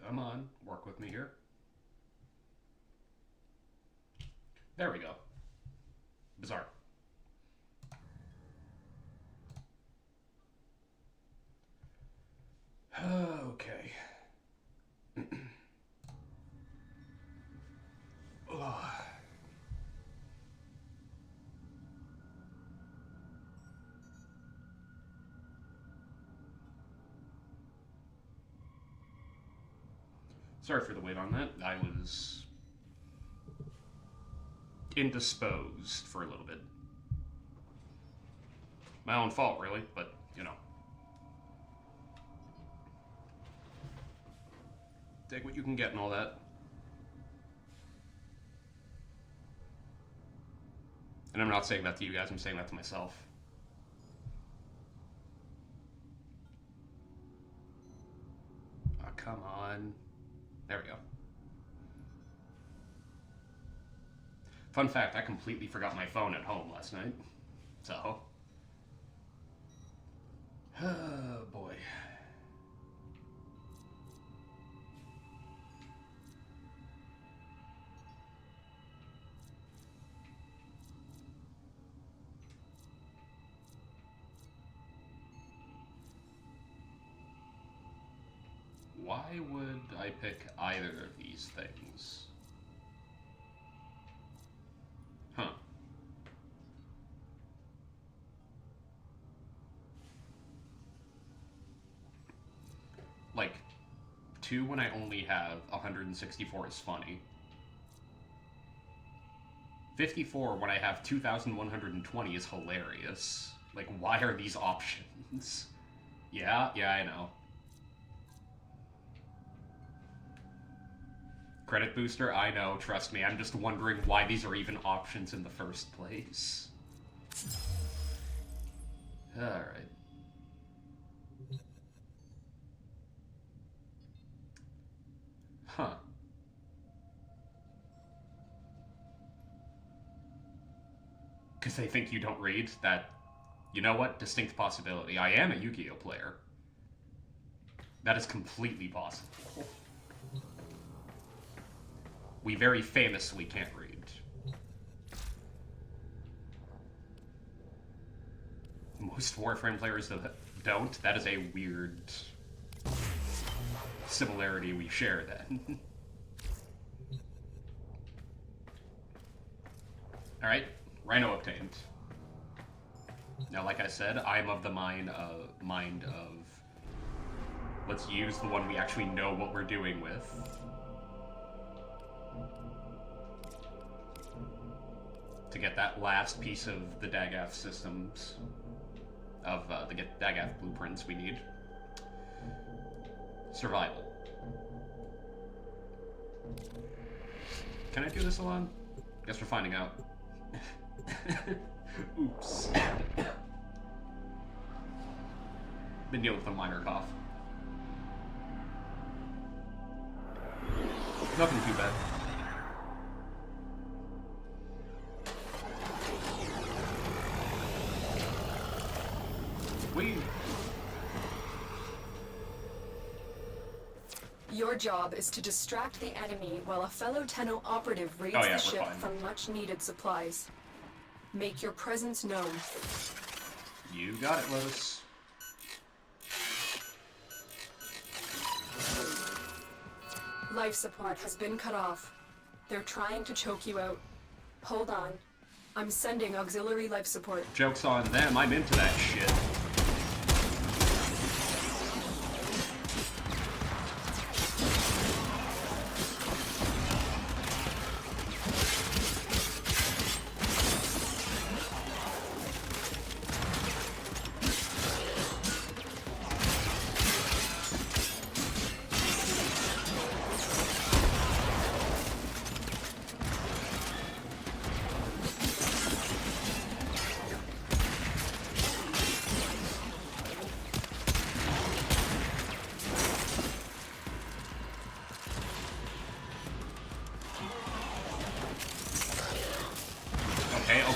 Come on, work with me here. There we go. Bizarre. Okay. Sorry for the wait on that. I was indisposed for a little bit. My own fault, really, but, you know. Take what you can get and all that. And I'm not saying that to you guys, I'm saying that to myself. Oh, come on. There we go. Fun fact, I completely forgot my phone at home last night. So. Oh, boy. Why would I pick either of these things? Huh. Like, 2 when I only have 164 is funny. 54 when I have 2,120 is hilarious. Like, why are these options? Yeah, I know. Credit booster? I know, trust me. I'm just wondering why these are even options in the first place. Alright. Huh. Because they think you don't read? That, you know what? Distinct possibility. I am a Yu-Gi-Oh player. That is completely possible. We very famously can't read. Most Warframe players don't. That is a weird similarity we share then. Alright, Rhino obtained. Now, like I said, I'm of the mind of let's use the one we actually know what we're doing with. To get that last piece of the Dagaf systems, of the Dagaf blueprints we need. Survival. Can I do this alone? Guess we're finding out. Oops. Been dealing with a minor cough. Nothing too bad. Your job is to distract the enemy while a fellow Tenno operative raids the ship for much-needed supplies. Make your presence known. You got it, Lotus. Life support has been cut off. They're trying to choke you out. Hold on. I'm sending auxiliary life support. Joke's on them. I'm into that shit.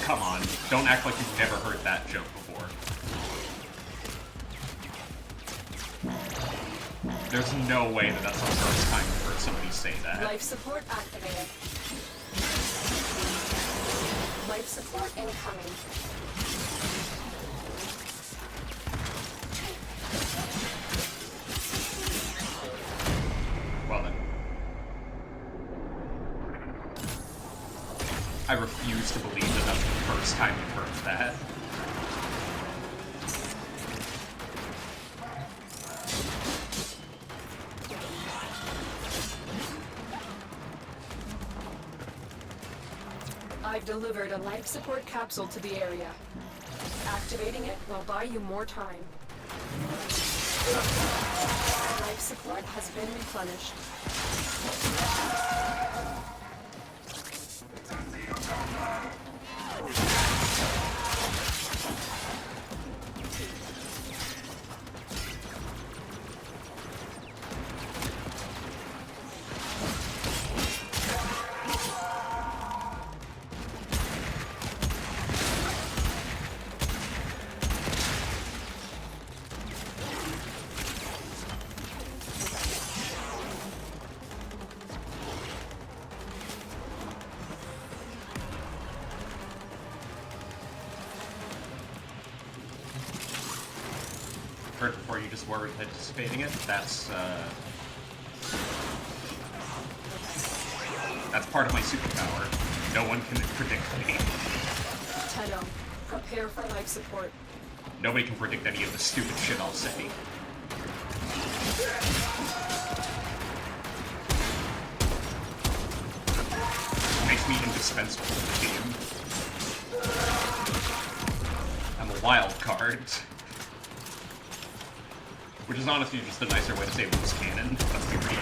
Come on, don't act like you've never heard that joke before. There's no way that that's the first time I've heard somebody say that. Life support activated. Life support incoming. Well then. I refuse to believe that that's the first time you've heard that. I've delivered a life support capsule to the area. Activating it will buy you more time. Life support has been replenished. Heard before you just weren't anticipating it. That's part of my superpower. No one can predict me. Tenno, prepare for life support. Nobody can predict any of the stupid shit I'll say. It makes me indispensable to the game. I'm a wild card. Which is honestly just a nicer way to say loose cannon. Let's be real.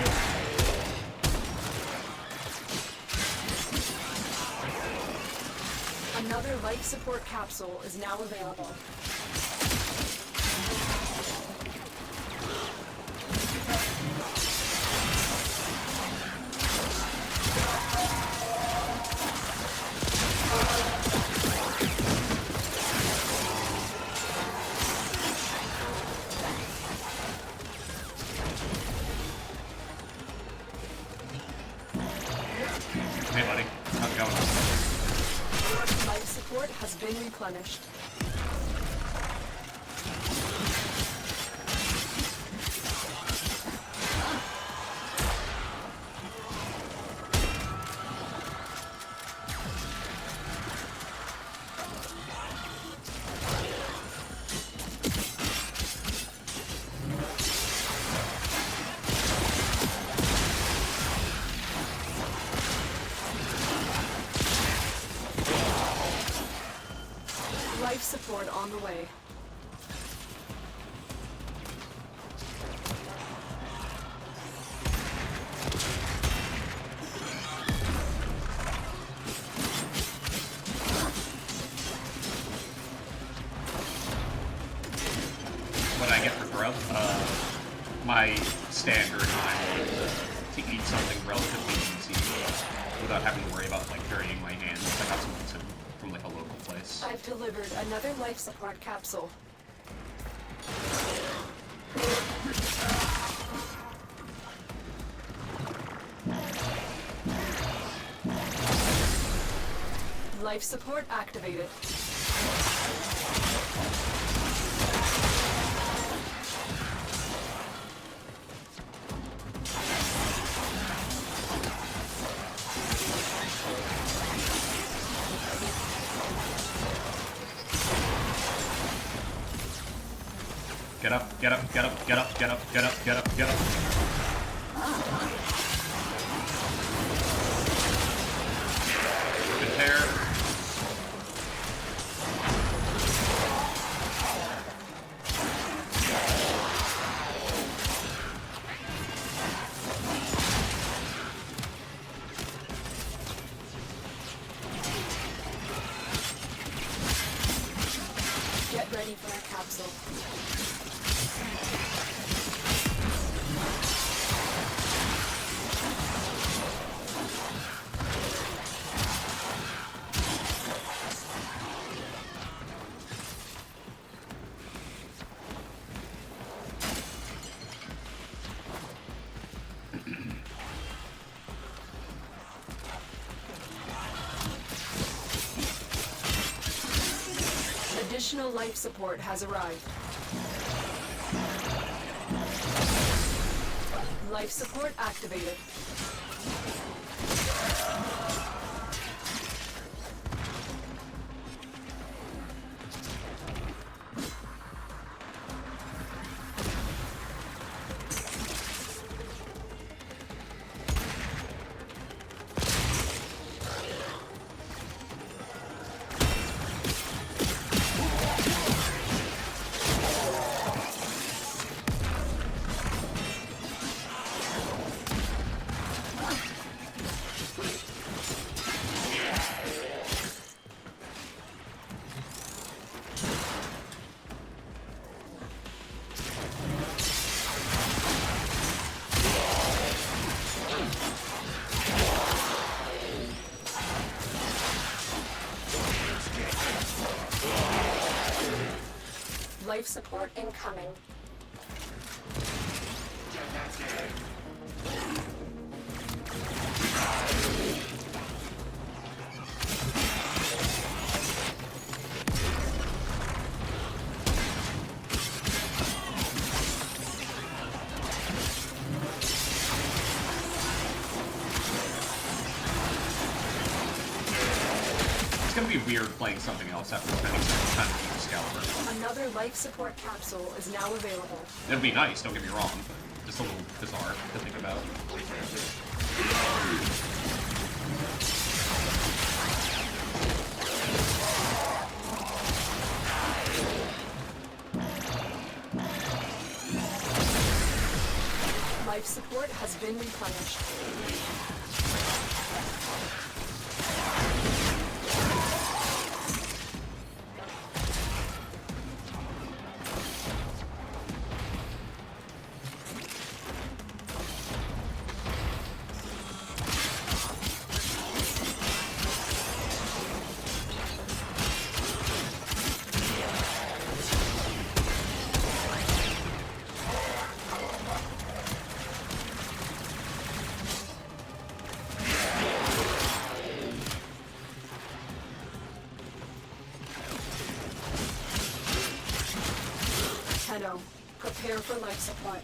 Another life support capsule is now available. Hey buddy, how's it going? Life support has been replenished. Life support on the way. What I get for grub? My standard time to eat something relatively easy without having to worry about like dirtying my hands. I got some pizza from like a local place. I've delivered another life support capsule. Life support activated. Get up, get up, get up, get up, get up, get up, get up, get up. Good hair. Get ready for a capsule. Additional life support has arrived. Life support activated. Life support incoming. It's gonna be weird playing something else after spending so much time with Excalibur. Another life support capsule is now available. It'd be nice, don't get me wrong, but just a little bizarre to think about. Life support has been replenished. Rhino, prepare for life support.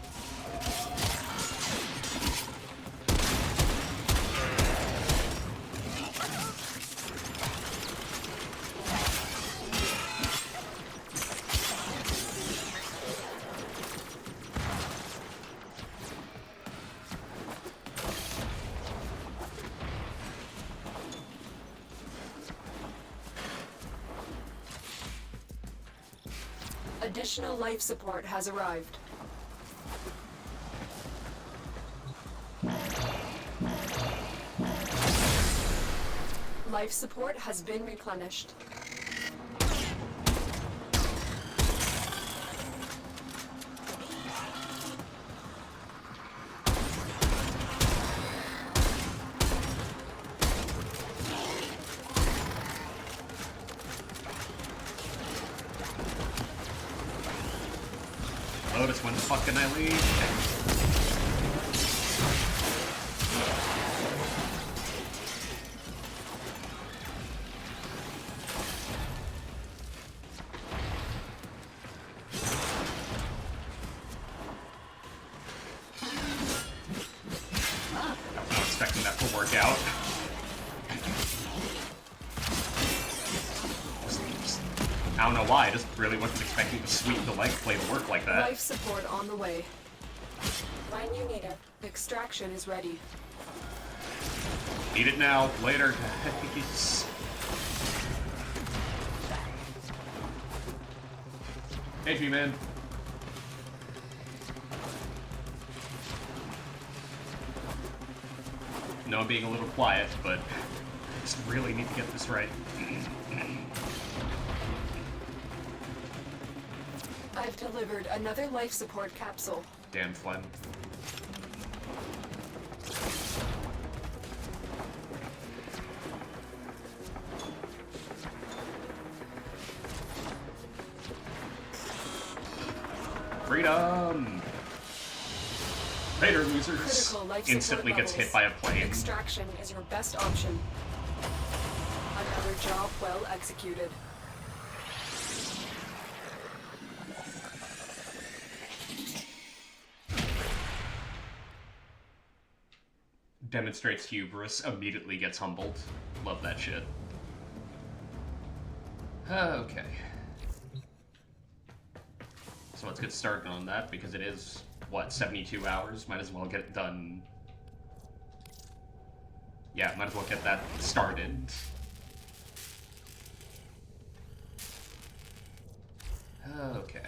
Additional life support has arrived. Life support has been replenished. Lotus, when the fuck can I leave? I was not expecting that to work out. I don't know why, I just really wasn't expecting the sweep the leg play to work like that. Life support on the way. When you need it, extraction is ready. Need it now, later, guys. Hey, G-Man. No, I'm being a little quiet, but I just really need to get this right. I've delivered another life support capsule. Damn Flynn. Freedom! Raider losers instantly gets hit by a plane. Extraction is your best option. Another job well executed. demonstrates hubris, immediately gets humbled. Love that shit. Okay. So let's get started on that, because it is, what, 72 hours? Might as well get it done. Yeah, might as well get that started. Okay.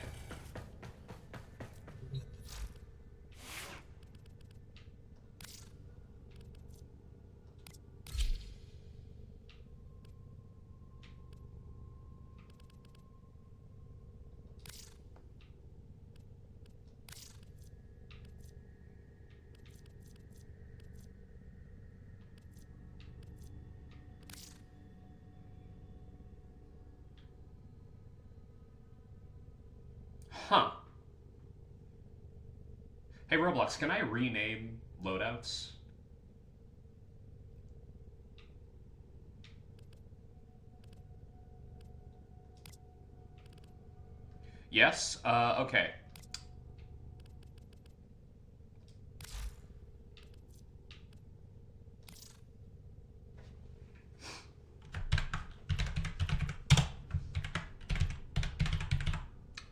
Huh. Hey, Roblox, can I rename loadouts? Yes? Okay.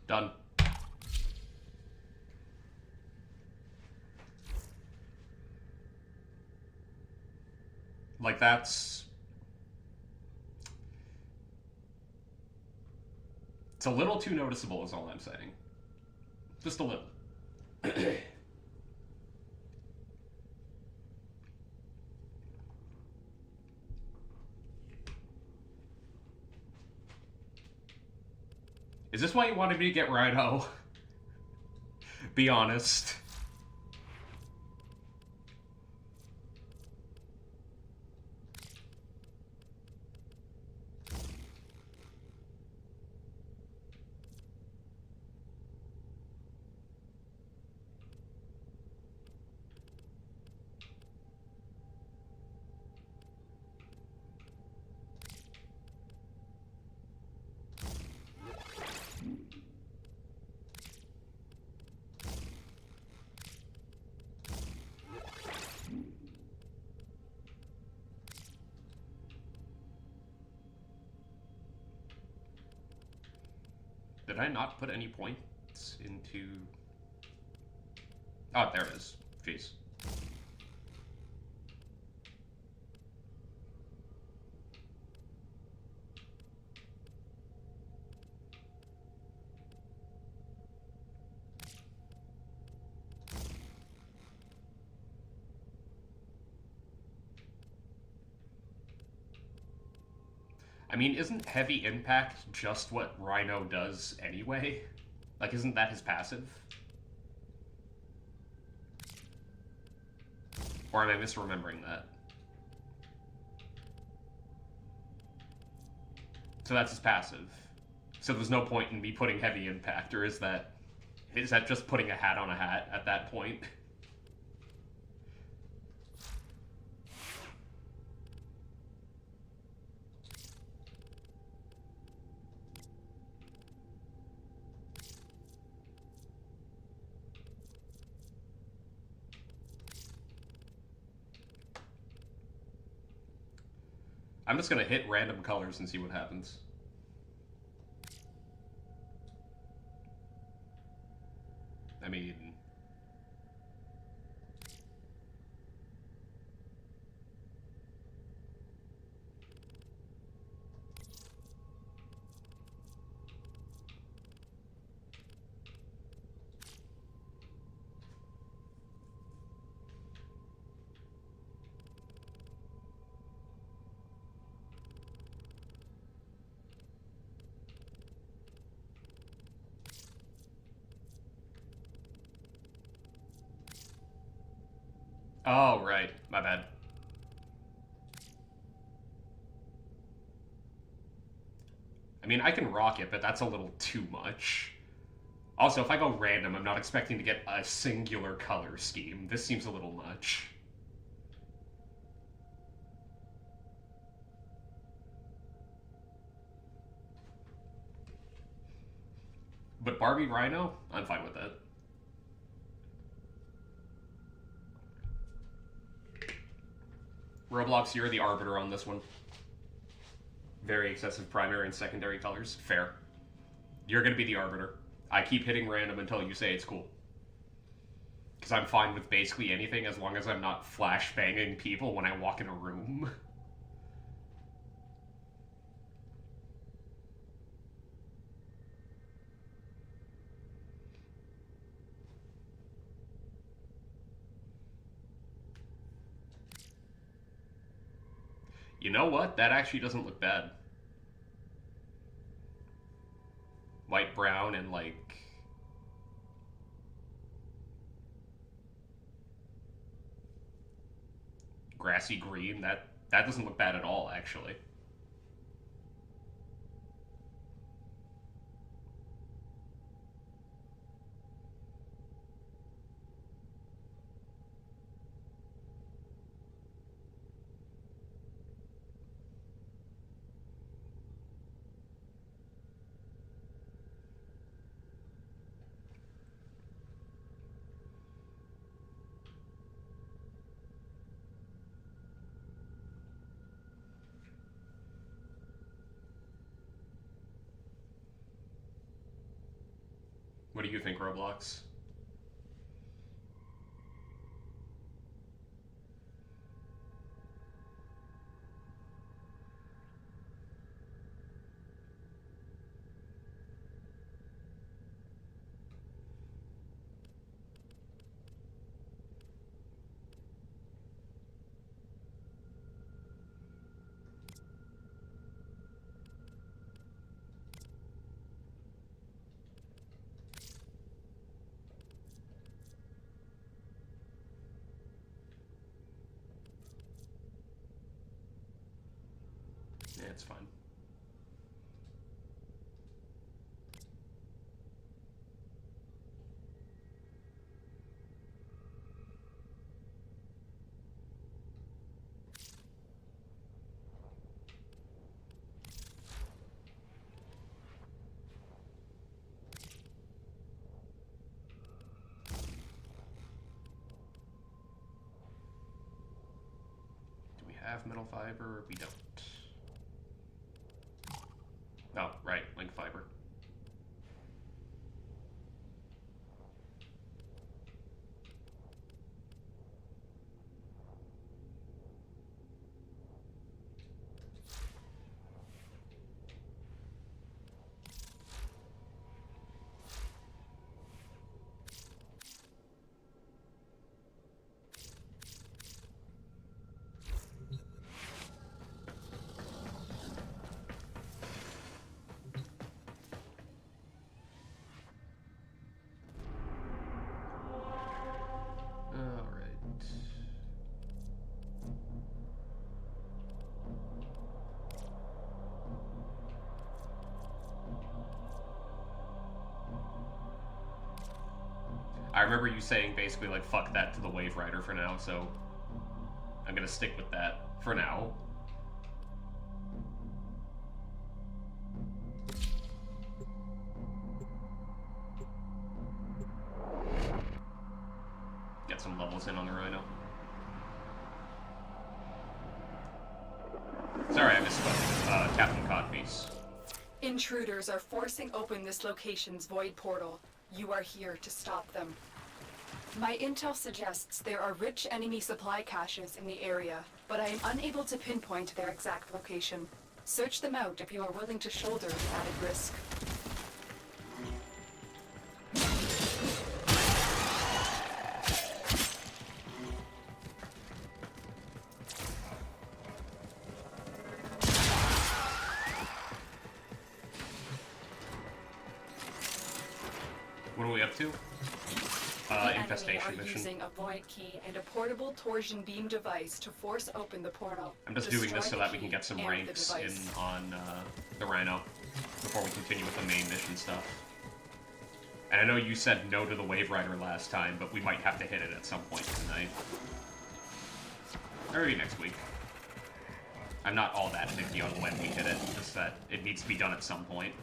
Done. Like, that's... It's a little too noticeable is all I'm saying. Just a little. Is this why you wanted me to get Rhino? Be honest. Did I not put any points into... Oh, there it is. Jeez. I mean, isn't heavy impact just what Rhino does anyway? Like, isn't that his passive? Or am I misremembering that? So that's his passive. So there's no point in me putting heavy impact, or is that just putting a hat on a hat at that point? I'm just gonna hit random colors and see what happens. I mean... Oh, right. My bad. I mean, I can rock it, but that's a little too much. Also, if I go random, I'm not expecting to get a singular color scheme. This seems a little much. But Barbie Rhino? I'm fine with that. Roblox, you're the arbiter on this one. Very excessive primary and secondary colors. Fair. You're gonna be the arbiter. I keep hitting random until you say it's cool. Because I'm fine with basically anything as long as I'm not flashbanging people when I walk in a room. You know what? That actually doesn't look bad. White, brown, and like... grassy green. That doesn't look bad at all, actually. What do you think, Roblox? Yeah, it's fine. Do we have metal fiber? We don't. Oh, right, link fiber. I remember you saying basically like fuck that to the Wave Rider for now, so I'm gonna stick with that for now. Get some levels in on the Rhino. Sorry, I misspoke. Captain Codpiece. Intruders are forcing open this location's void portal. You are here to stop them. My intel suggests there are rich enemy supply caches in the area, but I am unable to pinpoint their exact location. Search them out if you are willing to shoulder the added risk. What are we up to? Infestation mission. Using a void key and a portable torsion beam device to force open the portal. I'm just doing this so that we can get some ranks in on the Rhino before we continue with the main mission stuff. And I know you said no to the Wave Rider last time, but we might have to hit it at some point tonight. Or maybe next week. I'm not all that picky on when we hit it, just that it needs to be done at some point.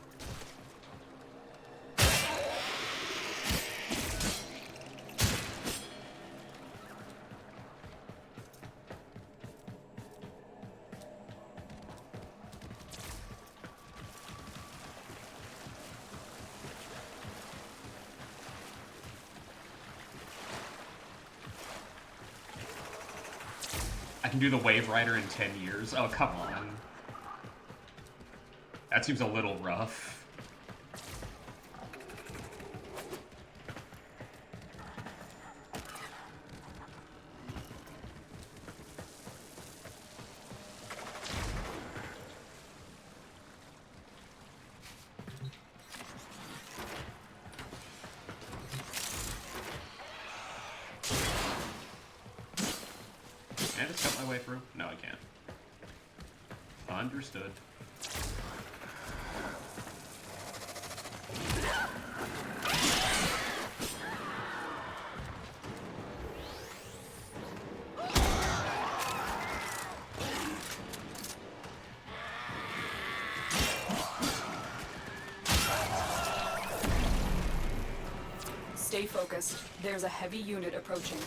can do the Wave Rider in 10 years. Oh, come on. That seems a little rough. Can I just cut my way through? No, I can't. Understood. Stay focused. There's a heavy unit approaching.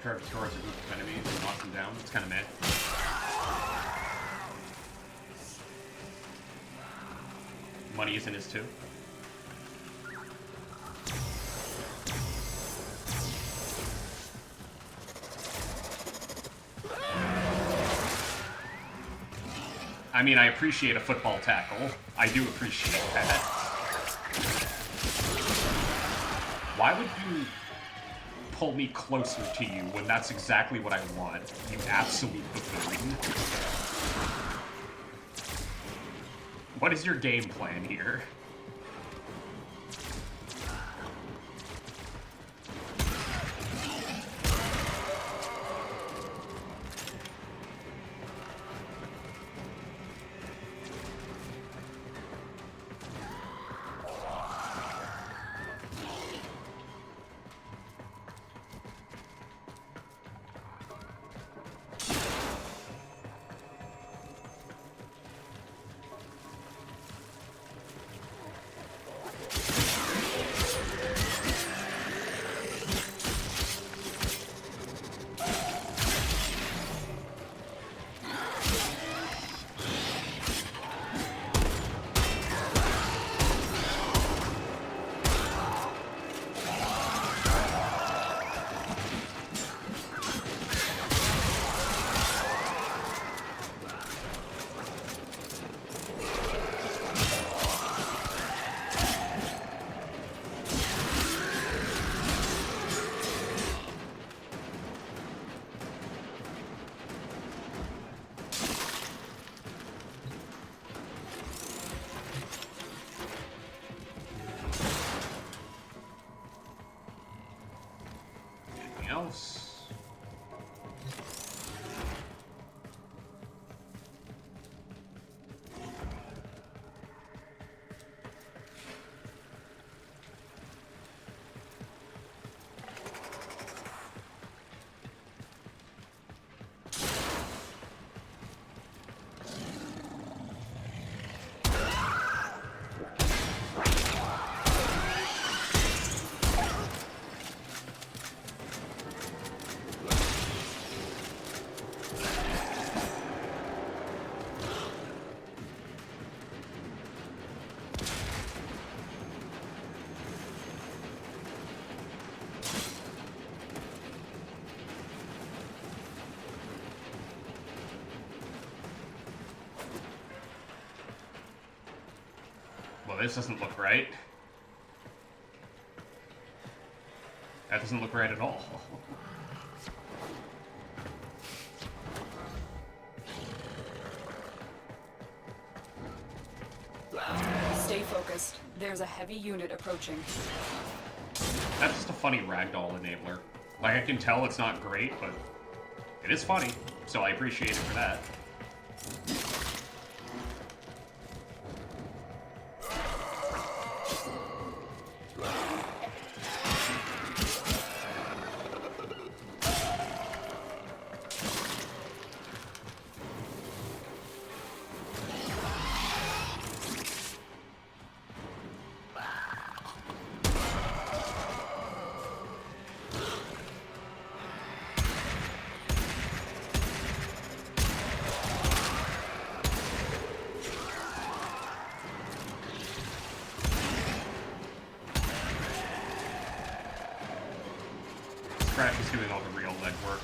Curve towards a group of enemies and knock them down. It's kind of meh. Money isn't his too. I mean, I appreciate a football tackle. I do appreciate that. Why would you pull me closer to you when that's exactly what I want, you absolute buffoon? What is your game plan here? Else. Well, this doesn't look right. That doesn't look right at all. Stay focused. There's a heavy unit approaching. That's just a funny ragdoll enabler. Like, I can tell it's not great, but it is funny, so I appreciate it for that. Crash is doing all the real legwork.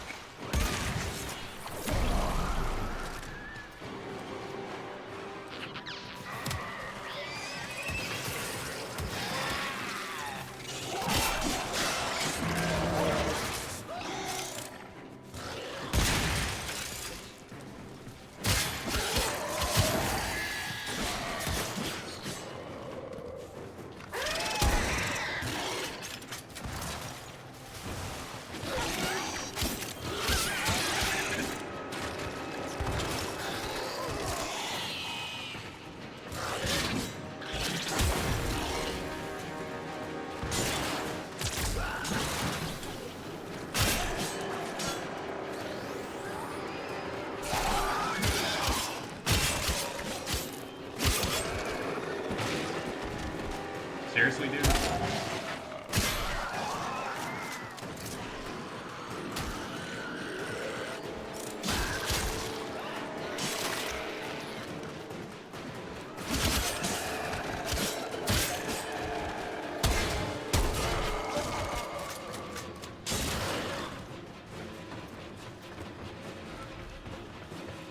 Seriously, dude?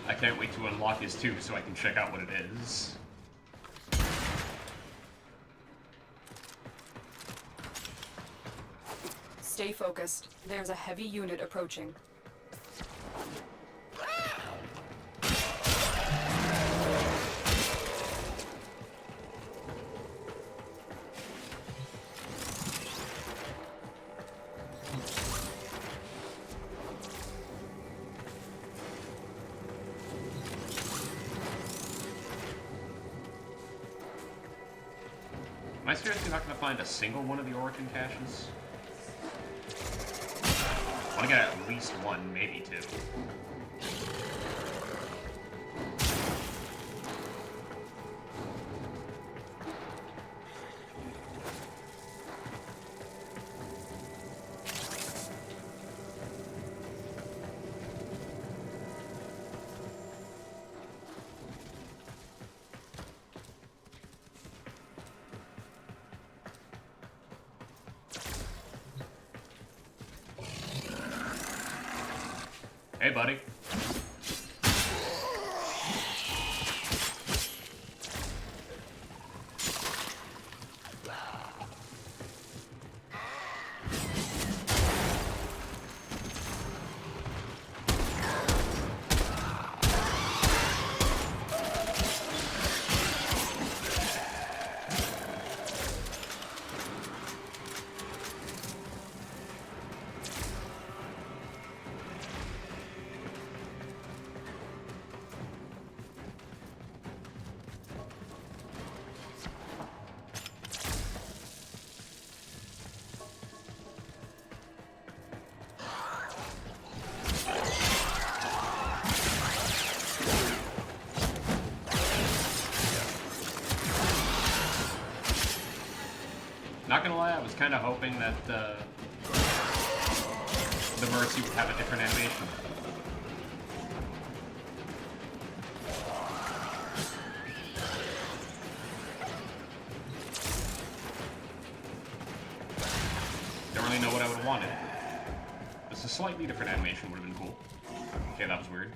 I can't wait to unlock his too so I can check out what it is. Stay focused. There's a heavy unit approaching. Am I seriously not going to find a single one of the origin caches? I want to get at least one, maybe two. Hey, buddy. Not gonna lie, I was kind of hoping that the Mercy would have a different animation. Don't really know what I would have wanted. Just a slightly different animation would have been cool. Okay, that was weird.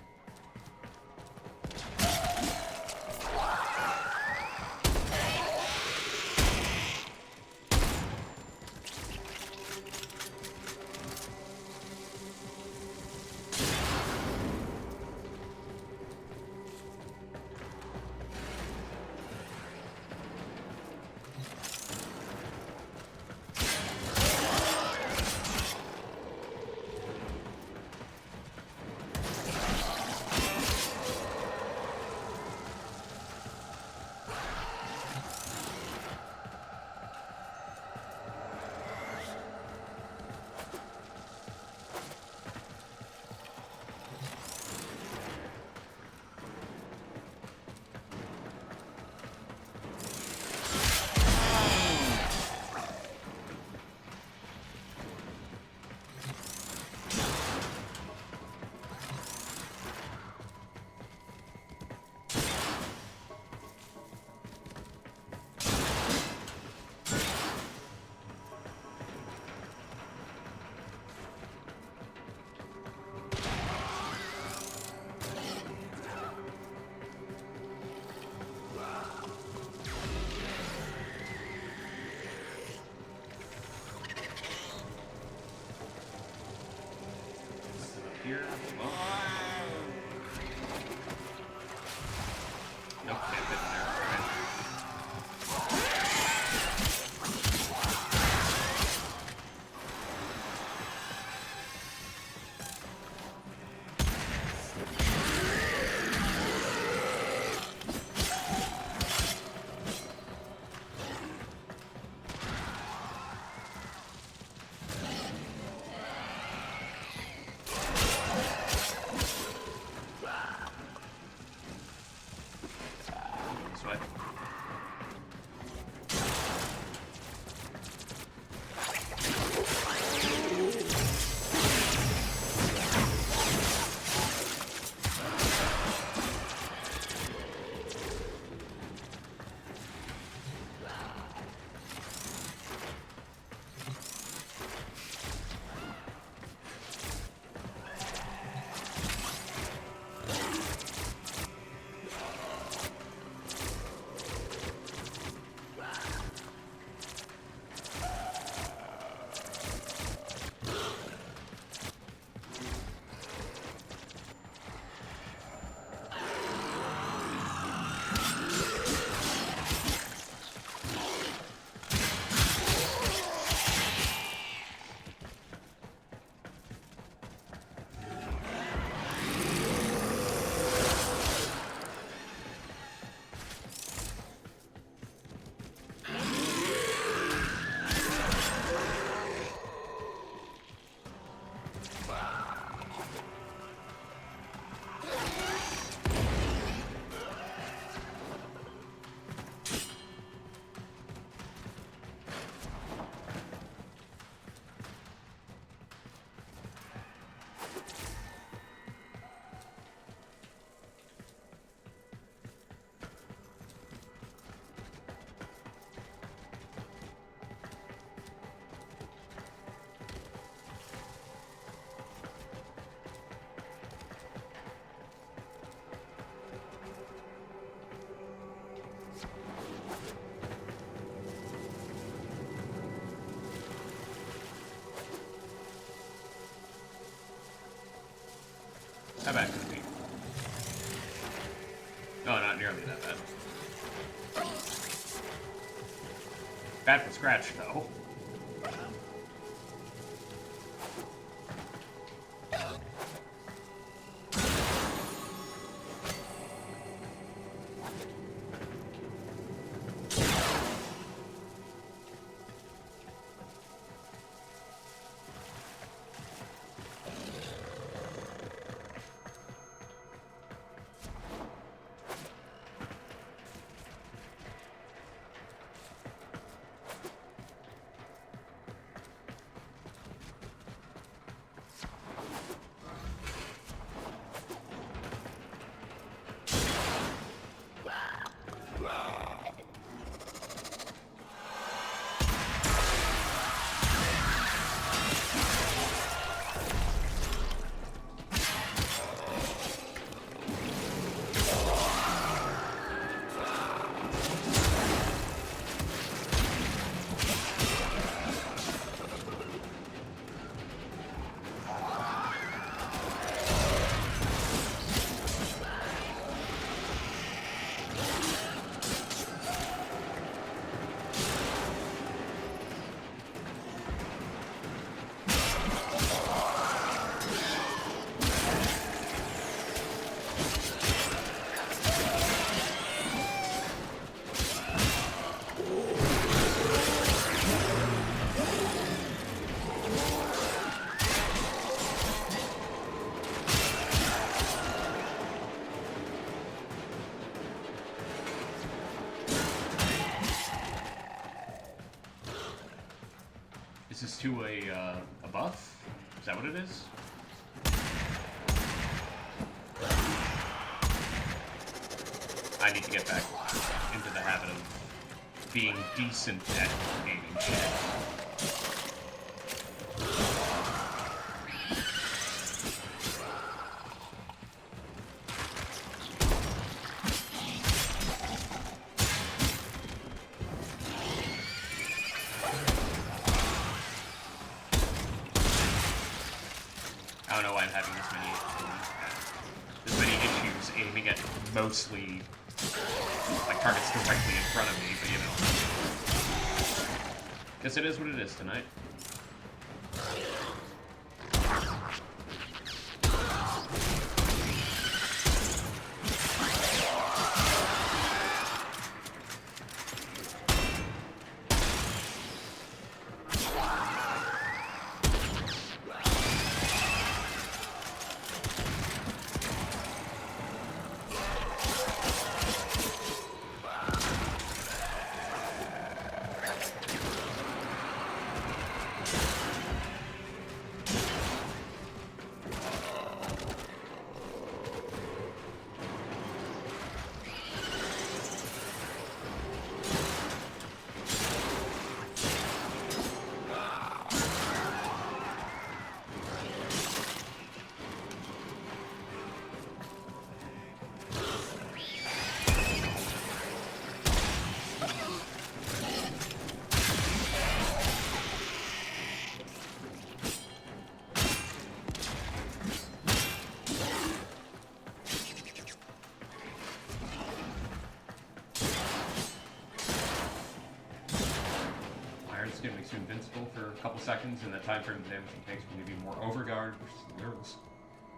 nearly that bad. Bad for Scratch, though. Is this to a buff? Is that what it is? I need to get back into the habit of being decent at aiming shit. I don't know why I'm having this many issues aiming at mostly like targets directly in front of me, but you know. Guess it is what it is tonight. Makes you invincible for a couple seconds, and that time frame the damage it takes will give you more overguard versus the mirrors,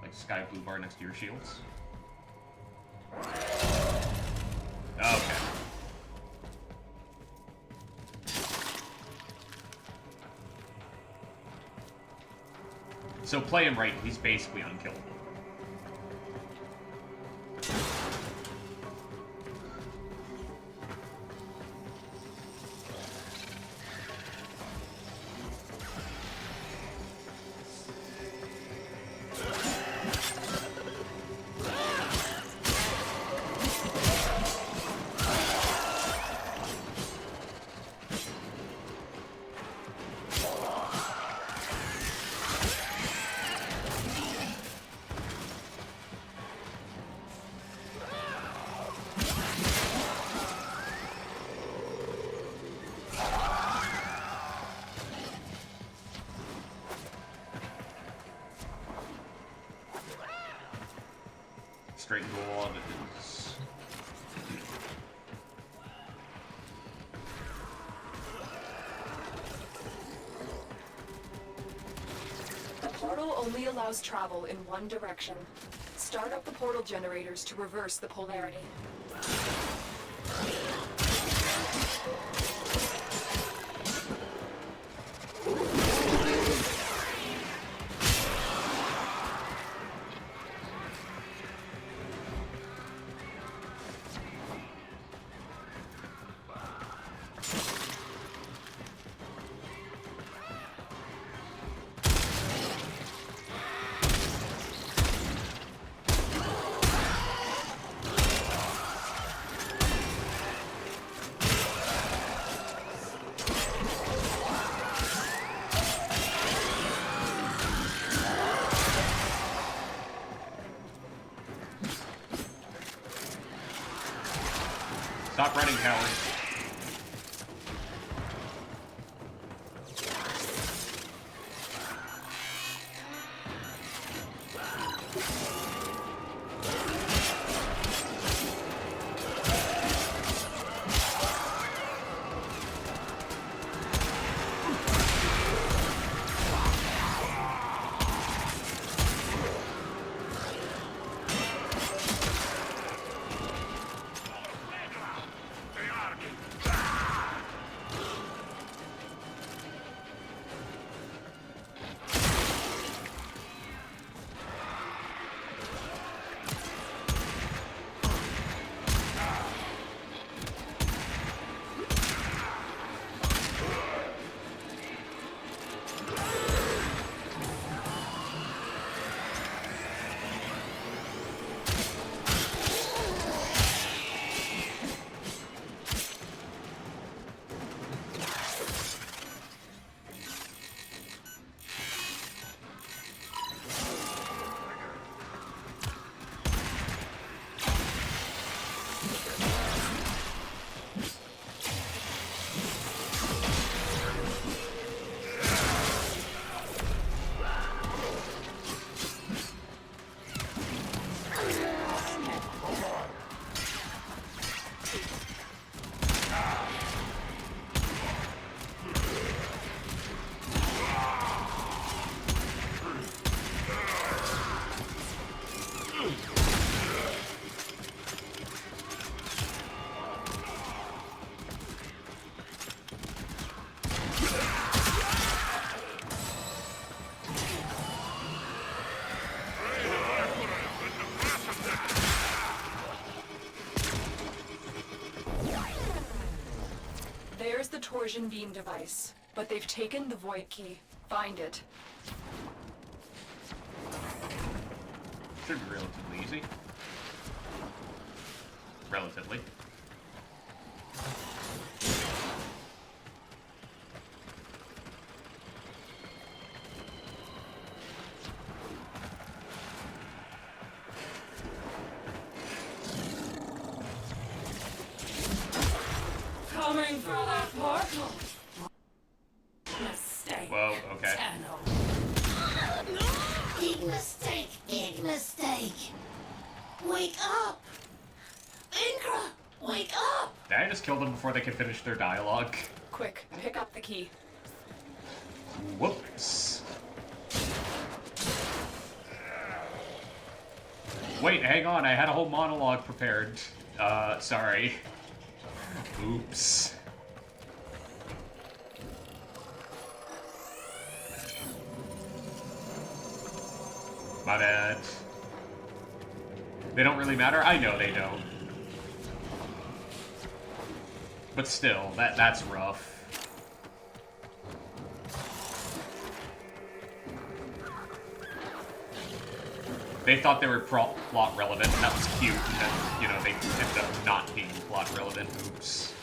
like sky blue bar next to your shields. Okay. So play him right, he's basically unkillable. Straight goal of it is The portal only allows travel in one direction. Start up the portal generators to reverse the polarity. Stop running, coward. There's the torsion beam device, but they've taken the void key. Find it. Should be relatively easy. Relatively. Coming through that portal. Mistake. Whoa, okay. Big mistake, big mistake. Wake up! Inkra, wake up! Did I just kill them before they could finish their dialogue? Quick, pick up the key. Whoops. Wait, hang on, I had a whole monologue prepared. Sorry. Oops. My bad. They don't really matter? I know they don't. But still, that's rough. They thought they were plot relevant, and that was cute, and then, you know, they ended up not being plot relevant. Oops.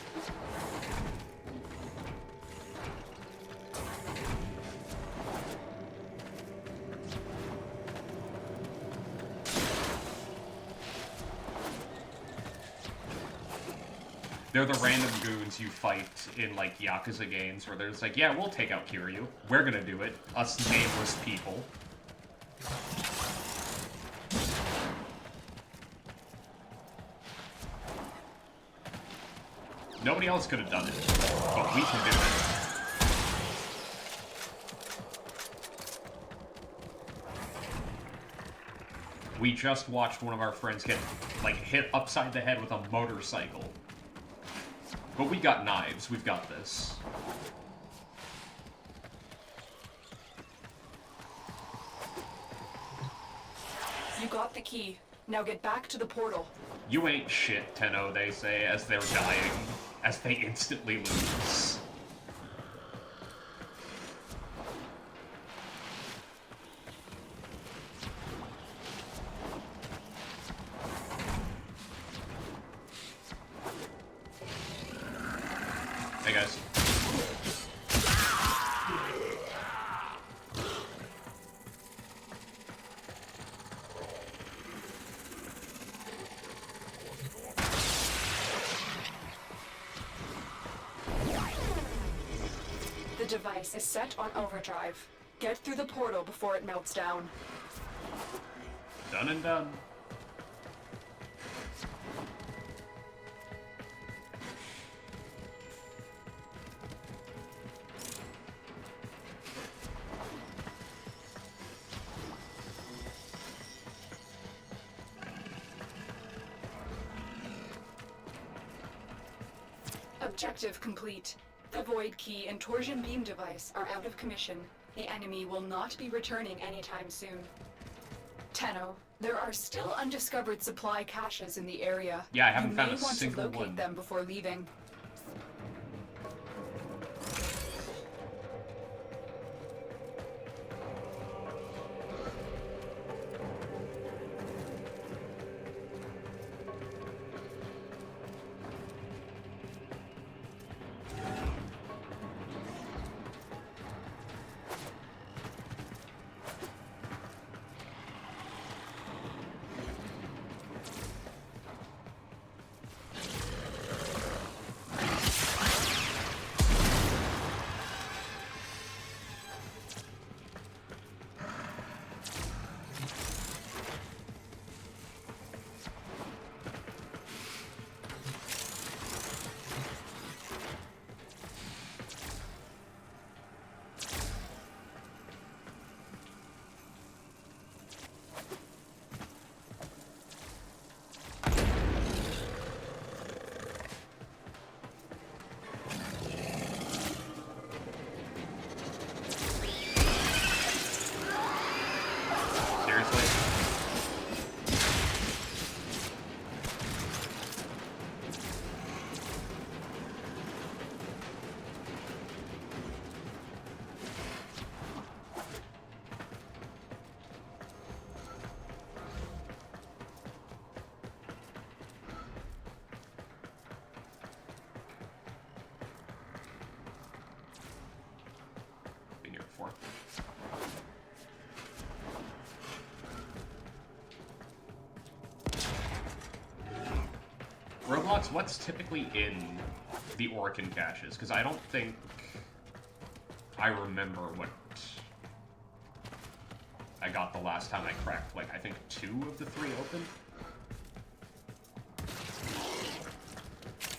They're the random goons you fight in, like, Yakuza games, where they're just like, yeah, we'll take out Kiryu. We're gonna do it. Us nameless people. Nobody else could have done it, but we can do it. We just watched one of our friends get, like, hit upside the head with a motorcycle. But we got knives. We've got this. You got the key. Now get back to the portal. You ain't shit, Tenno, they say, as they're dying. As they instantly lose. Hey, guys. The device is set on overdrive. Get through the portal before it melts down. Done and done. Objective complete. The Void Key and Torsion Beam device are out of commission. The enemy will not be returning anytime soon. Tenno, there are still undiscovered supply caches in the area. Yeah, I haven't you found may a want single to locate one. them before leaving. Been here before. Roblox, what's typically in the Orkin caches? Because I don't think I remember what I got the last time I cracked, like, I think 2 of the 3 open?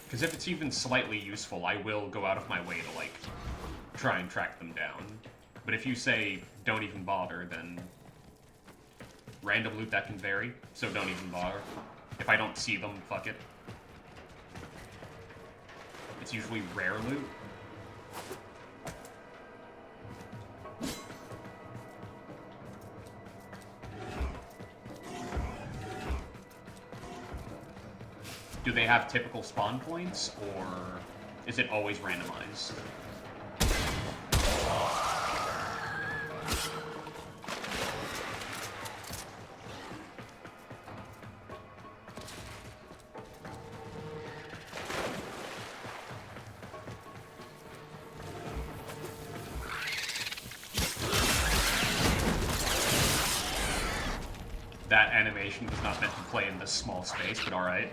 Because if it's even slightly useful, I will go out of my way to, like, try and track them down. But if you say, don't even bother, then random loot that can vary, so don't even bother. If I don't see them, fuck it. It's usually rare loot. Do they have typical spawn points, or is it always randomized? That animation was not meant to play in this small space, but alright.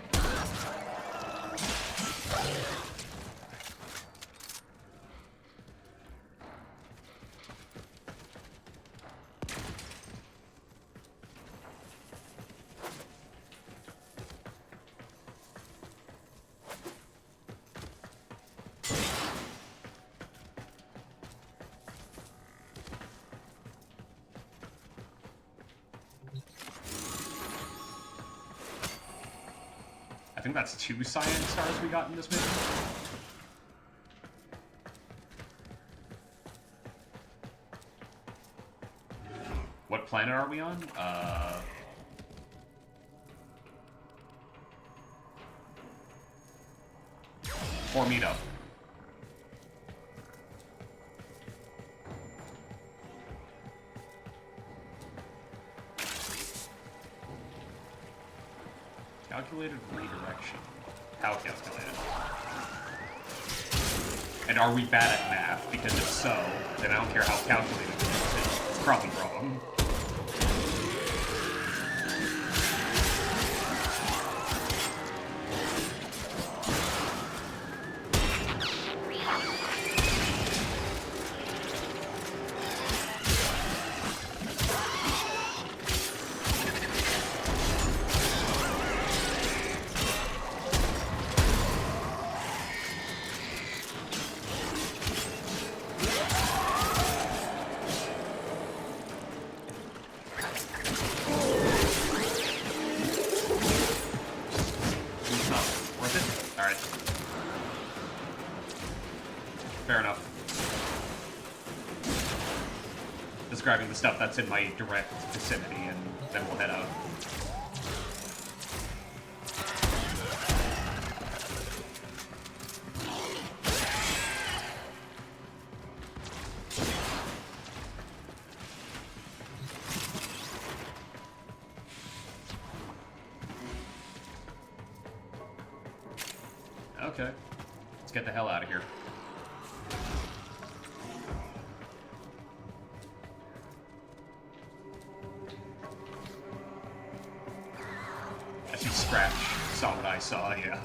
think that's 2 cyan stars we got in this mission. What planet are we on? For meetup. Calculated redirection. How calculated? And are we bad at math? Because if so, then I don't care how calculated it is. It's probably wrong. Fair enough. Just grabbing the stuff that's in my direct vicinity, and then we'll head out. Okay. Let's get the hell out of here. As you scratch, saw what I saw, yeah.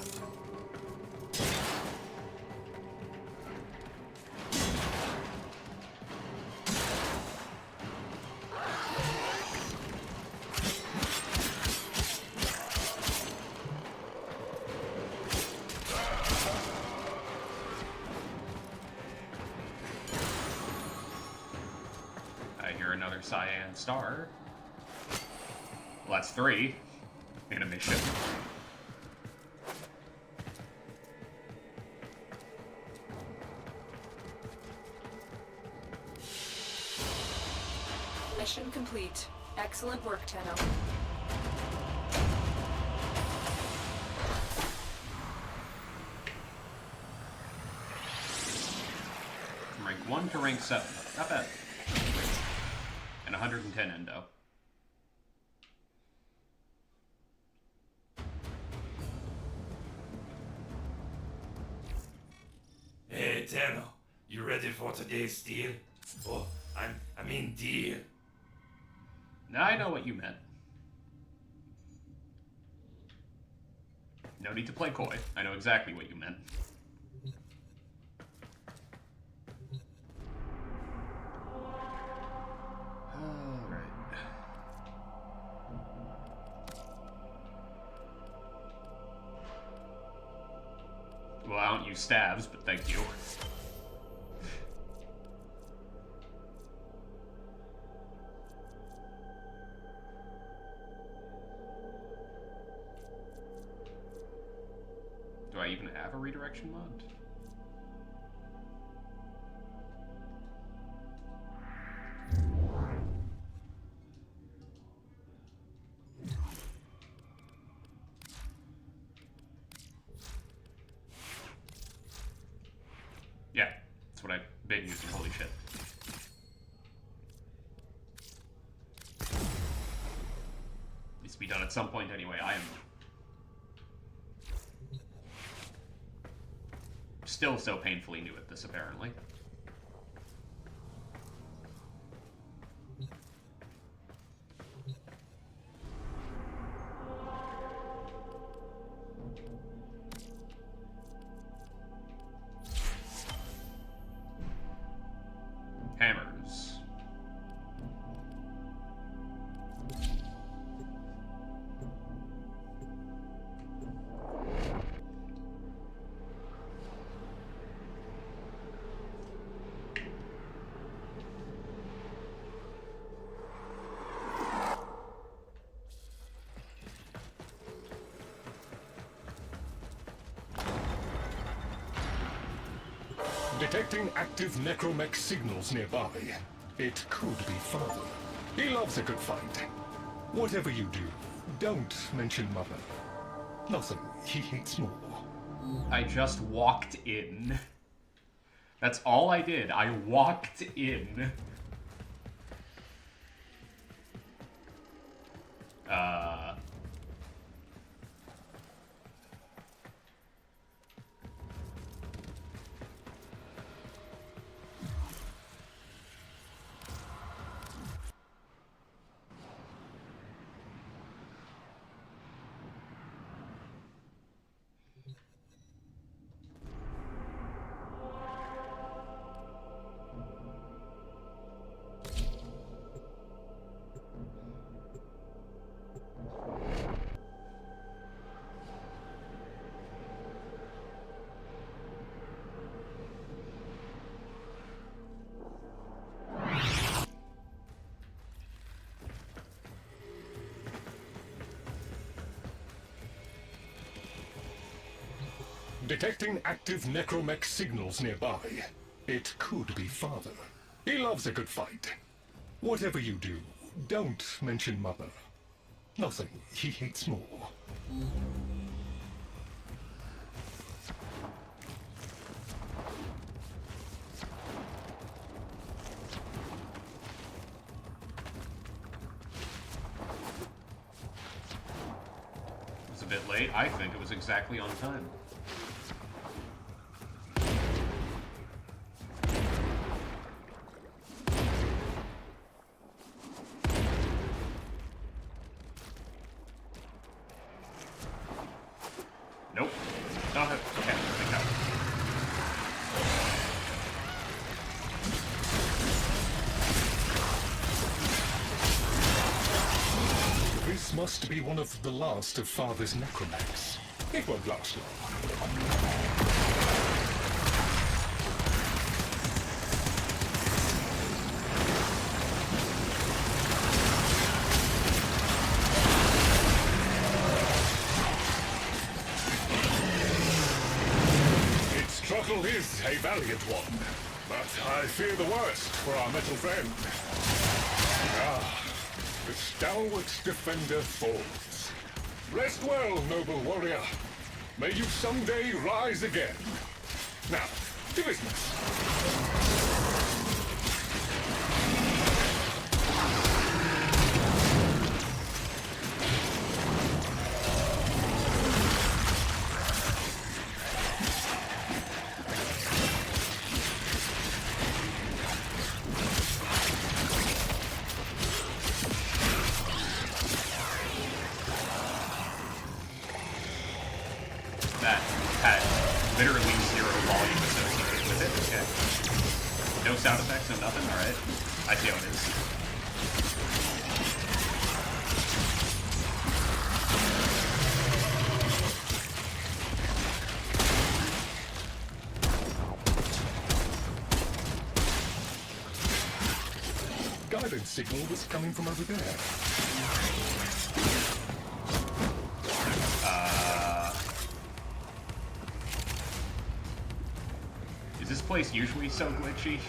I hear another cyan star. Well, that's 3 in a mission. Mission complete. Excellent work, Tenno. From rank 1 to rank 7. Not bad. And 110 endo. Hey, Tenno, you ready for today's deal? Oh, I mean deal. Now I know what you meant. No need to play coy. I know exactly what you meant. Alright. Well, I don't use stabs, but thank you. Do I even have a redirection mod? Yeah, that's what I've been using, holy shit. Needs to be done at some point anyway. I am still so painfully new at this, apparently. Hammers. Detecting active necromech signals nearby. It could be father. He loves a good fight. Whatever you do, don't mention mother. Nothing he hates more. I just walked in. That's all I did. I walked in. Detecting active necromech signals nearby. It could be father. He loves a good fight. Whatever you do, don't mention mother. Nothing he hates more. It was a bit late. I think it was exactly on time. Nope. Not it. Okay, pick up. This must be one of the last of Father's necromechs. It won't last long. Its struggle is a valiant one, but I fear the worst for our metal friend. Ah, the stalwart defender falls. Rest well, noble warrior. May you someday rise again. Now, to business. That had literally zero volume associated with it. Okay. No sound effects, no nothing? Alright. I see how it is. Guidance signal was coming from over there. Is this place usually so glitchy?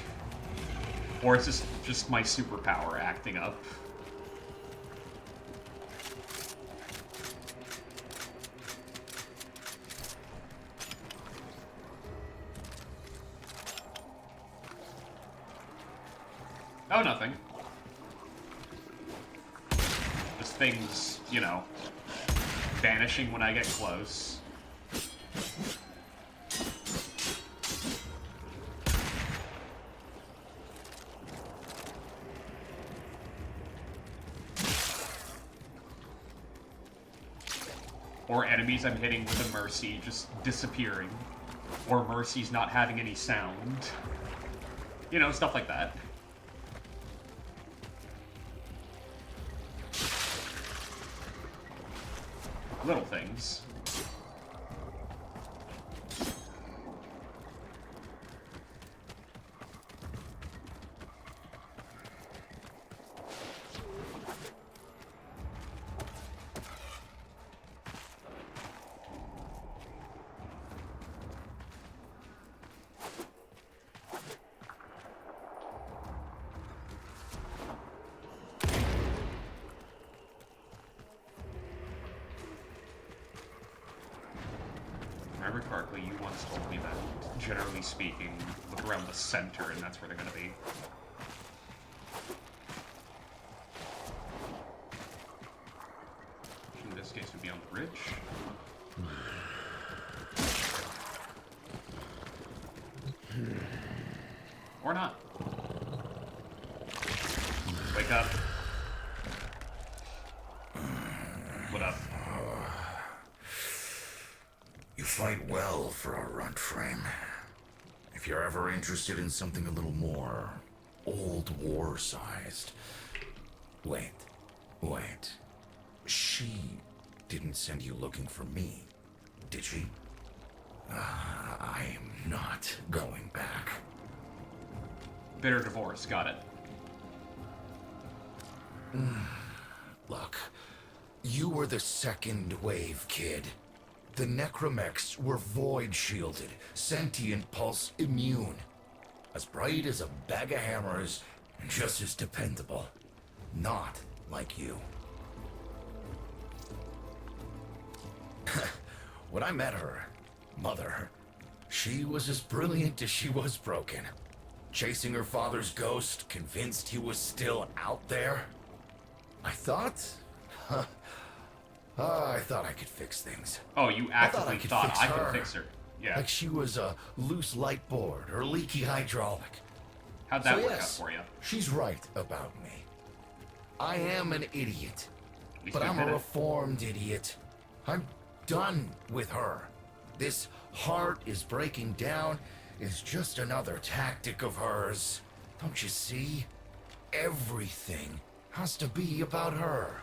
Or is this just my superpower acting up? Oh, nothing. Just things, you know, vanishing when I get close. Or enemies I'm hitting with a Mercy just disappearing. Or Mercy's not having any sound. You know, stuff like that. Little things. remember correctly, you once told me that, generally speaking, look around the center and that's where they're gonna be. Which in this case would be on the ridge. Or not. Wake up. What up? You fight well for a runt frame. If you're ever interested in something a little more old war-sized. Wait. She didn't send you looking for me, did she? I am not going back. Bitter divorce, got it. Look, you were the second wave, kid. The necromechs were void-shielded, sentient pulse immune. As bright as a bag of hammers, and just as dependable. Not like you. When I met her, Mother, she was as brilliant as she was broken. Chasing her father's ghost, convinced he was still out there. I thought I could fix things. Oh, you actively thought I could her. fix her. Yeah. Like she was a loose light board or leaky hydraulic. How'd that So work yes, out for you? She's right about me. I am an idiot, At least but you I'm a admit it. reformed idiot. I'm done with her. This heart is breaking down is just another tactic of hers. Don't you see? Everything has to be about her.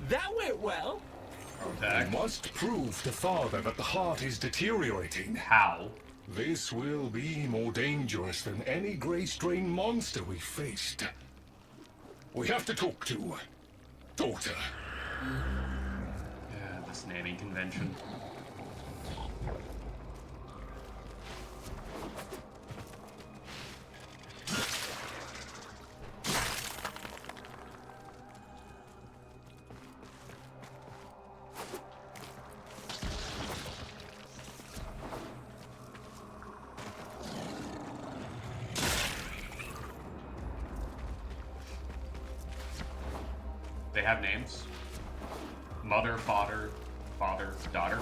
That went well. Attack. We must prove to Father that the heart is deteriorating. How? This will be more dangerous than any Grey Strain monster we faced. We have to talk to Daughter. Yeah, this naming convention. They have names. Mother, father, daughter.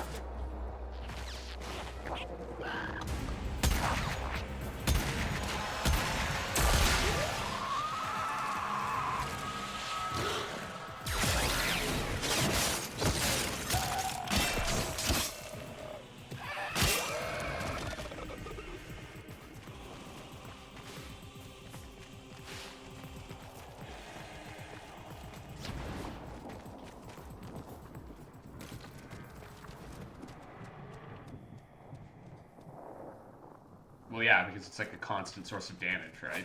Well, yeah, because it's like a constant source of damage, right?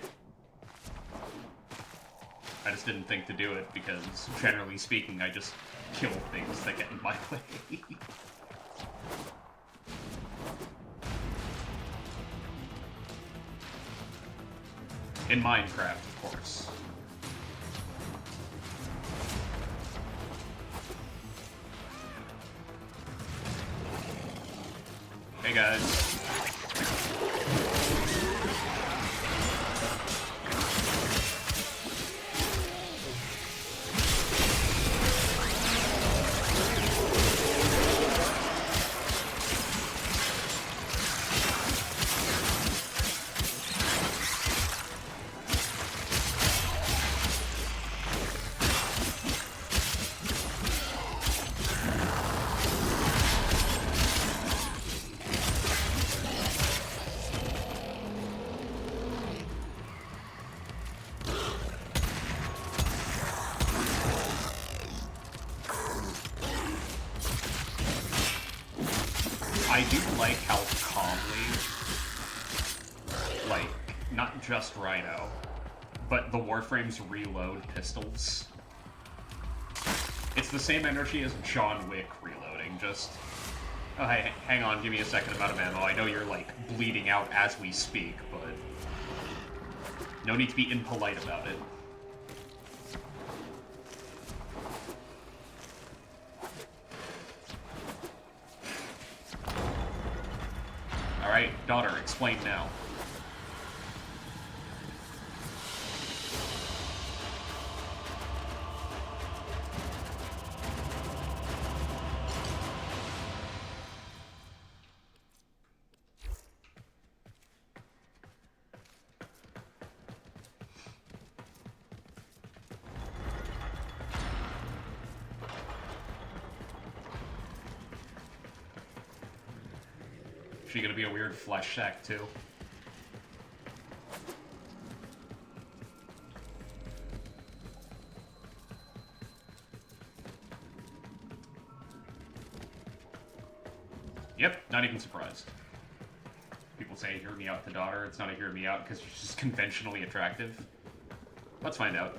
I just didn't think to do it because, generally speaking, I just kill things that get in my way. In Minecraft, of course. Hey guys. I do like how calmly, like, not just Rhino, but the Warframes reload pistols. It's the same energy as John Wick reloading, just, oh, hey, hang on, give me a second, I'm out of ammo. I know you're, like, bleeding out as we speak, but no need to be impolite about it. Daughter, explain now. She gonna be a weird flesh shack too? Yep, not even surprised. People say hear me out the daughter. It's not a hear me out because she's just conventionally attractive. Let's find out.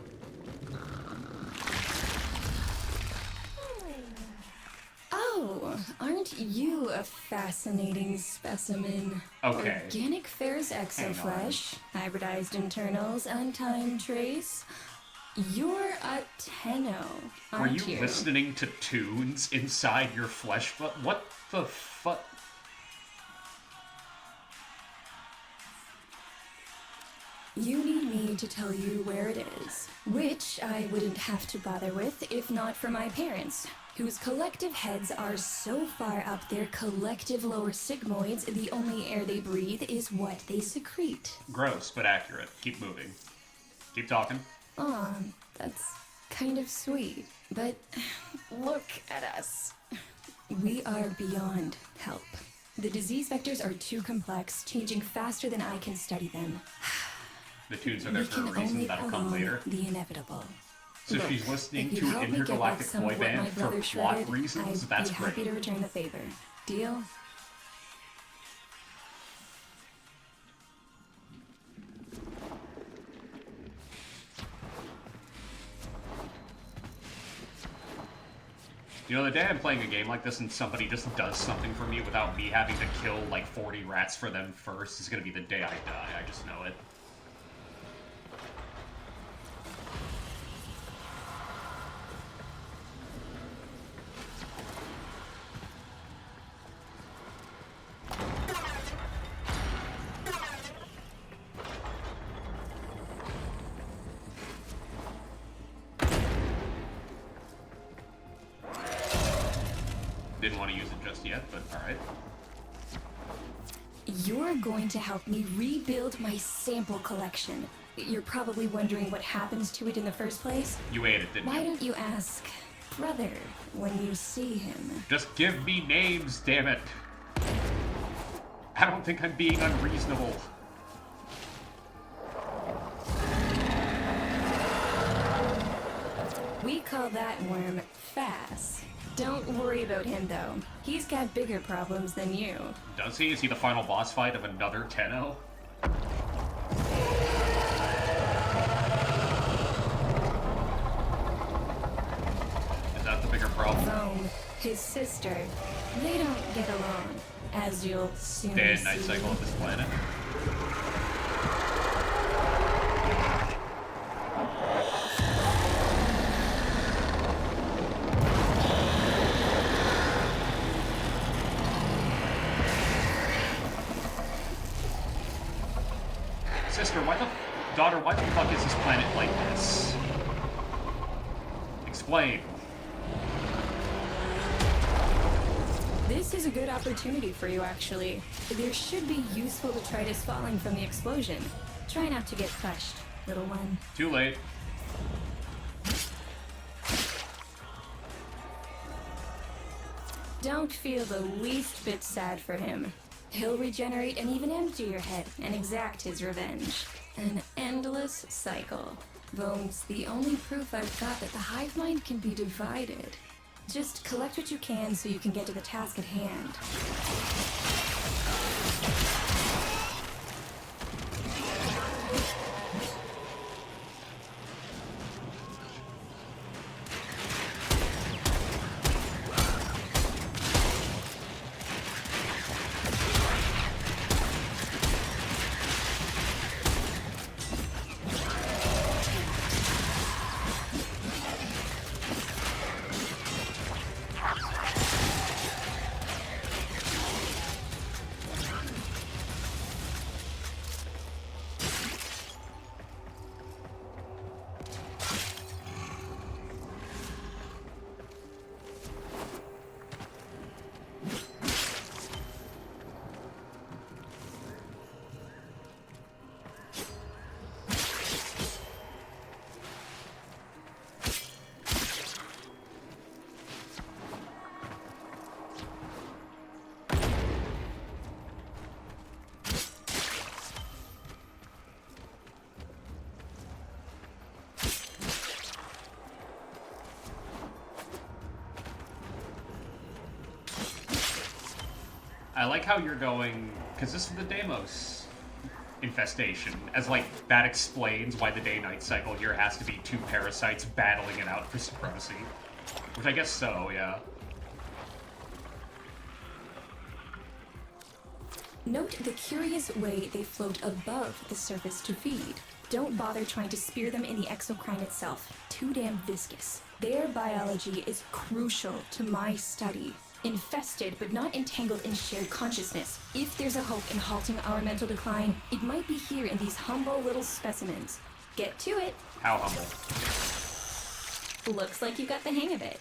Oh, aren't you a fascinating specimen? Okay. Organic Fair's exoflesh, hybridized internals, untimed trace. You're a Tenno, Were aren't you you? listening to tunes inside your flesh? But what the fuck? You need me to tell you where it is, which I wouldn't have to bother with if not for my parents, whose collective heads are so far up their collective lower sigmoids, the only air they breathe is what they secrete. Gross, but accurate. Keep moving. Keep talking. Aw, that's kind of sweet, but look at us. We are beyond help. The disease vectors are too complex, changing faster than I can study them. The tunes are there We for a can reason. only That'll come prolong later. the inevitable. So Look, she's listening if you'd to an help me get back intergalactic some boy of what my band for brother plot shredded, reasons? I'd That's be happy great. to return the favor. Deal? You know, the day I'm playing a game like this and somebody just does something for me without me having to kill like 40 rats for them first is gonna be the day I die. I just know it. Didn't want to use it just yet, but alright. You're going to help me rebuild my sample collection. You're probably wondering what happens to it in the first place. You ate it, didn't Why you? don't you ask brother when you see him? Just give me names, damn it. I don't think I'm being unreasonable. We call that worm Fass. Don't worry about him though. He's got bigger problems than you. Does he? Is he the final boss fight of another Tenno? Is that the bigger problem? Foam, his sister, they don't get along, as you'll soon Day and see. night cycle of this planet. Sister, daughter, why the fuck is this planet like this? Explain. This is a good opportunity for you, actually. There should be useful detritus falling from the explosion. Try not to get crushed, little one. Too late. Don't feel the least bit sad for him. He'll regenerate and even empty your head and exact his revenge. An endless cycle. Bones, the only proof I've got that the hive mind can be divided. Just collect what you can so you can get to the task at hand. I like how you're going, because this is the Deimos infestation, as like, that explains why the day-night cycle here has to be two parasites battling it out for supremacy. Which I guess so, yeah. Note the curious way they float above the surface to feed. Don't bother trying to spear them in the exocrine itself. Too damn viscous. Their biology is crucial to my study. Infested, but not entangled in shared consciousness. If there's a hope in halting our mental decline, it might be here in these humble little specimens. Get to it. How humble. Looks like you got the hang of it.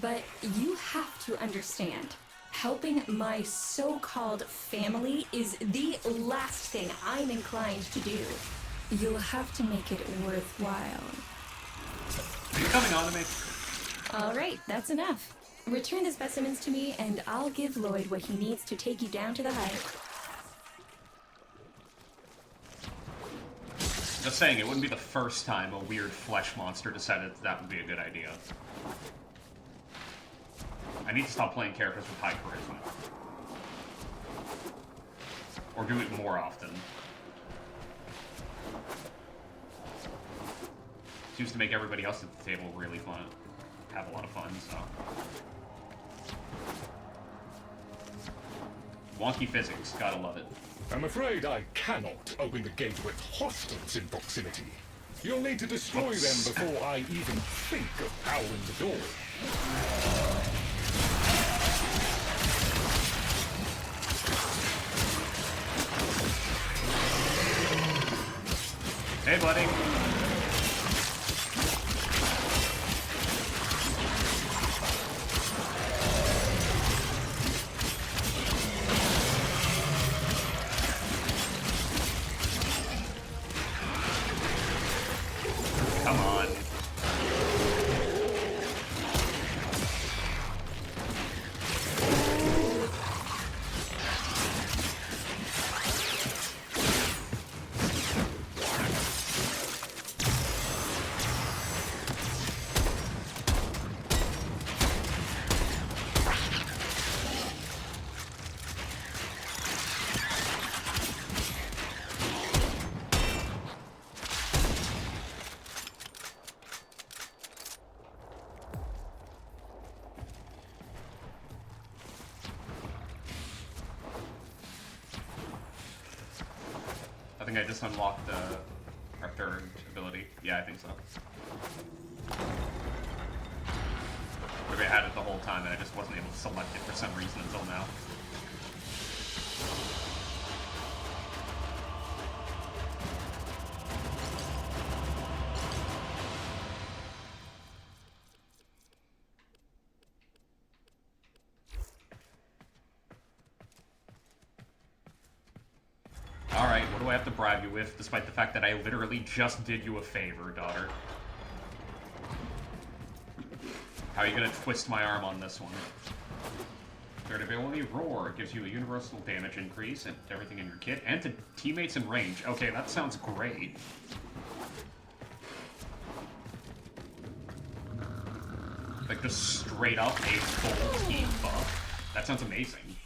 But you have to understand. Helping my so-called family is the last thing I'm inclined to do. You'll have to make it worthwhile. Are you coming on to me? All right, that's enough. Return the specimens to me, and I'll give Lloyd what he needs to take you down to the hive. Just saying, it wouldn't be the first time a weird flesh monster decided that would be a good idea. I need to stop playing characters with high charisma. Or do it more often. Seems to make everybody else at the table really fun. Have a lot of fun, so. Wonky physics, gotta love it. I'm afraid I cannot open the gate with hostiles in proximity. You'll need to destroy them before I even think of powering the door. Hey, buddy. Come on. I think I just unlocked our third ability. Yeah, I think so. Maybe I had it the whole time and I just wasn't able to select it for some reason until now. Alright, what do I have to bribe you with, despite the fact that I literally just did you a favor, daughter? How are you gonna twist my arm on this one? Third ability, Roar, gives you a universal damage increase and everything in your kit, and to teammates in range. Okay, that sounds great. Like, just straight up a full team buff. That sounds amazing.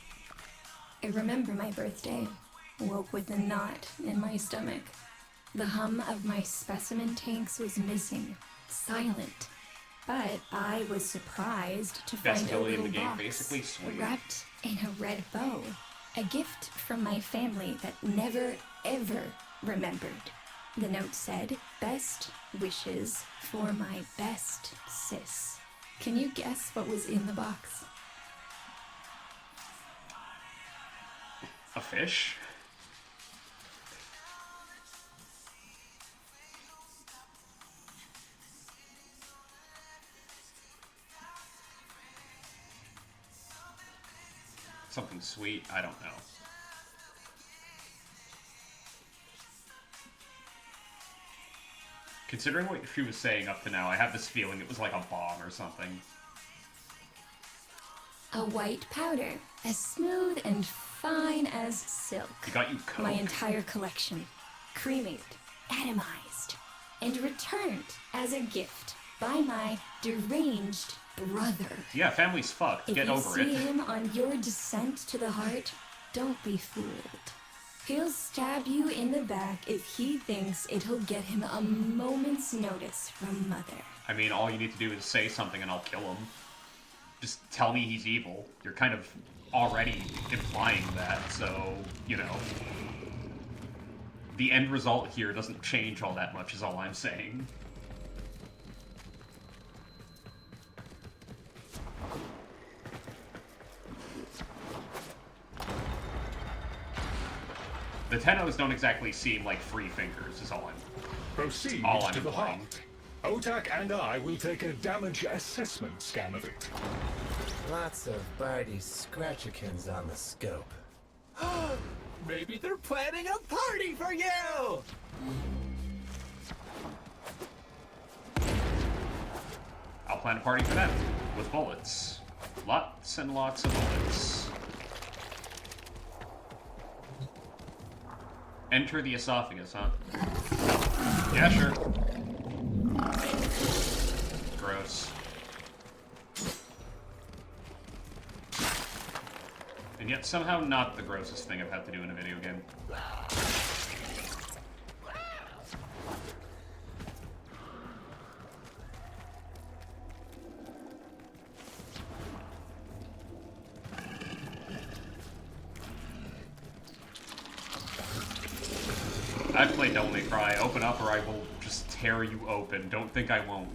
I remember my birthday. Woke with a knot in my stomach. The hum of my specimen tanks was missing. Silent. But I was surprised to Best find a ability in little the game, box basically, sweet. wrapped in a red bow. A gift from my family that never, ever remembered. The note said, "Best wishes for my best sis." Can you guess what was in the box? A fish? Something sweet? I don't know. Considering what she was saying up to now, I have this feeling it was like a bomb or something. A white powder, as smooth and fine as silk. It got you coke. My entire collection. Cremated, atomized, and returned as a gift. by my deranged brother. Yeah, family's fucked. If Get you over see it. him on your descent to the heart, don't be fooled. He'll stab you in the back if he thinks it'll get him a moment's notice from Mother. I mean, all you need to do is say something and I'll kill him. Just tell me he's evil. You're kind of already implying that, so, you know. The end result here doesn't change all that much, is all I'm saying. The Tennos don't exactly seem like free thinkers, is all I'm Proceed I'm to the implying. heart. Otak and I will take a damage assessment scan of it. Lots of Barty Scratchikins on the scope. Maybe they're planning a party for you! I'll plan a party for them, with bullets. Lots and lots of bullets. Enter the esophagus, huh? Yeah, sure. Gross. And yet somehow not the grossest thing I've had to do in a video game. I've played Devil May Cry. Open up or I will just tear you open. Don't think I won't.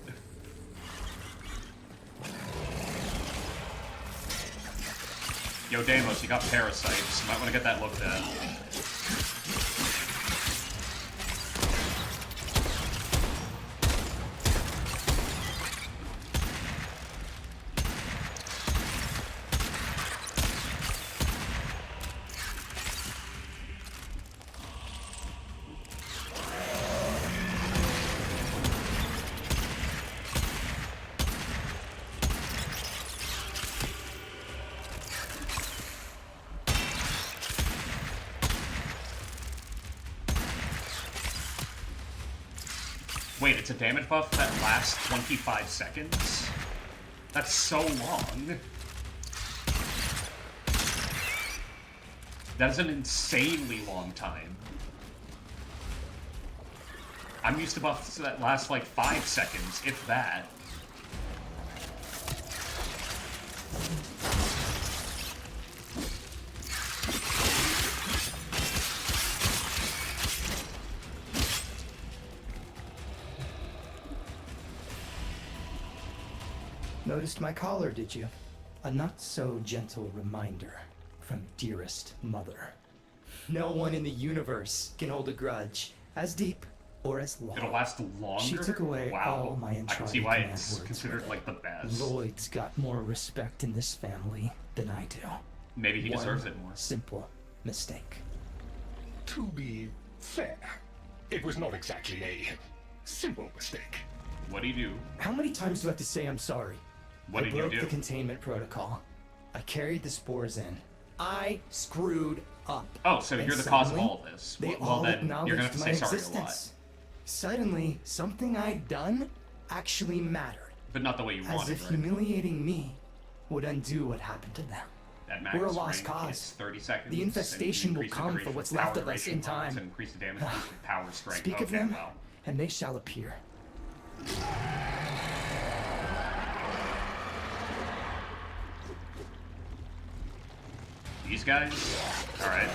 Yo, Deimos, you got parasites. Might want to get that looked at. Wait, it's a damage buff that lasts 25 seconds? That's so long. That is an insanely long time. I'm used to buffs that last like 5 seconds, if that. Noticed my collar, did you? A not-so-gentle reminder from dearest mother. No one in the universe can hold a grudge as deep or as long. It'll last longer? She took away Wow. all my I can Entrada see why command it's words considered with like it. the best. Lloyd's got more respect in this family than I do. Maybe he One deserves it more. simple mistake. To be fair, it was not exactly a simple mistake. What'd he do? How many times do I have to say I'm sorry? What I did you broke do? the containment protocol. I carried the spores in. I screwed up. Oh, so And you're the cause of suddenly, all of this. They Well, all then, acknowledged you're gonna have to my say sorry a lot. existence. Suddenly, something I'd done actually mattered. But not the way you As wanted, if right? humiliating me would undo what happened to them. At max We're a lost rank, cause. it's 30 seconds. The infestation and will increase the come for duration what's of left power of us duration in bonds time. and increase the damage, increase the power strength. Speak of Okay, them, well. and they shall appear. These guys? Alright.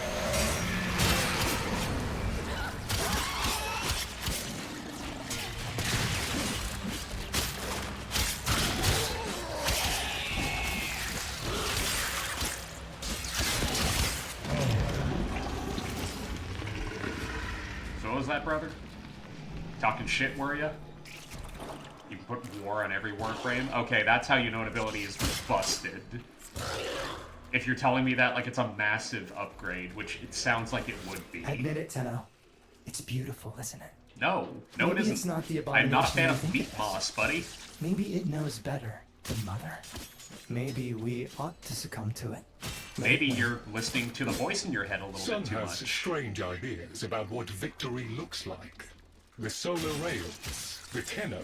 So what was that, brother? Talking shit, were ya? You can put war on every Warframe? Okay, that's how you know an ability is busted. If you're telling me that like it's a massive upgrade, which it sounds like it would be. Admit it, Tenno. It's beautiful, isn't it? No, no Maybe it isn't. it's not the I'm not a fan abomination of you meat think it is. moss, buddy. Maybe it knows better than Mother. Maybe we ought to succumb to it. Maybe you're listening to the voice in your head a little Sun bit too has much. strange ideas about what victory looks like. The solar rails, the Tenno,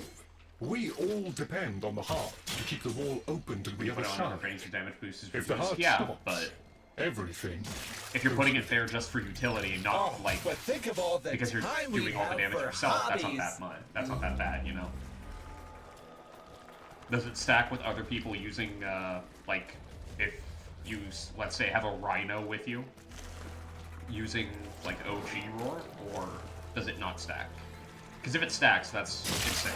We all depend on the heart to keep the wall open to the other Put on side. range of damage boost is If the reduced. heart Yeah, stops, but everything. if you're putting it there just for utility, not like But think of all the because you're time we doing all the have damage for yourself, that's hobbies. not that much. That's not that bad, you know. Does it stack with other people using, like, if you, let's say, have a Rhino with you, using, like, OG Roar, or does it not stack? Because if it stacks, that's insane.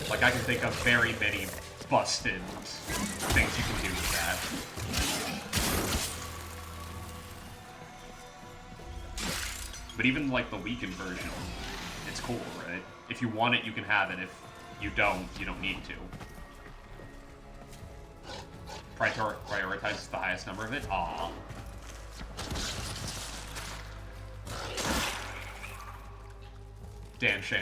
Like, I can think of very many busted things you can do with that. But even, like, the weakened version, it's cool, right? If you want it, you can have it. If you don't need to. Prioritizes the highest number of it? Aww. Damn shame.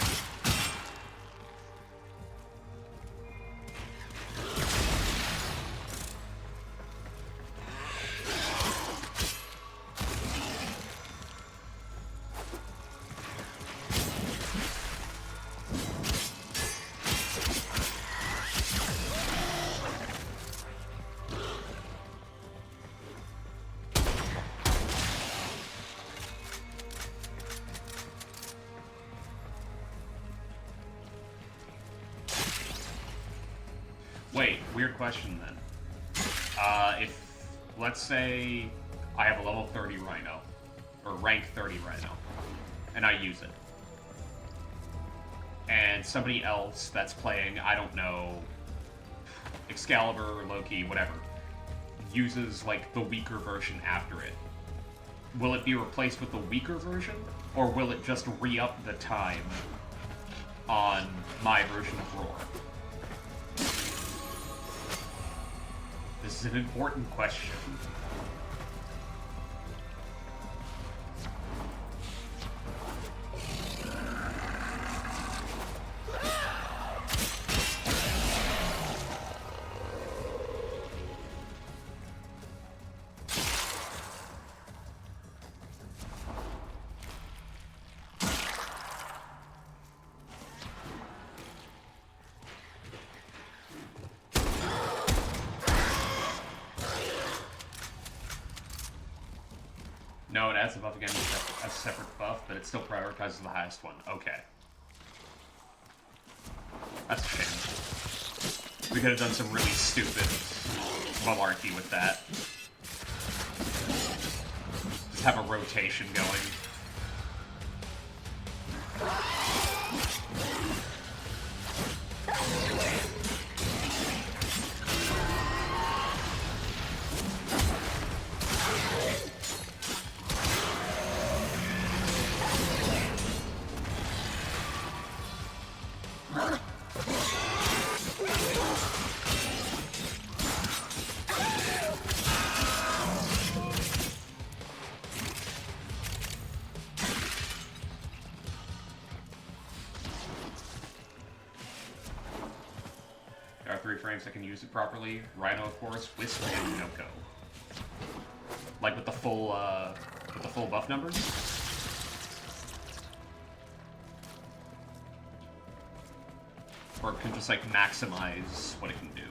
Wait, weird question then. If, let's say, I have a level 30 Rhino, or rank 30 Rhino, and I use it, and somebody else that's playing, I don't know, Excalibur, Loki, whatever, uses, like, the weaker version after it, will it be replaced with the weaker version, or will it just re-up the time on my version of Roar? This is an important question. No, it adds the buff again as a separate buff, but it still prioritizes the highest one. Okay. That's a shame. We could have done some really stupid malarkey with that. Just have a rotation going. There are 3 frames that can use it properly. Rhino, of course, Wisp, and Noko. Like with the full buff numbers. Or it can just like maximize what it can do.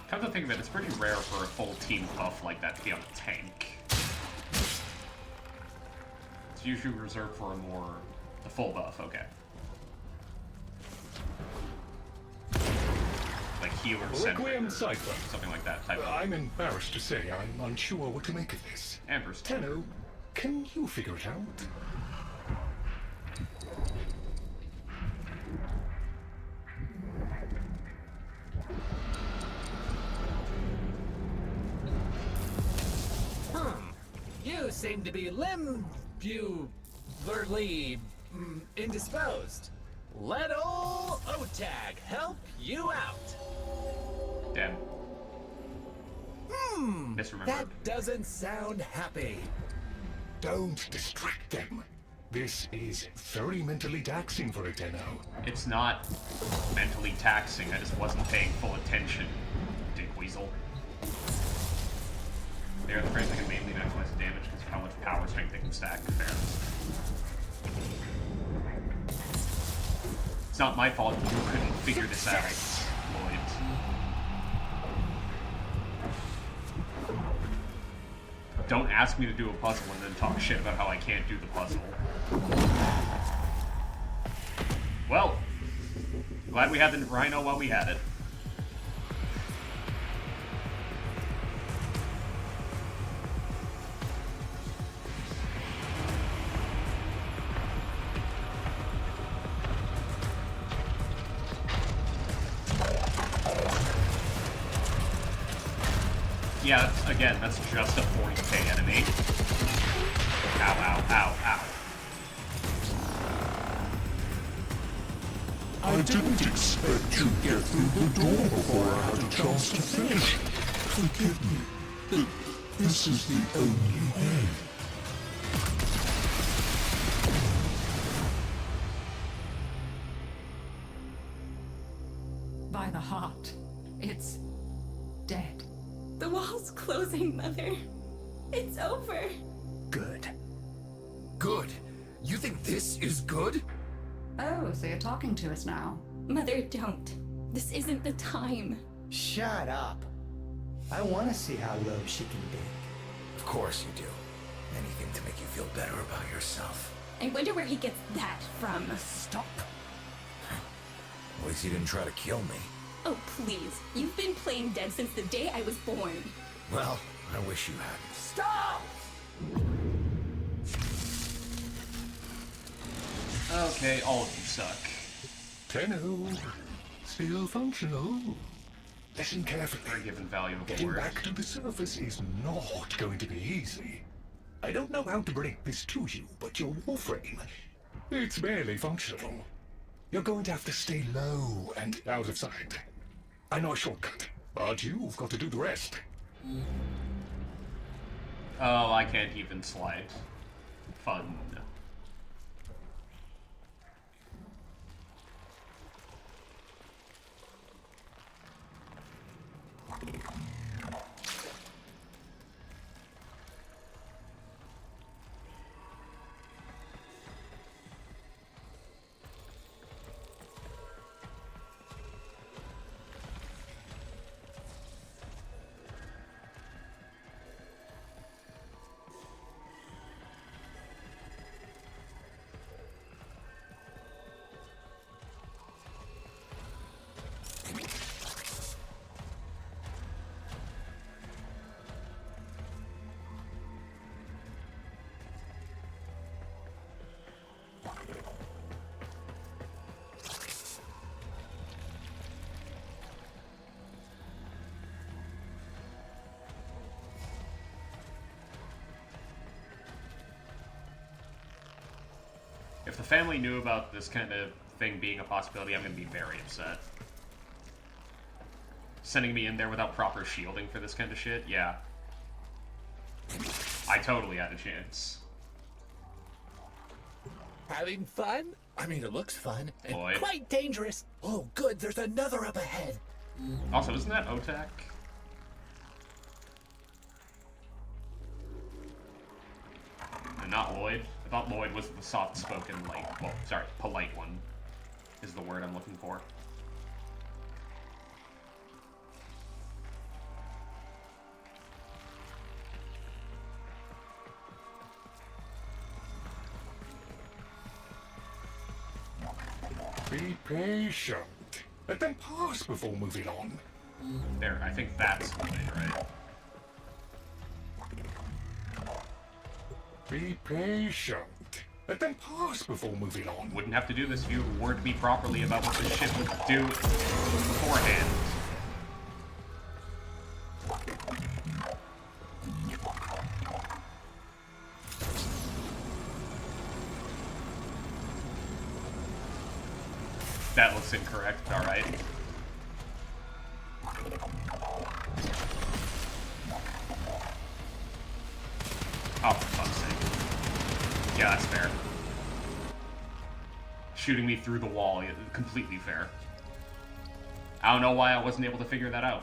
Come to think of it, it's pretty rare for a full team buff like that to be on a tank. It's usually reserved for the full buff, okay. Like healer Requiem center, Cypher. something like that type of. I'm embarrassed to say I'm unsure what to make of this. Amber's. Tenno, can you figure it out? You seem to be indisposed. Let ol' OTAG help you out. Damn. Misremembered. That doesn't sound happy. Don't distract them. This is very mentally taxing for a Tenno. It's not mentally taxing, I just wasn't paying full attention, dickweasel. They are the frames that can mainly maximize the damage because of how much power strength they can stack. Fair enough. It's not my fault you couldn't figure this out, Lloyd. Don't ask me to do a puzzle and then talk shit about how I can't do the puzzle. Well, glad we had the Rhino while we had it. Yeah, again, that's just a 40k enemy. Ow, ow, ow, ow. I didn't expect to get through the door before I had a chance to finish. Forgive me. This is the only way. By the heart, it's dead. The wall's closing, Mother. It's over. Good. Good? You think this is good? Oh, so you're talking to us now. Mother, don't. This isn't the time. Shut up. I want to see how low she can dig. Of course you do. Anything to make you feel better about yourself. I wonder where he gets that from. Stop. At least you didn't try to kill me. Oh, please. You've been playing dead since the day I was born. Well, I wish you hadn't. Stop! Okay, all of you suck. Tenno, still functional. Listen carefully. Very given value of Getting word. back to the surface is not going to be easy. I don't know how to break this to you, but your Warframe, it's barely functional. You're going to have to stay low and out of sight. I know a shortcut, but you've got to do the rest. Oh, I can't even slide. Fun. If the family knew about this kind of thing being a possibility, I'm going to be very upset. Sending me in there without proper shielding for this kind of shit? Yeah. I totally had a chance. Having fun? I mean, it looks fun. And Boy. quite dangerous. Oh, good, there's another up ahead. Also, isn't that Otak? And not Lloyd? I thought Lloyd was the soft-spoken, like, well, sorry, polite one is the word I'm looking for. Be patient. Let them pass before moving on. There, I think that's the way, right? Be patient. Let them pass before moving on. Wouldn't have to do this if you warned me properly about what this ship would do beforehand. That looks incorrect, alright. Oh, for fuck's sake. Yeah, that's fair. shooting me through the wall. Completely fair. I don't know why I wasn't able to figure that out.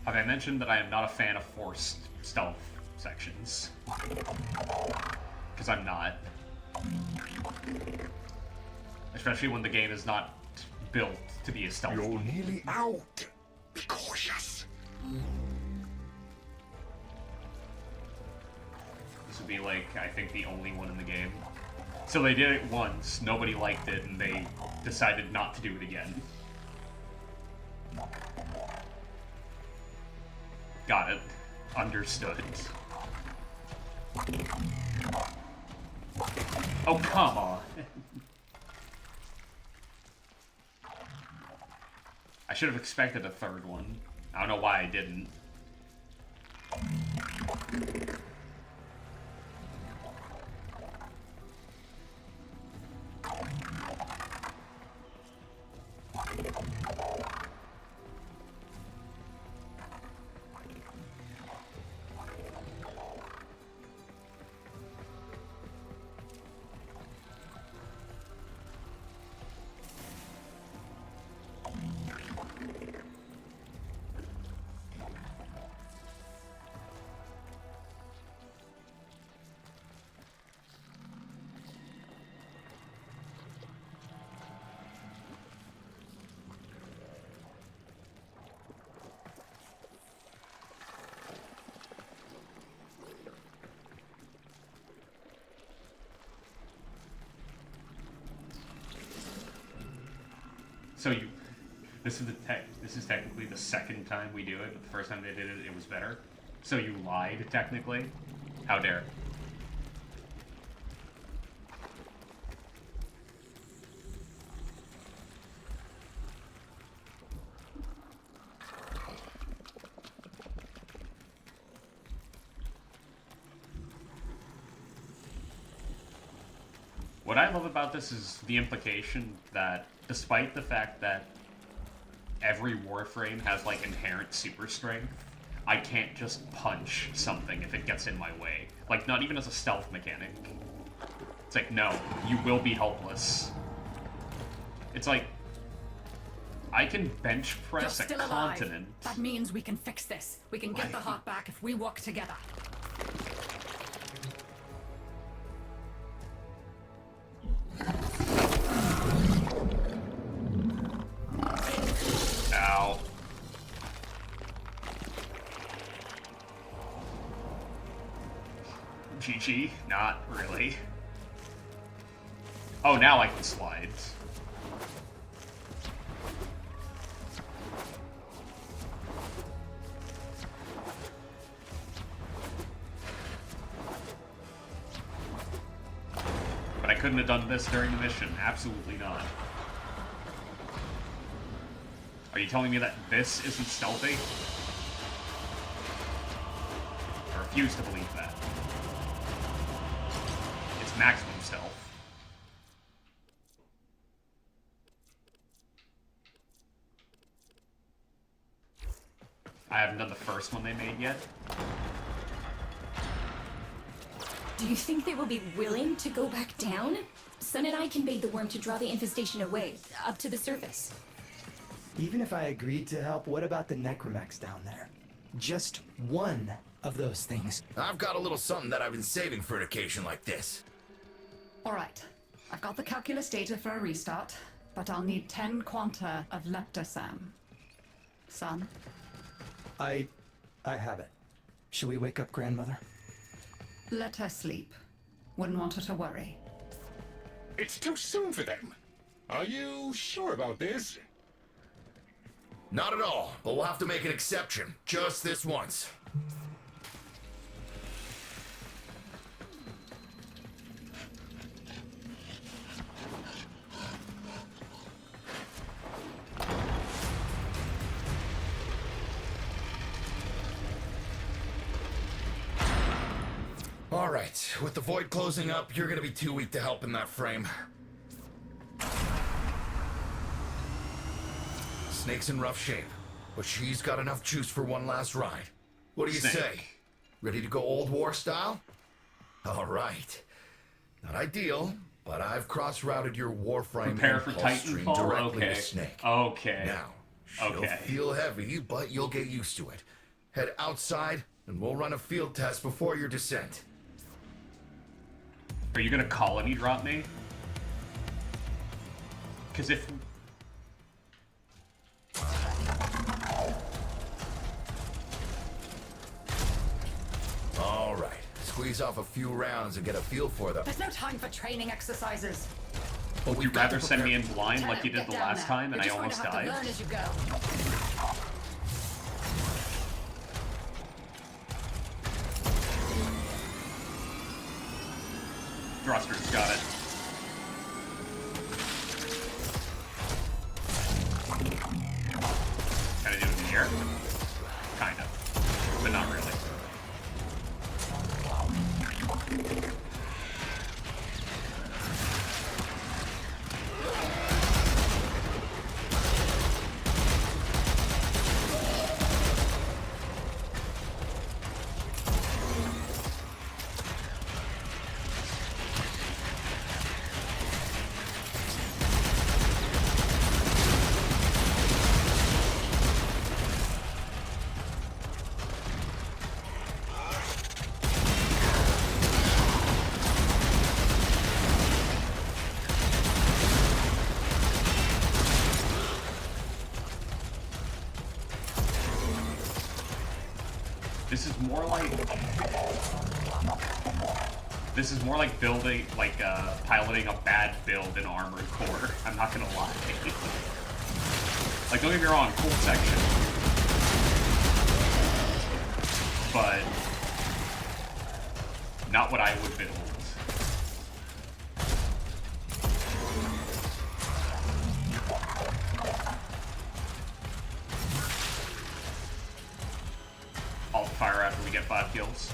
Have I mentioned that I am not a fan of forced stealth sections? Because I'm not. Especially when the game is not built to be a stealth You're one. nearly out. Be cautious. This would be like, I think, the only one in the game. So they did it once, nobody liked it, and they decided not to do it again. Got it. Understood. Oh, come on. I should have expected a third one. I don't know why I didn't. So this is technically the second time we do it, but the first time they did it, it was better. So you lied, technically? How dare. What I love about this is the implication that, despite the fact that every Warframe has, like, inherent super strength, I can't just punch something if it gets in my way. Like, not even as a stealth mechanic. It's like, no, you will be helpless. It's like, I can bench press You're a still alive. continent. That means we can fix this. We can get the heart back if we work together. Ow. GG? Not really. Oh, now I can slide. But I couldn't have done this during the mission. Absolutely not. Are you telling me that this isn't stealthy? I refuse to believe that. It's maximum stealth. I haven't done the first one they made yet. Do you think they will be willing to go back down? Sun and I conveyed the worm to draw the infestation away, up to the surface. Even if I agreed to help, what about the necromechs down there? Just one of those things. I've got a little something that I've been saving for an occasion like this. All right. I've got the calculus data for a restart, but I'll need 10 quanta of leptosam. Son? I have it. Shall we wake up grandmother? Let her sleep. Wouldn't want her to worry. It's too soon for them. Are you sure about this? Not at all, but we'll have to make an exception. Just this once. Alright, with the void closing up, you're gonna be too weak to help in that frame. Snake's in rough shape, but she's got enough juice for one last ride. What do you say? Ready to go old war style? Alright. Not ideal, but I've cross-routed your Warframe Prepare for impulse stream Titanfall? directly Okay. to Snake. Okay. Now, she'll feel heavy, but you'll get used to it. Head outside, and we'll run a field test before your descent. Are you gonna colony drop me? Because if... Alright, squeeze off a few rounds and get a feel for them. There's no time for training exercises. Would you rather send me in blind like you did the last time and I You're almost just going to have died? to learn as you go. Thruster's got it. Can I do it in the air? Kind of. But not really. This is more like building, piloting a bad build in Armored Core. I'm not gonna lie. Like, don't get me wrong, cool section. But not what I would build. I'll fire after we get 5 kills.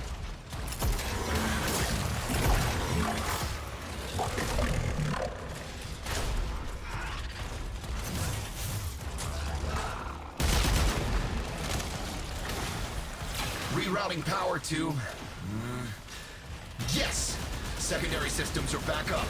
Rerouting power to... Yes! Secondary systems are back up.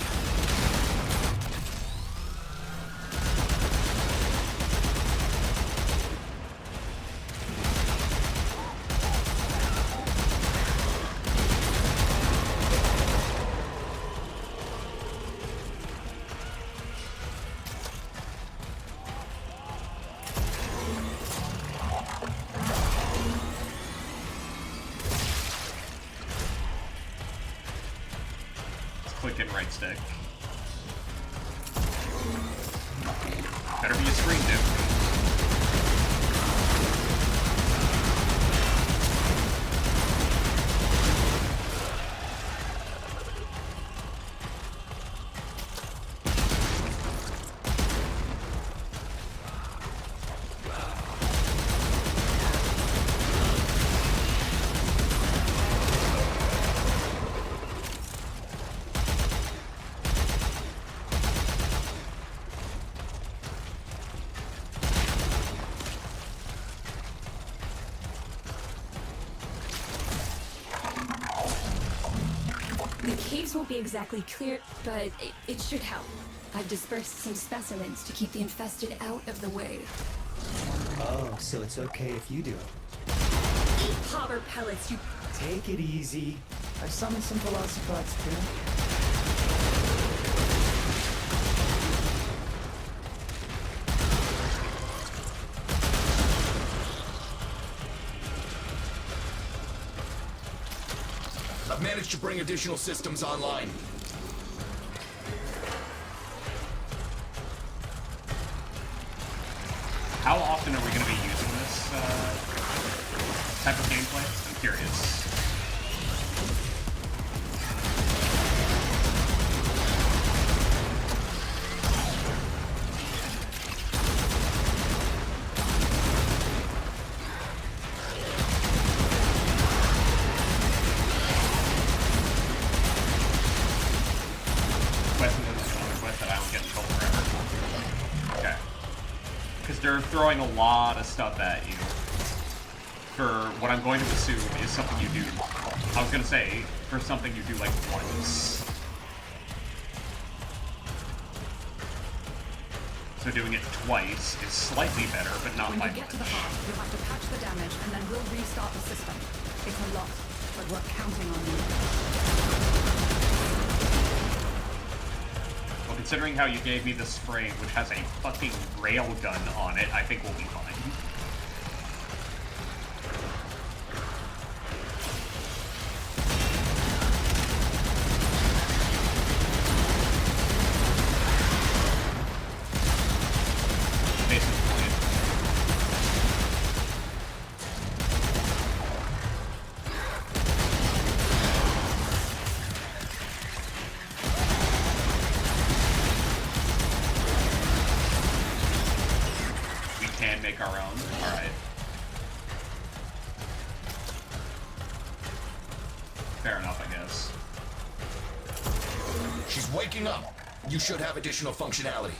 Click and right stick. Better be a screen dude. The caves won't be exactly clear, but it should help. I've dispersed some specimens to keep the infested out of the way. Oh, so it's okay if you do it. Eat popper pellets, you... Take it easy. I've summoned some velocipods too. I've managed to bring additional systems online. How often are we going to be using this type of gameplay? I'm curious. They're throwing a lot of stuff at you for what I'm going to assume is something you do. I was going to say, for something you do like once. So doing it twice is slightly better, but not by much. When you get to the heart, you'll have to patch the damage, and then we'll restart the system. It's a lot, but we're counting on you. Considering how you gave me the spray, which has a fucking railgun on it, I think we'll be fine. You should have additional functionality.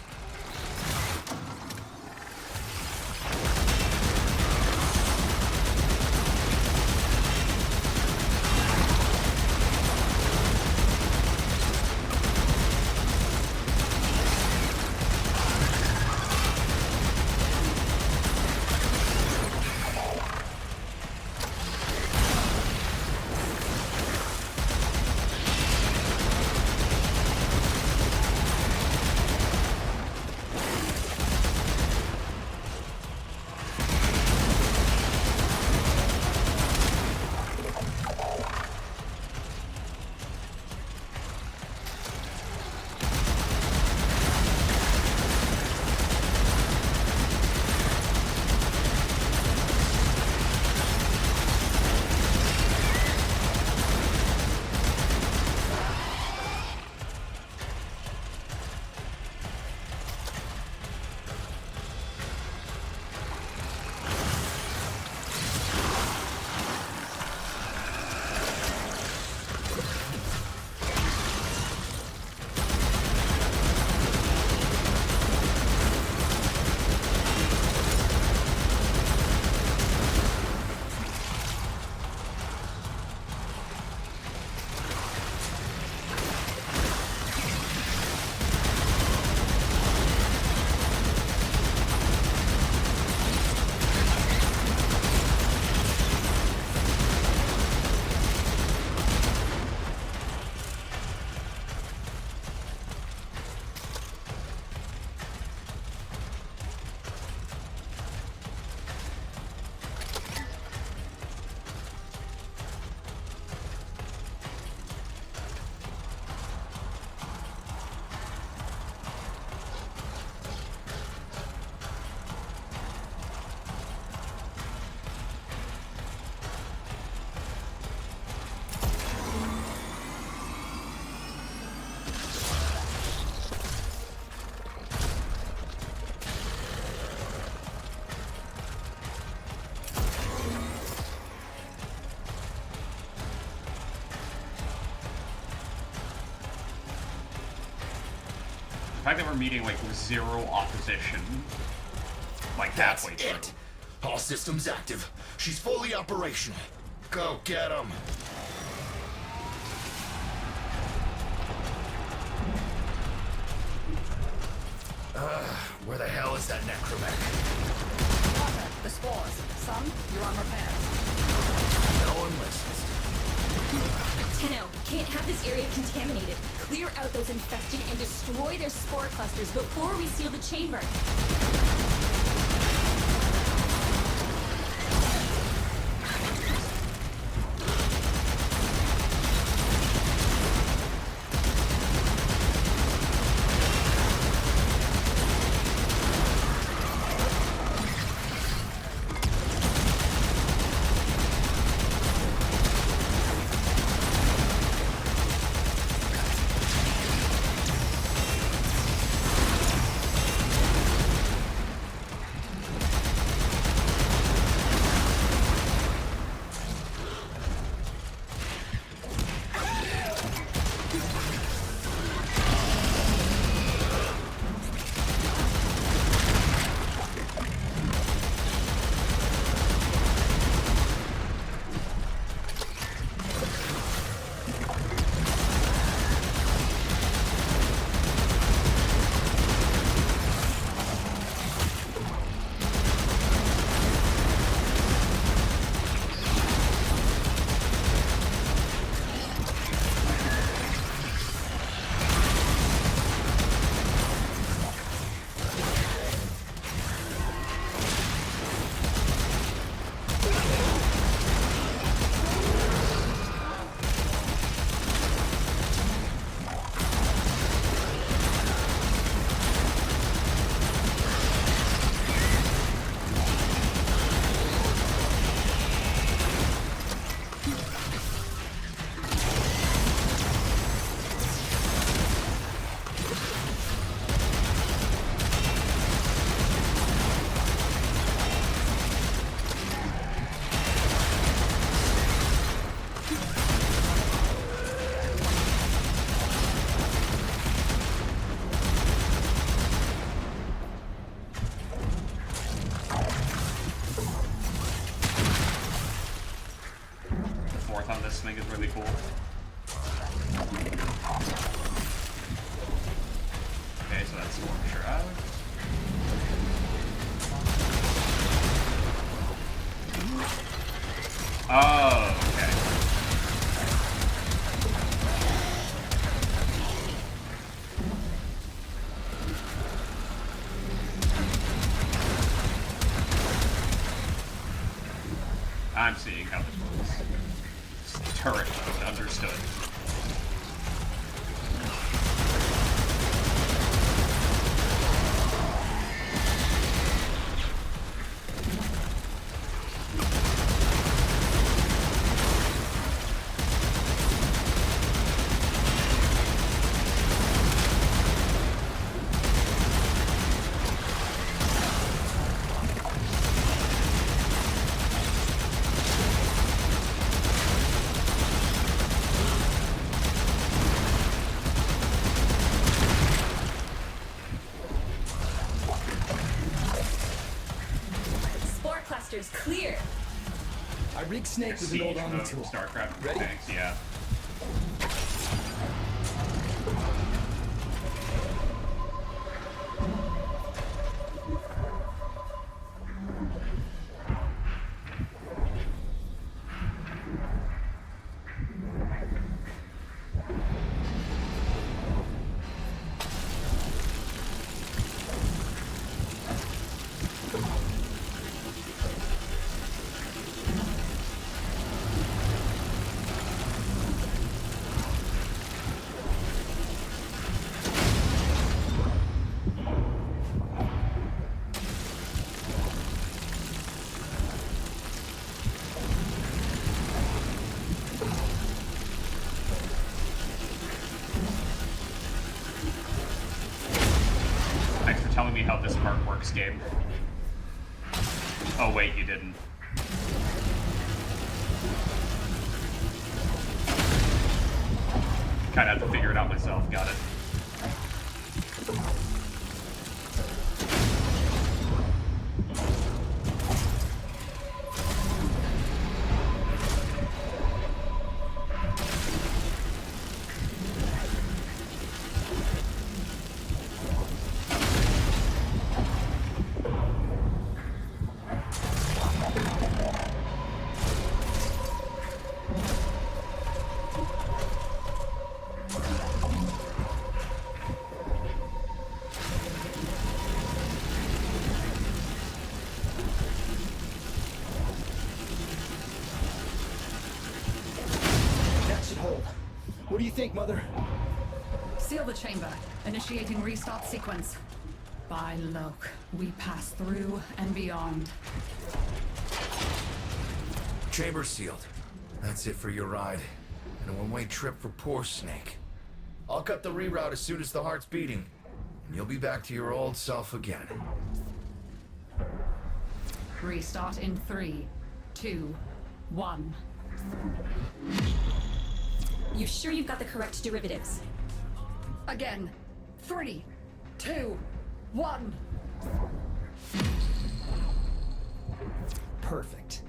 The fact that we're meeting, like, with zero opposition, like, halfway through. That's it! All systems active. She's fully operational. Go get 'em! Where the hell is that necromech? Water, the spores. Son, you're on repairs. No one listens. Tenno, can't have this area contaminated. Clear out those infested and destroy their spore clusters before we seal the chamber. Thing is really cool. Okay, so that's Storm Shroud. Oh, okay. I'm seeing how this works. Turret mode, understood. Clear. I rigged Snake with an old Omni tool. StarCraft. Ready? Thanks, yeah. Telling me how this part works, game. Oh wait, you didn't. Kinda have to figure it out myself, got it. think, Mother? Seal the chamber. Initiating restart sequence. By Loke, we pass through and beyond. Chamber sealed. That's it for your ride. And a one-way trip for poor Snake. I'll cut the reroute as soon as the heart's beating. And you'll be back to your old self again. Restart in 3, 2, 1. You sure you've got the correct derivatives? Again. 3, 2, 1. Perfect.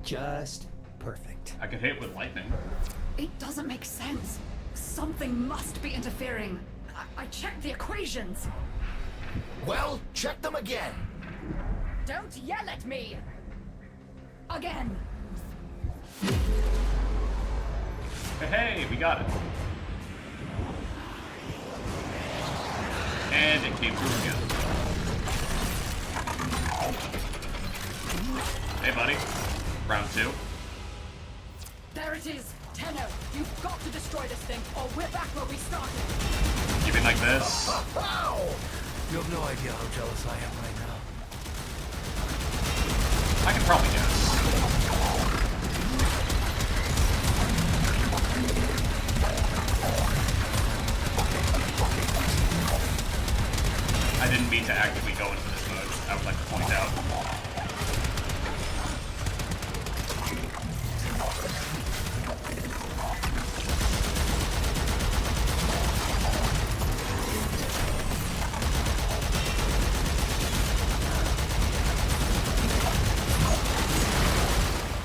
Just perfect. I could hit with lightning. It doesn't make sense. Something must be interfering. I checked the equations. Well, check them again. Don't yell at me! Again! Hey, we got it. And it came through again. Hey, buddy. Round 2. There it is! Tenno, you've got to destroy this thing, or we're back where we started! Give it like this. Ow! You have no idea how jealous I am right now. I can probably guess. I didn't mean to actively go into this mode, I would like to point out.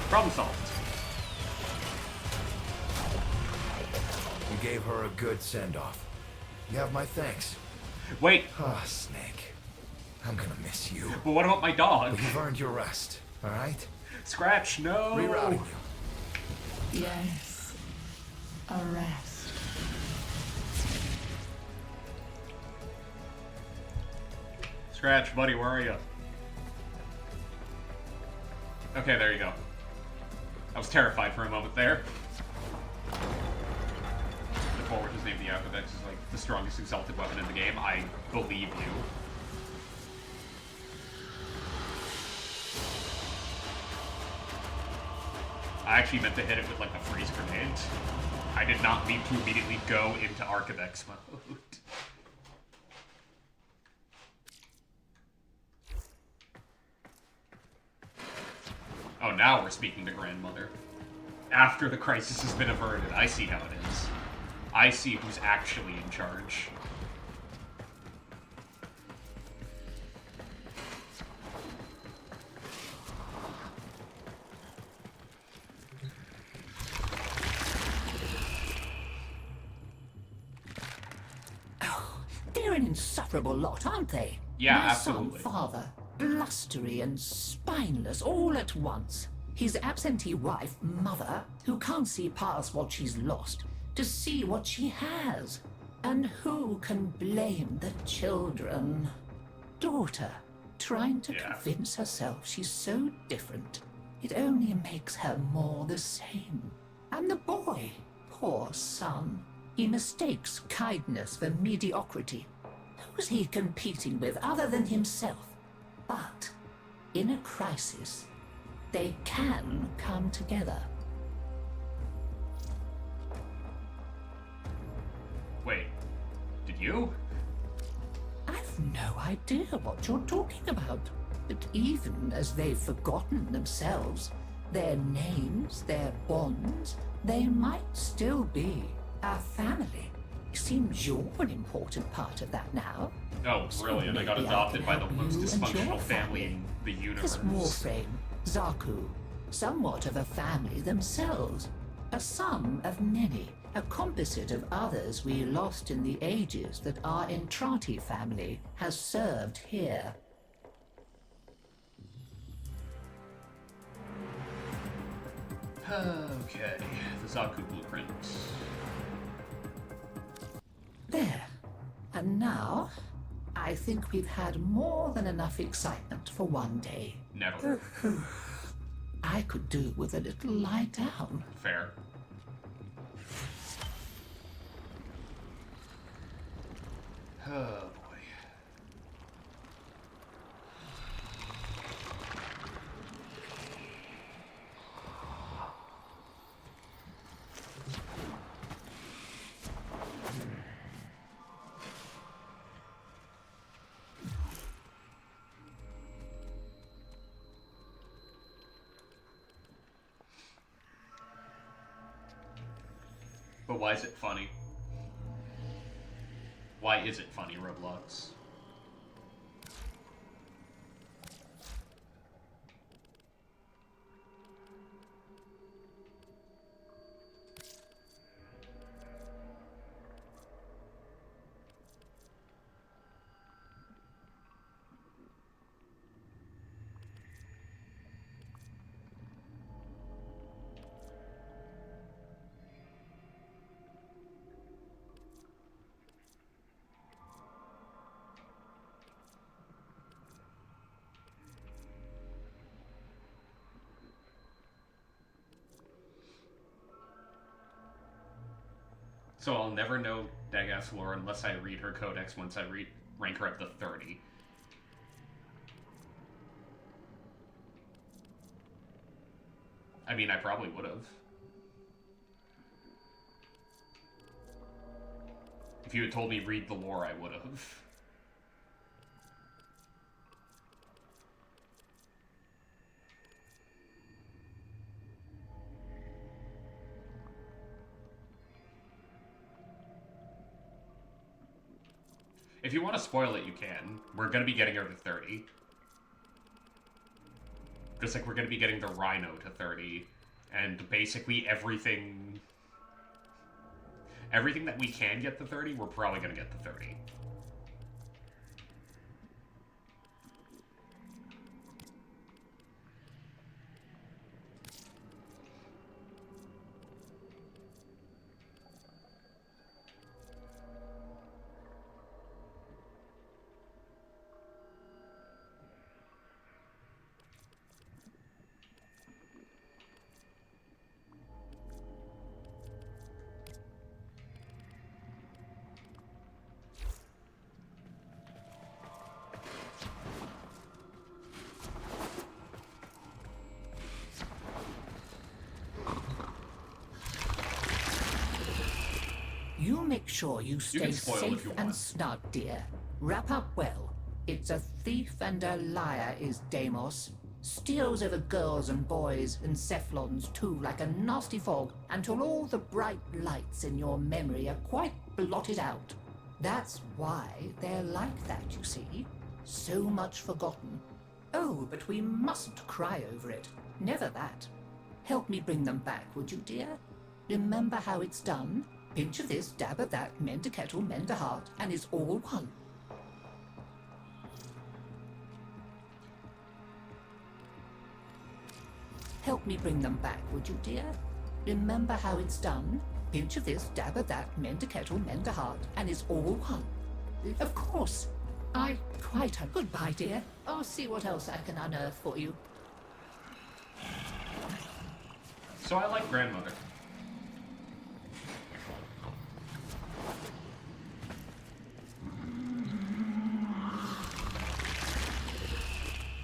Problem solved. You gave her a good send-off. You have my thanks. Wait. Ah, Snake. I'm gonna miss you. But what about my dog? But you've earned your rest, alright? Scratch, no! Rerouting you. Yes. A rest. Scratch, buddy, where are you? Okay, there you go. I was terrified for a moment there. The forward is named the Architect is like the strongest exalted weapon in the game. I believe you. I actually meant to hit it with like a freeze grenade. I did not mean to immediately go into Architect's mode. Oh, now we're speaking to Grandmother. After the crisis has been averted, I see how it is. I see who's actually in charge. They're an insufferable lot, aren't they? Yeah, My absolutely. son, father, blustery and spineless all at once. His absentee wife, mother, who can't see past what she's lost to see what she has. And who can blame the children? Daughter, trying to convince herself she's so different. It only makes her more the same. And the boy, poor son, he mistakes kindness for mediocrity. Who's he competing with other than himself? But in a crisis, they can come together. Wait, did you? I've no idea what you're talking about. But even as they've forgotten themselves, their names, their bonds, they might still be our family. Seems you're an important part of that now. Oh, brilliant. I got adopted by the most dysfunctional family in the universe. This Warframe, Zaku, somewhat of a family themselves. A sum of many, a composite of others we lost in the ages that our Entrati family has served here. Okay, the Zaku blueprint. There. And now, I think we've had more than enough excitement for one day. Never. I could do with a little lie down. Fair. Oh boy. But why is it funny? Why is it funny, Roblox? So I'll never know Dageth's lore unless I read her codex once I rank her up to 30. I mean, I probably would have. If you had told me read the lore, I would have. If you want to spoil it, you can. We're going to be getting her to 30. Just like we're going to be getting the Rhino to 30. And basically everything that we can get to 30, we're probably going to get to 30. You make sure you stay can spoil if safe you and want. snug, dear. Wrap up well. It's a thief and a liar is Deimos. Steals over girls and boys and Cephalons too like a nasty fog until all the bright lights in your memory are quite blotted out. That's why they're like that, you see. So much forgotten. Oh, but we mustn't cry over it. Never that. Help me bring them back, would you, dear? Remember how it's done? Pinch of this, dab of that, mend a kettle, mend a heart, and it's all one. Help me bring them back, would you, dear? Remember how it's done? Pinch of this, dab of that, mend a kettle, mend a heart, and it's all one. Of course. I quite... Goodbye, dear. I'll see what else I can unearth for you. So I like grandmother.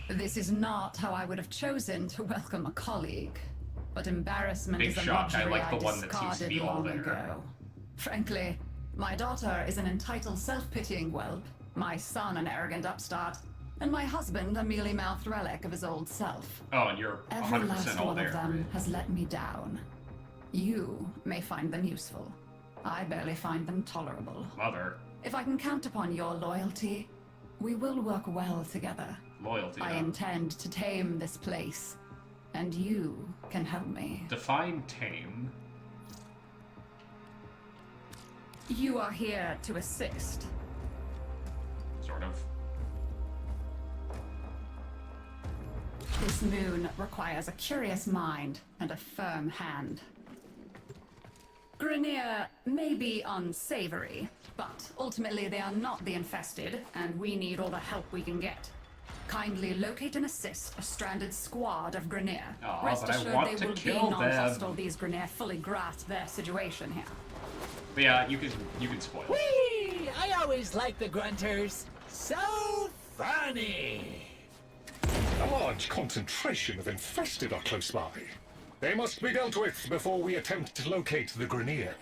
This is not how I would have chosen to welcome a colleague, but embarrassment Big is a shock, I luxury like the one that seems to discarded be all long there. ago. Frankly, my daughter is an entitled, self-pitying whelp, my son an arrogant upstart, and my husband a mealy-mouthed relic of his old self. Oh, and you're Every 100% last all one there. of them has let me down. You may find them useful. I barely find them tolerable. Mother. If I can count upon your loyalty, we will work well together. Loyalty. I though. intend to tame this place, and you can help me. Define tame. You are here to assist. Sort of. This moon requires a curious mind and a firm hand. Grineer may be unsavory, but ultimately they are not the infested, and we need all the help we can get. Kindly locate and assist a stranded squad of Grineer. Aw, Rest but I assured want they to will kill be non-hostile. them. These Grineer fully grasp their situation here. But yeah, you can spoil it. Whee! I always like the grunters. So funny. A large concentration of infested are close by. They must be dealt with before we attempt to locate the Grenier.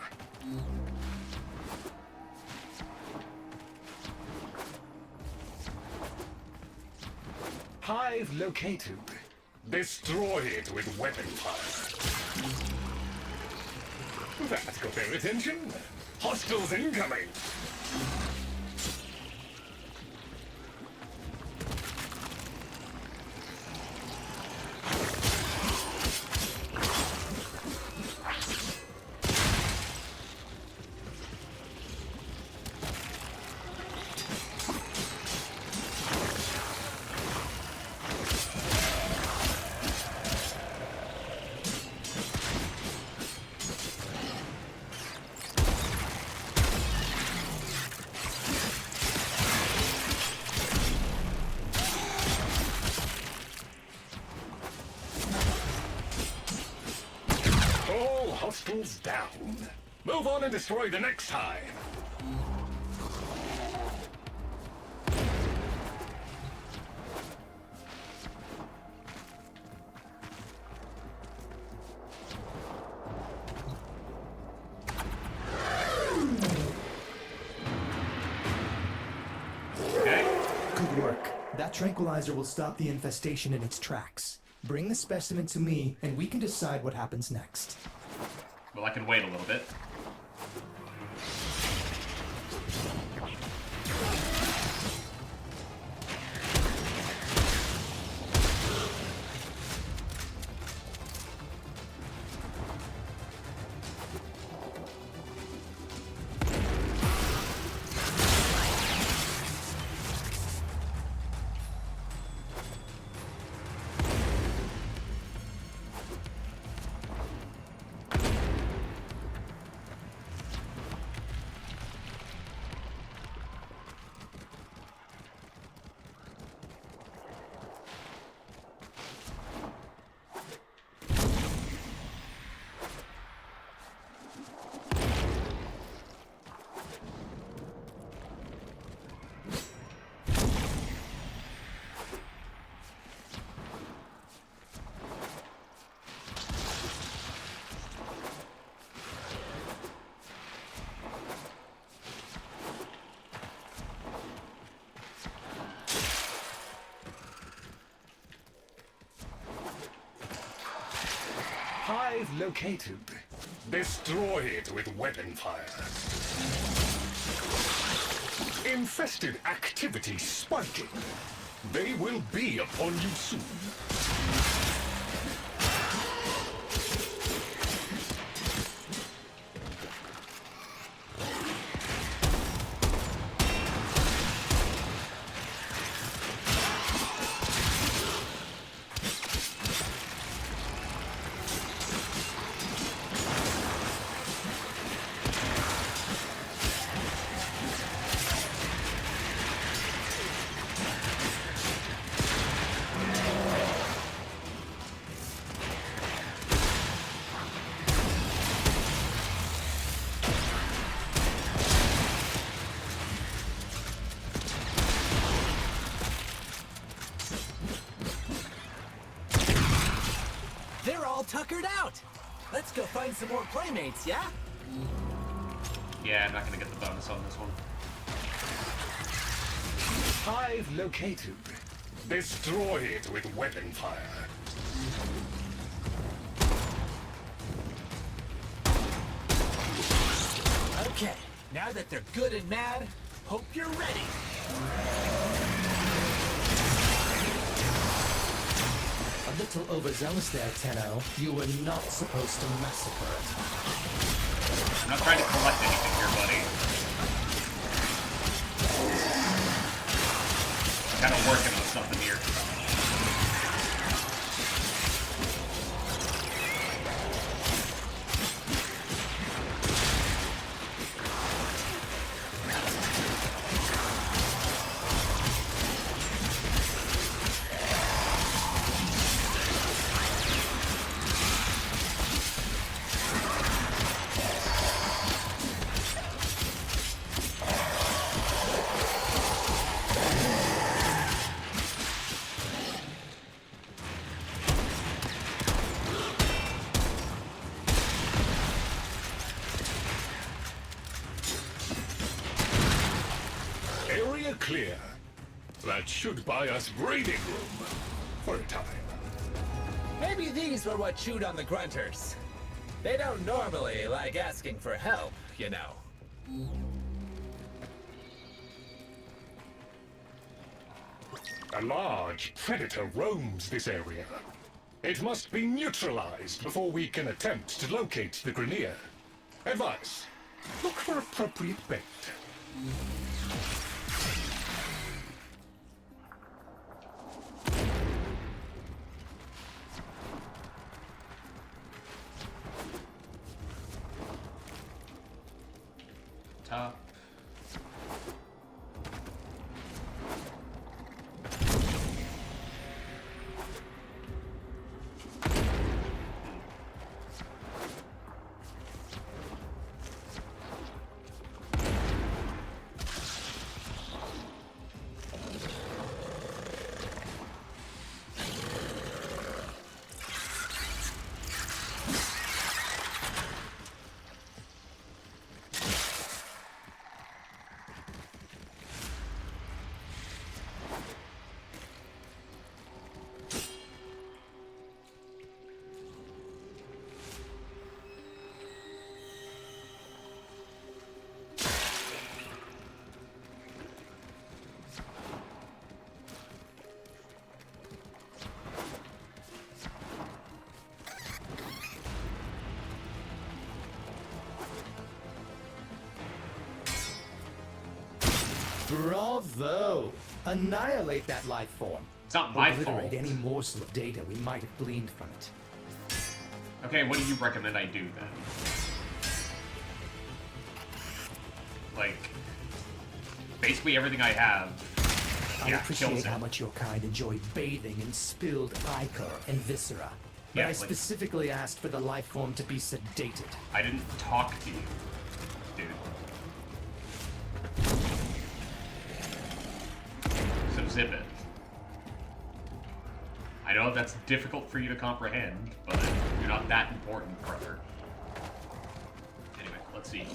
Hive located. Destroy it with weapon fire. That got their attention. Hostiles incoming. Hostiles down. Move on and destroy the next hive. Okay. Good work. That tranquilizer will stop the infestation in its tracks. Bring the specimen to me, and we can decide what happens next. Well, I can wait a little bit. Hive located. Destroy it with weapon fire. Infested activity spiking. They will be upon you soon. They're all tuckered out. Let's go find some more playmates, yeah? Yeah, I'm not gonna get the bonus on this one. Hive located. Destroy it with weapon fire. Okay, now that they're good and mad, hope you're ready. A little overzealous there, Tenno. You were not supposed to massacre it. I'm not trying to collect anything here, buddy. Kind of working on something here. clear. That should buy us breathing room. For a time. Maybe these were what chewed on the grunters. They don't normally like asking for help, you know. A large predator roams this area. It must be neutralized before we can attempt to locate the Grenier. Advice: look for appropriate bait. Top. Bravo! Annihilate that life form. It's not my Obliterate fault. any morsel of data we might have gleaned from it. Okay, what do you recommend I do then? Like, basically everything I have. I Yeah, appreciate kills how it. much your kind enjoy bathing in spilled ichor and viscera. But Yeah, I like- specifically asked for the life form to be sedated. I didn't talk to you, dude. So zip it. I know that's difficult for you to comprehend, but you're not that important, brother. Anyway, let's see.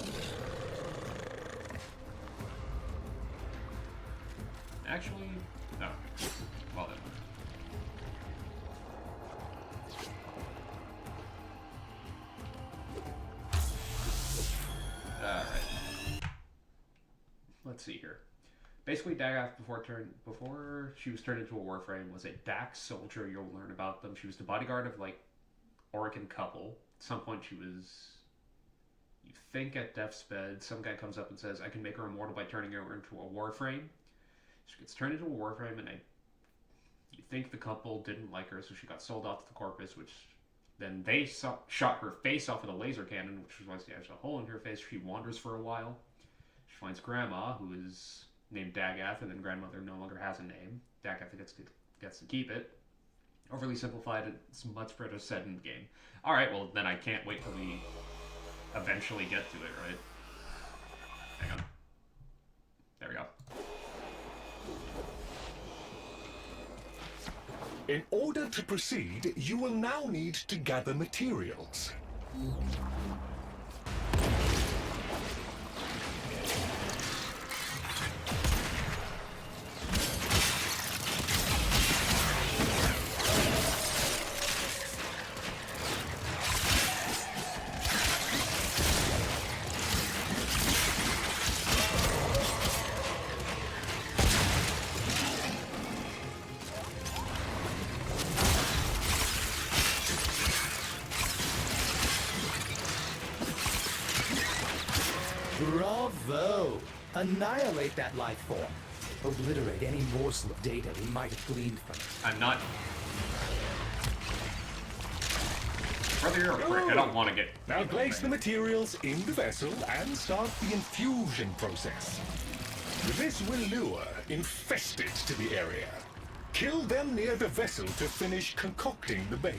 Actually, no. Well then. Alright. Let's see here. Basically, Dagoth before she was turned into a Warframe was a Dax soldier. You'll learn about them. She was the bodyguard of like Orican couple. At some point, she was, you think, at death's bed. Some guy comes up and says, "I can make her immortal by turning her into a Warframe." She gets turned into a Warframe, and you think the couple didn't like her, so she got sold off to the Corpus, which then they shot her face off with a laser cannon, which was why she has a hole in her face. She wanders for a while. She finds Grandma, who is named Dagoth, and then grandmother no longer has a name. Dagoth gets to keep it. Overly simplified, it's much better said in the game. Alright, well then I can't wait till we eventually get to it, right? Hang on. There we go. In order to proceed, you will now need to gather materials. Bravo! Annihilate that life form. Obliterate any morsel of data we might have gleaned from it. I'm not... Brother, you're a prick. I don't want to get... Now place the materials in the vessel and start the infusion process. This will lure infested to the area. Kill them near the vessel to finish concocting the bait.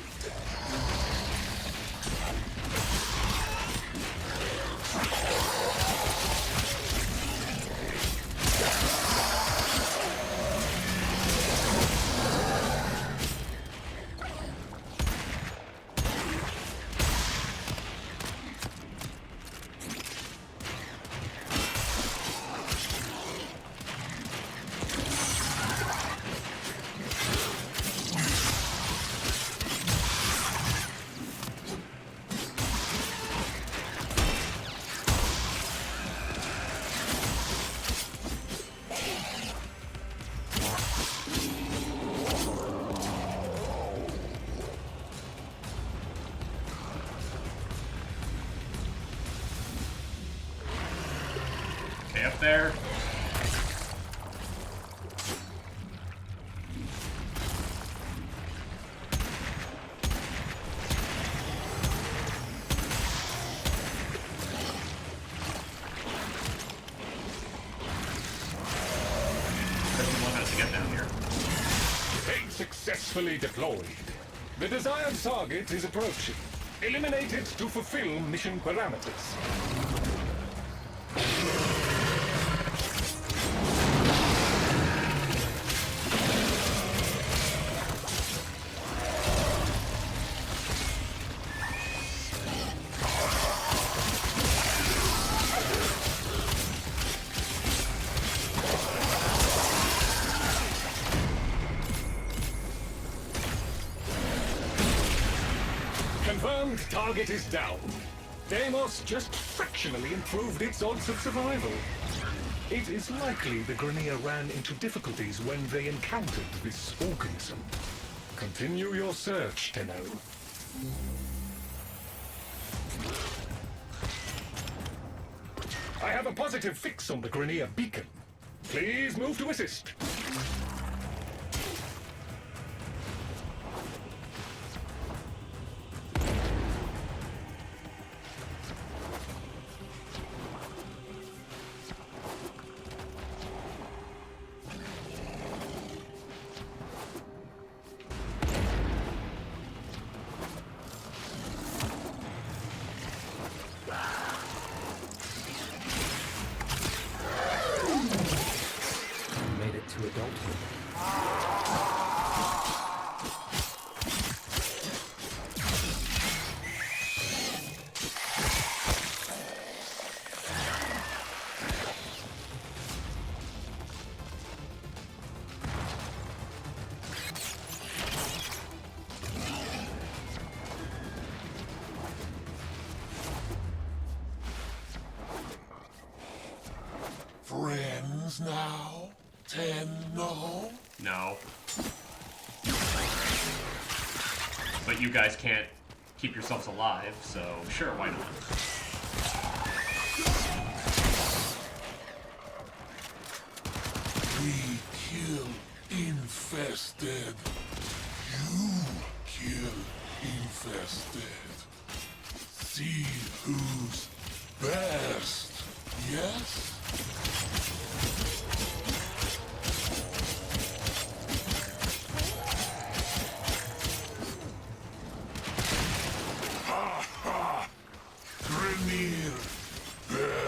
Okay, up there. Successfully deployed. The desired target is approaching. Eliminate it to fulfill mission parameters. Confirmed target is down. Deimos just fractionally improved its odds of survival. It is likely the Grenier ran into difficulties when they encountered this organism. Continue your search, Tenno. I have a positive fix on the Grenier beacon. Please move to assist. To adulthood. Friends now? Tenno? No. But you guys can't keep yourselves alive, so sure, why not? We kill infested. You kill infested. See who's best, yes? Grenier best.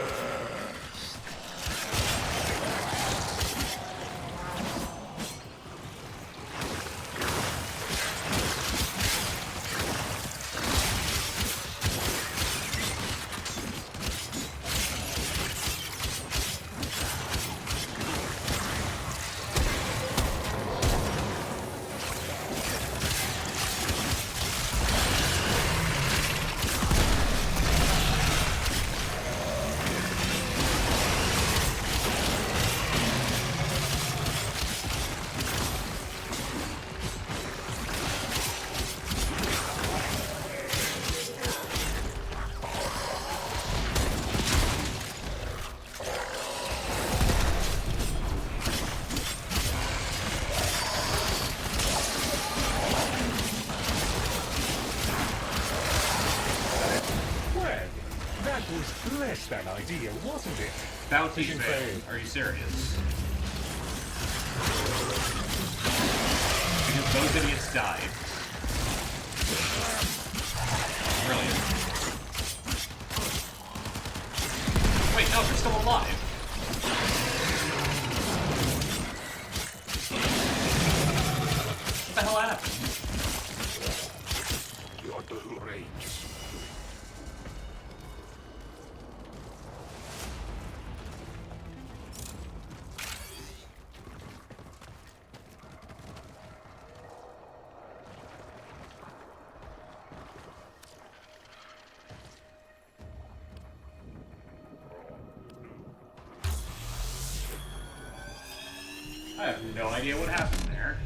Less than ideal, wasn't it? Bounty failed. Are you serious? Because those idiots died. Brilliant. Wait, no, they're still alive. What the hell happened? You're the rage. I have no idea what happened there.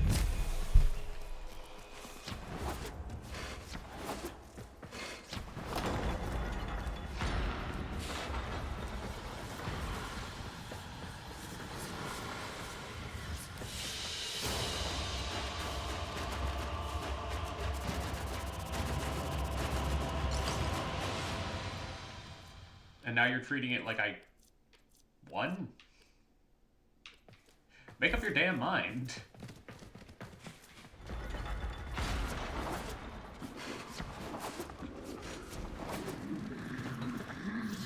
And now you're treating it like I won? Make up your damn mind.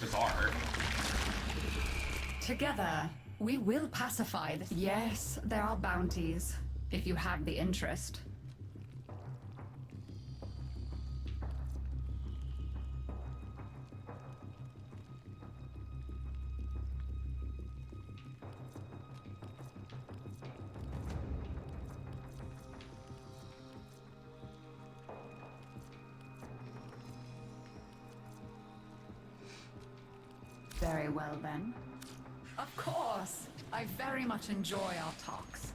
Bizarre. Together, we will pacify the... Yes, there are bounties, if you have the interest. Very well, then. Of course! I very much enjoy our talks.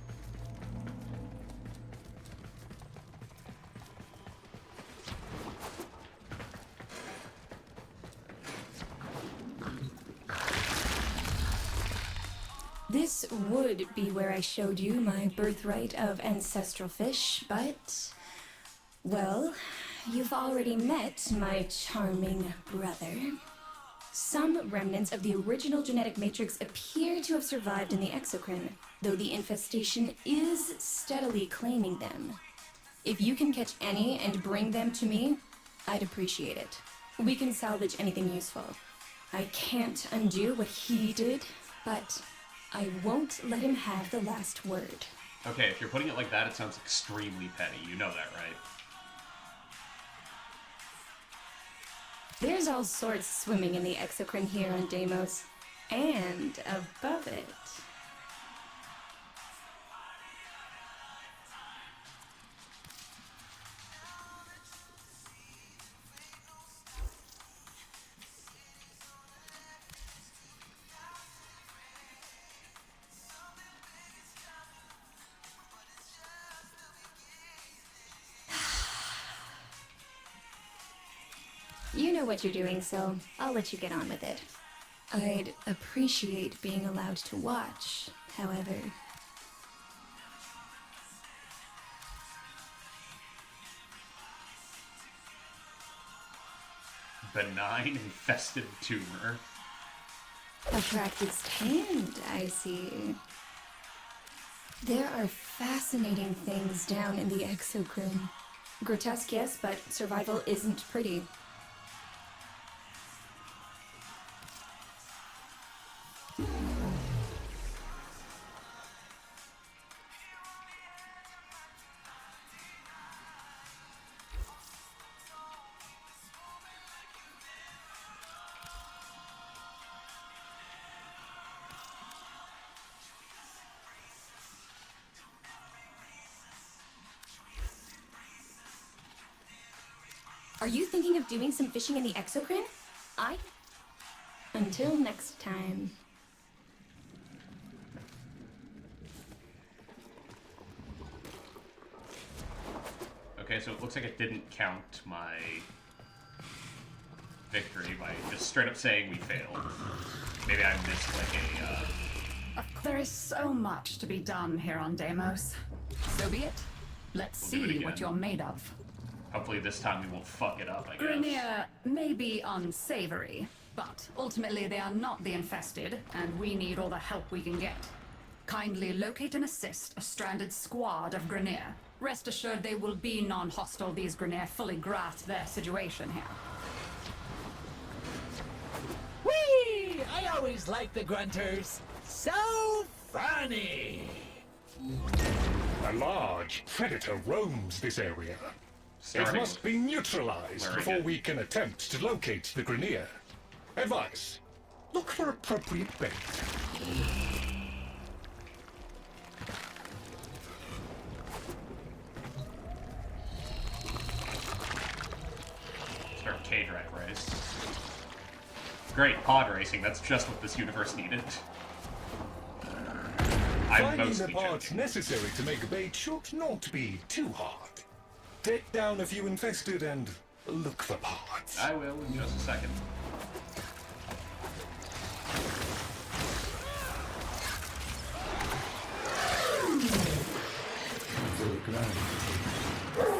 This would be where I showed you my birthright of ancestral fish, but... well, you've already met my charming brother. Some remnants of the original genetic matrix appear to have survived in the exocrine, though the infestation is steadily claiming them. If you can catch any and bring them to me, I'd appreciate it. We can salvage anything useful. I can't undo what he did, but I won't let him have the last word. Okay, if you're putting it like that, it sounds extremely petty. You know that, right? There's all sorts swimming in the exocrine here on Deimos, and above it. You know what you're doing, so I'll let you get on with it. I'd appreciate being allowed to watch, however. Benign infested tumor. A practiced hand, I see. There are fascinating things down in the exocrine. Grotesque, yes, but survival isn't pretty. Are you thinking of doing some fishing in the exocrine? Until next time. Okay, so it looks like it didn't count my victory by just straight up saying we failed. Maybe I missed like a, There is so much to be done here on Deimos. So be it. Let's We'll do it see again. what you're made of. Hopefully this time we won't fuck it up, I guess. Grenier may be unsavory, but ultimately they are not the infested, and we need all the help we can get. Kindly locate and assist a stranded squad of Grenier. Rest assured they will be non-hostile. These Grenier fully grasp their situation here. Whee! I always like the grunters. So funny! A large predator roams this area. Starting It must be neutralized Very before good. we can attempt to locate the Grenier. Advice: look for appropriate bait. Start K-Drag race. Great, pod racing. That's just what this universe needed. I'm Finding the mostly parts joking. necessary to make a bait should not be too hard. Take down a few infested and look for parts. I will in just a second. Very grand.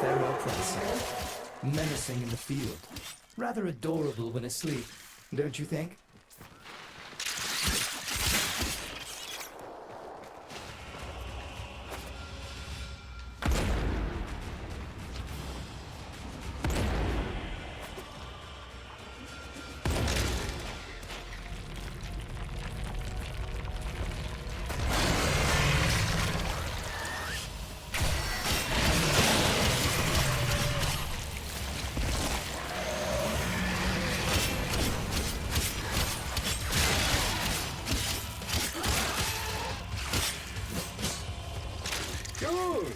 Feral presence. Menacing in the field. Rather adorable when asleep, don't you think? Good.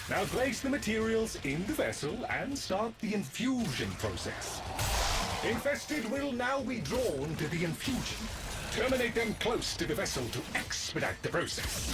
Now place the materials in the vessel and start the infusion process. Infested will now be drawn to the infusion. Terminate them close to the vessel to expedite the process.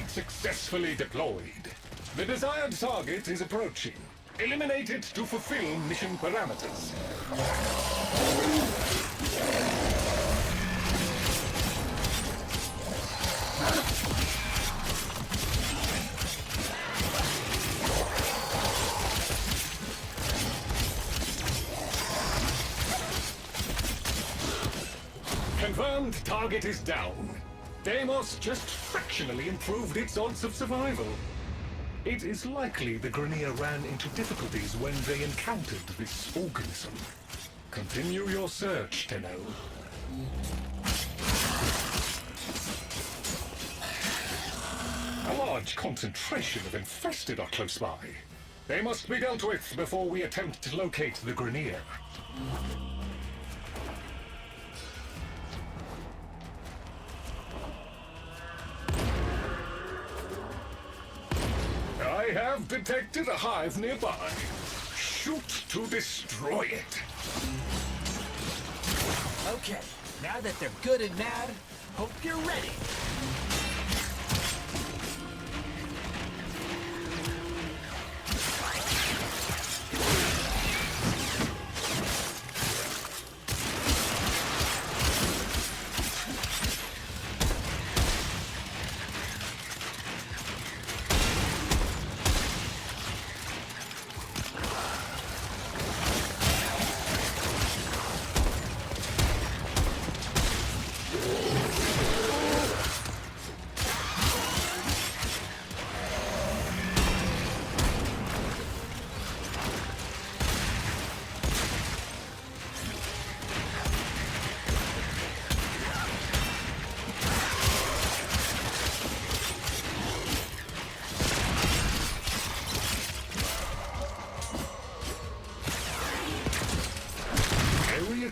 Successfully deployed. The desired target is approaching. Eliminate it to fulfill mission parameters. Confirmed target is down. Deimos just fractionally improved its odds of survival. It is likely the Grenier ran into difficulties when they encountered this organism. Continue your search, Tenno. A large concentration of infested are close by. They must be dealt with before we attempt to locate the Grenier. I have detected a hive nearby. Shoot to destroy it. Okay, now that they're good and mad, hope you're ready.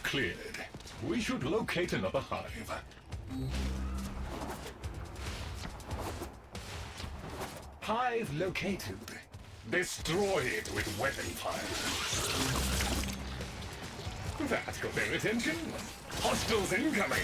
Cleared. We should locate another hive. Hive located. Destroy it with weapon fire. That got their attention. Hostiles incoming.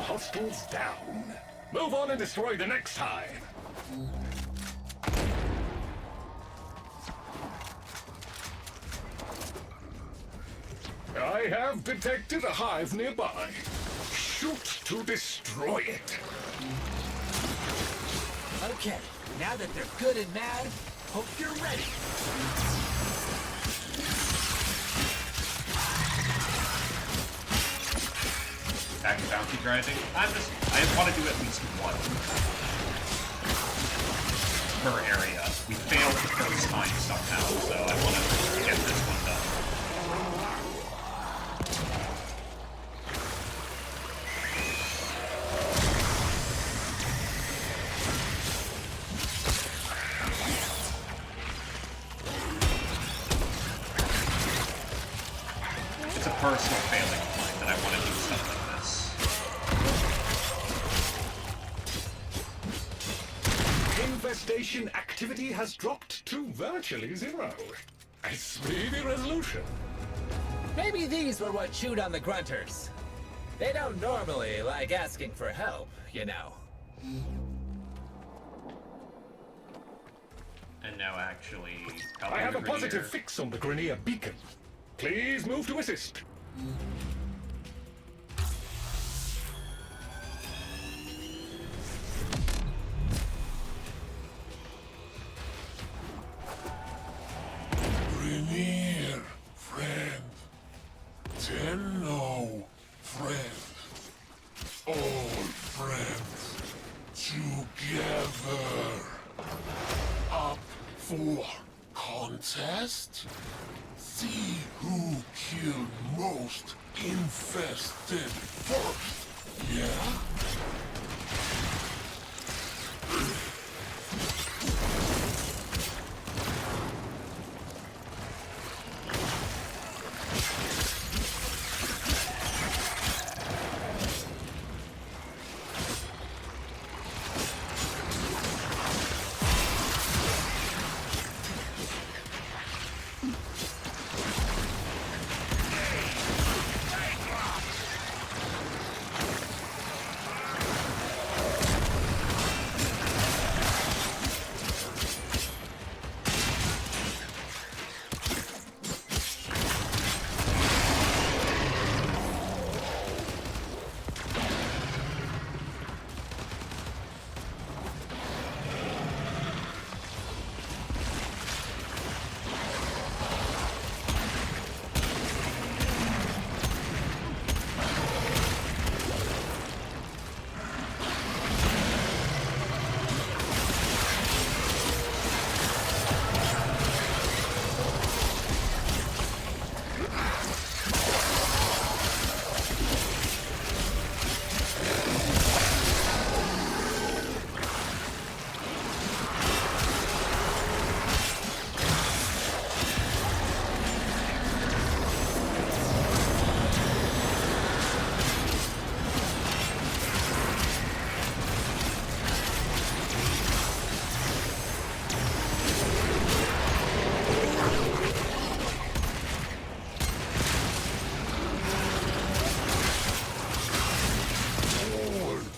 Hostiles down. Move on and destroy the next hive. I have detected a hive nearby. Shoot to destroy it. Okay, now that they're good and mad, hope you're ready. Back to bounty grinding. I want to do at least one per area. We failed the first time somehow, so I want to get this one done. personal failing of mine that I want to do stuff like this. Infestation activity has dropped to virtually zero. A speedy resolution. Maybe these were what chewed on the grunters. They don't normally like asking for help, you know. And now actually... I have a positive fix on the Grenier beacon. Please move to assist. Grenier, friend. Tenno, friend. All friends. Together. Up for contest? See who killed most infested first, yeah?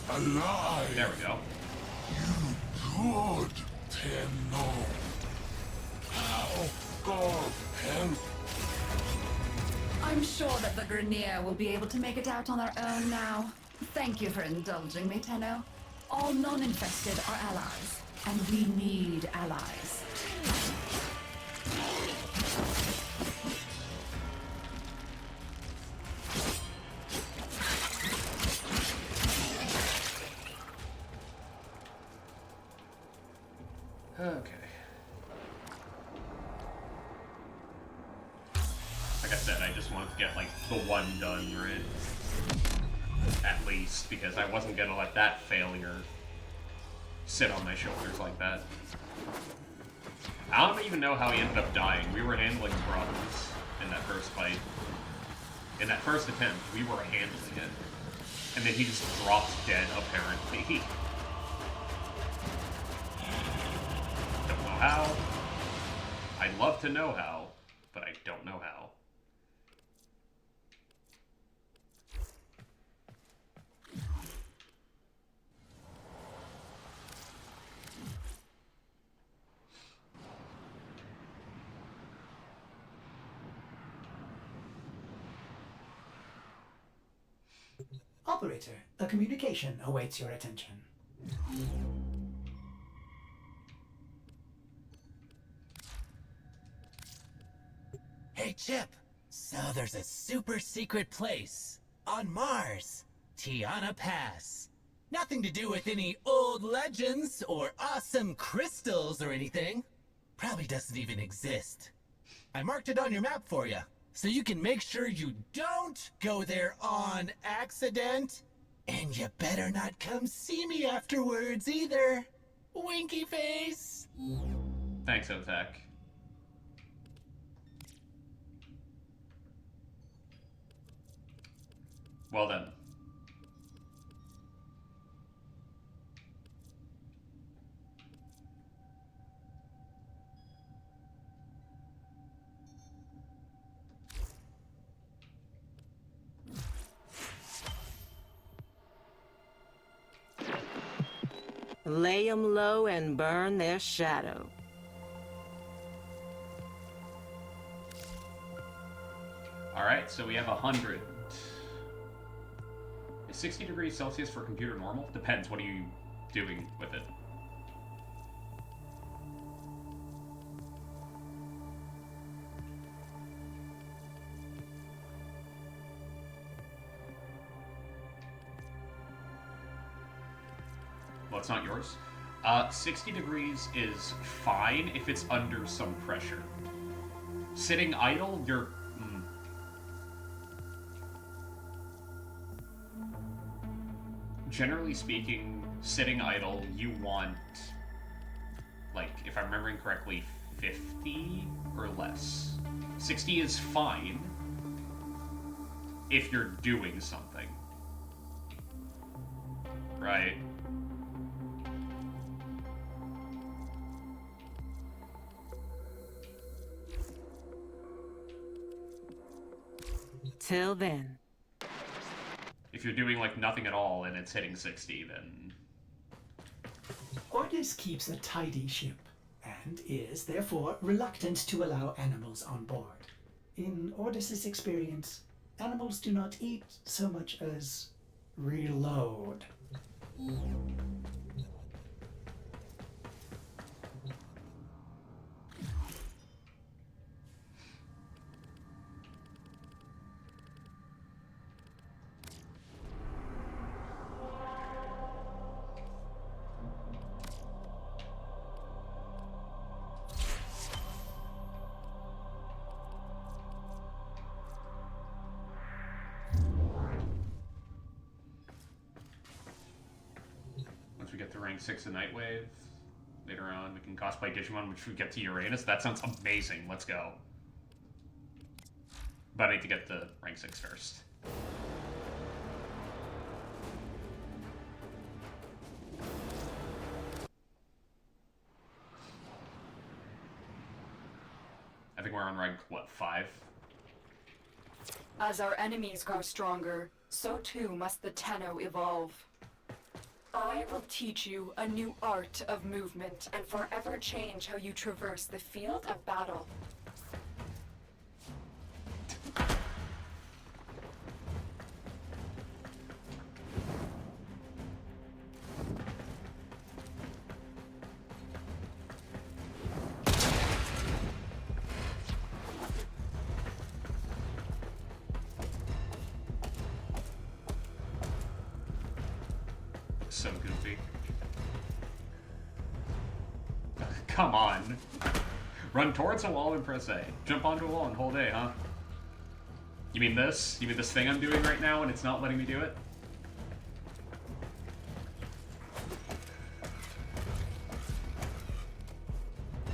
Alive. There we go. You good, Tenno. How God help. I'm sure that the Grenier will be able to make it out on their own now. Thank you for indulging me, Tenno. All non-infested are allies, and we need allies. Okay. Like I said, I just wanted to get, like, the one done, right? At least, because I wasn't gonna let that failure sit on my shoulders like that. I don't even know how he ended up dying. We were handling brothers in that first fight. In that first attempt, we were handling it. And then he just dropped dead, apparently. Don't know how. I'd love to know how, but I don't know how. Operator, a communication awaits your attention. Hey, Chip. So there's a super secret place on Mars, Tiana Pass. Nothing to do with any old legends or awesome crystals or anything. Probably doesn't even exist. I marked it on your map for you, so you can make sure you don't go there on accident. And you better not come see me afterwards either. Winky face. Thanks, Otak. Well then. Lay 'em low and burn their shadow. Alright, so we have 100. Is 60 degrees Celsius for computer normal? Depends. What are you doing with it? Well, it's not yours. 60 degrees is fine if it's under some pressure. Sitting idle, you're... Generally speaking, sitting idle, you want, like, if I'm remembering correctly, 50 or less. 60 is fine if you're doing something. Right? Till then. If you're doing, like, nothing at all and it's hitting 60, then... Ordis keeps a tidy ship, and is therefore reluctant to allow animals on board. In Ordis's experience, animals do not eat so much as reload. Once we get to rank 6 of Nightwave, later on we can cosplay Digimon, which we get to Uranus. That sounds amazing. Let's go. But I need to get to rank 6 first. I think we're on rank, what, 5? As our enemies grow stronger, so too must the Tenno evolve. I will teach you a new art of movement and forever change how you traverse the field of battle. So goofy. Come on. Run towards a wall and press A. Jump onto a wall and hold A, huh? You mean this? You mean this thing I'm doing right now and it's not letting me do it?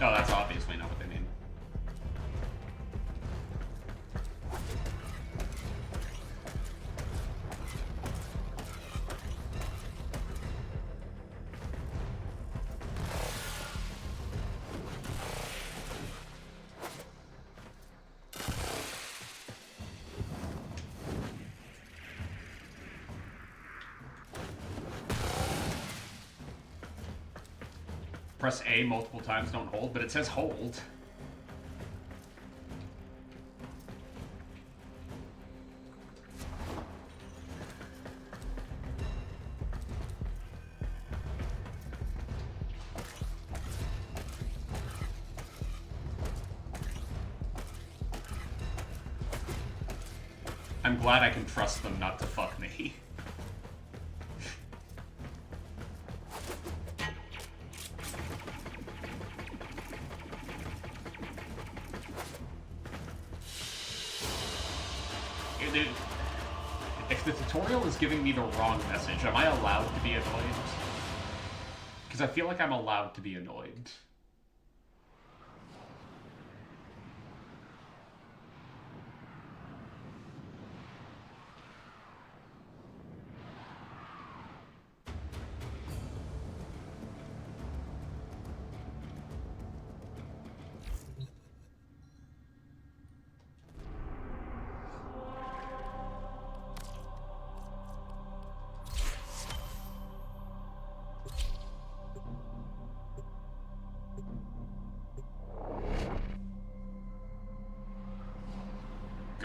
Oh, that's obviously not what they mean. Press A multiple times, don't hold, but it says hold. I'm glad I can trust them not to fuck me. If the tutorial is giving me the wrong message, am I allowed to be annoyed? Because I feel like I'm allowed to be annoyed.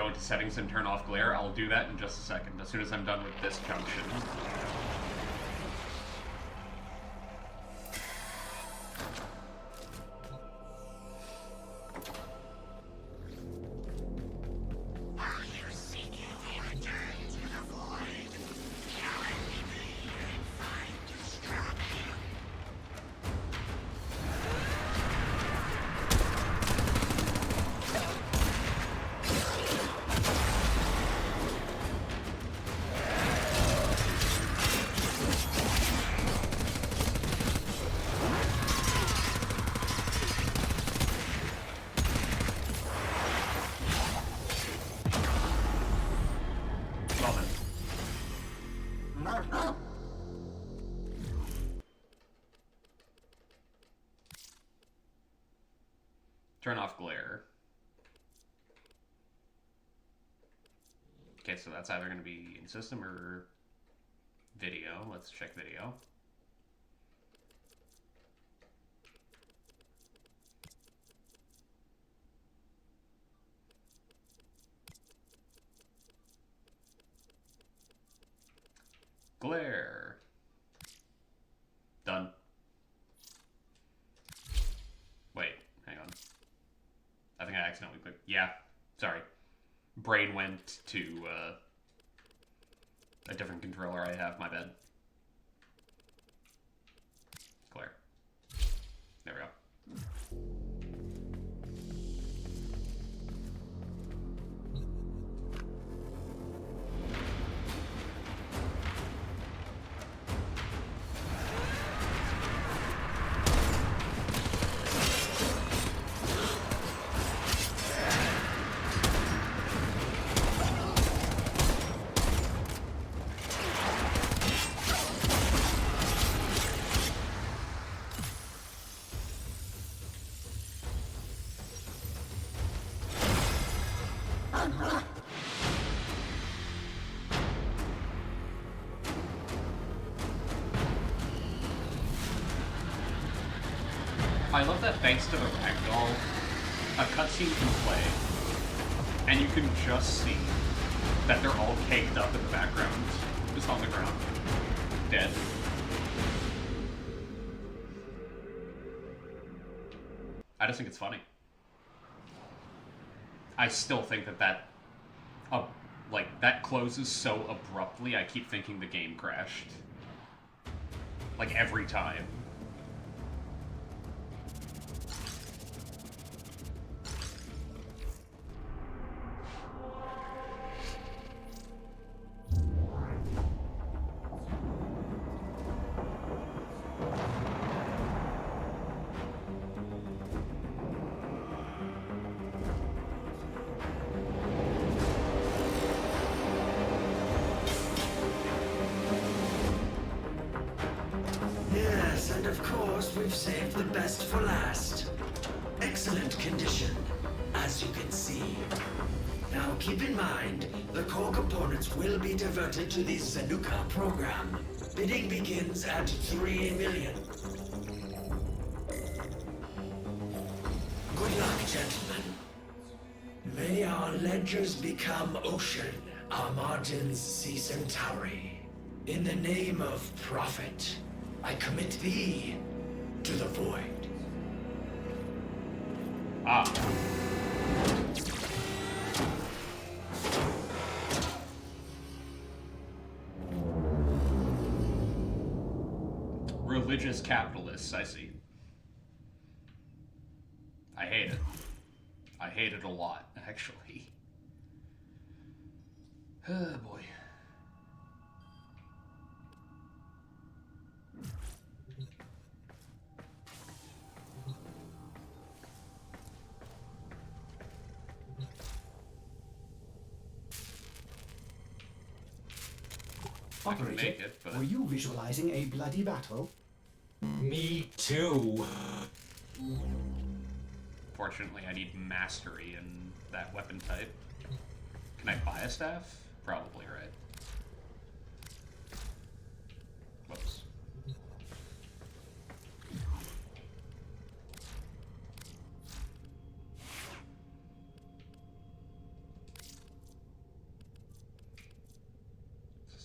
go into settings and turn off glare. I'll do that in just a second, as soon as I'm done with this junction. Turn off glare. Okay, so that's either going to be in system or video. Let's check video. Glare. Done. Wait, hang on. I think I accidentally clicked. Yeah, sorry. Brain went to a different controller I have, my bad. Glare. There we go. I love that thanks to the ragdoll, a cutscene can play, and you can just see that they're all caked up in the background, just on the ground, dead. I just think it's funny. I still think that that closes so abruptly, I keep thinking the game crashed. Like, every time. Yes, and of course we've saved the best for last. Excellent condition, as you can see. Now keep in mind, the core components will be diverted to the Zanuka program. Bidding begins at 3 million. Good luck, gentlemen. May our ledgers become ocean, our margins sea centauri. In the name of profit, I commit thee to the void. Ah. Religious capitalists, I see. I hate it. I hate it a lot, actually. Oh, boy. I can Operator, make it, but... were you visualizing a bloody battle? Me too. Fortunately, I need mastery in that weapon type. Can I buy a staff? Probably, right? Whoops.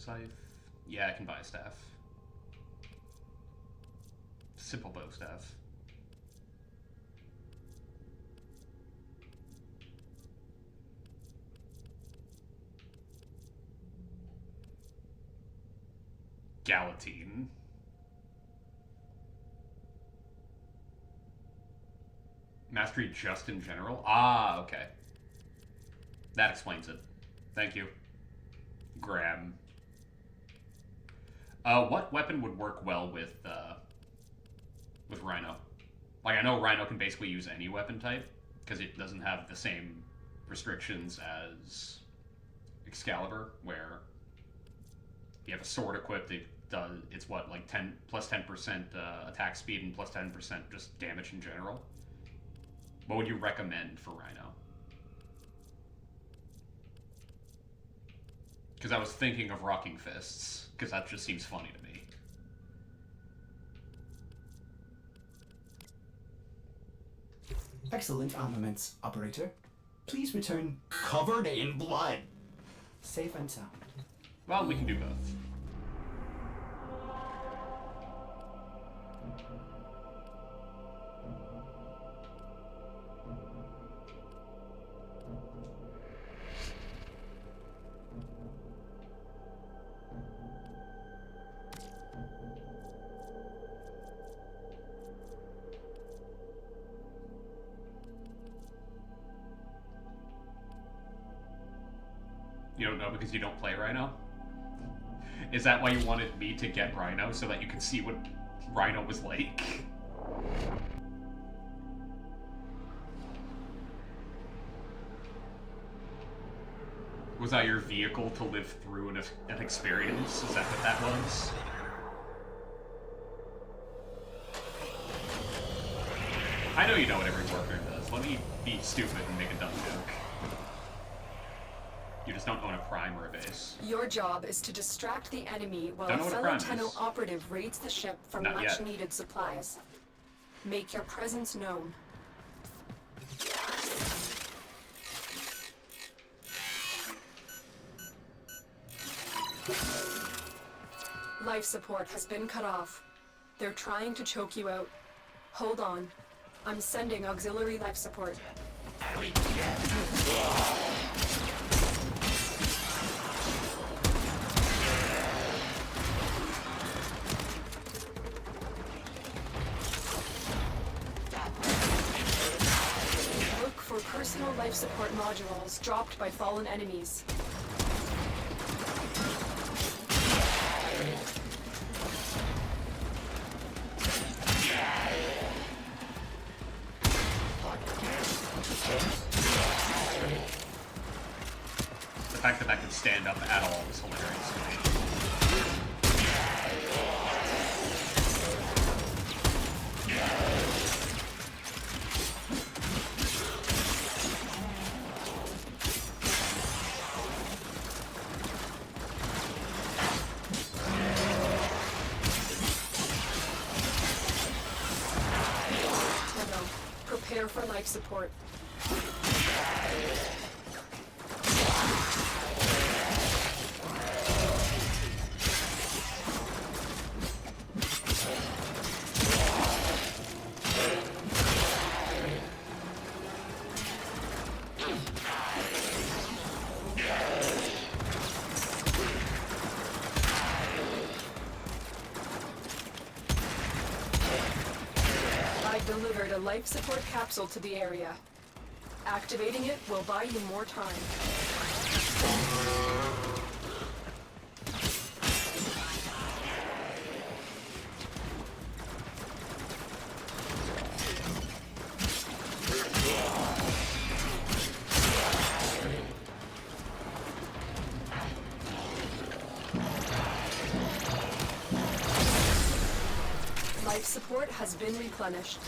Scythe. Yeah, I can buy a staff. Simple bow staff. Galatine. Mastery just in general? Ah, okay. That explains it. Thank you. Grab. What weapon would work well with Rhino? Like, I know Rhino can basically use any weapon type, because it doesn't have the same restrictions as Excalibur, where if you have a sword equipped, it's what, like 10 plus 10% attack speed and plus 10% just damage in general. What would you recommend for Rhino? Because I was thinking of Rocking Fists, because that just seems funny to me. Excellent armaments, operator. Please return covered in blood. Safe and sound. Well, we can do both. You don't know because you don't play Rhino? Is that why you wanted me to get Rhino, so that you could see what Rhino was like? Was that your vehicle to live through an experience? Is that what that was? I know you know what every Warframe does. Let me be stupid and make a dumb joke. You just don't own a prime or a base. Your job is to distract the enemy while Don't a know what a fellow prime Tenno is. operative raids the ship for Not yet. much-needed supplies. Make your presence known. Life support has been cut off. They're trying to choke you out. Hold on. I'm sending auxiliary life support. Look for personal life support modules dropped by fallen enemies. The fact that that could stand up at all is hilarious to me. Tenno, prepare for life support. I delivered a life support capsule to the area. Activating it will buy you more time. Life support has been replenished.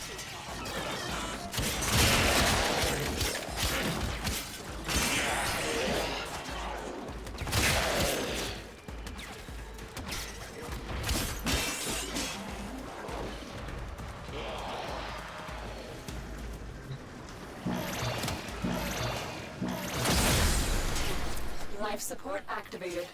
Life support activated.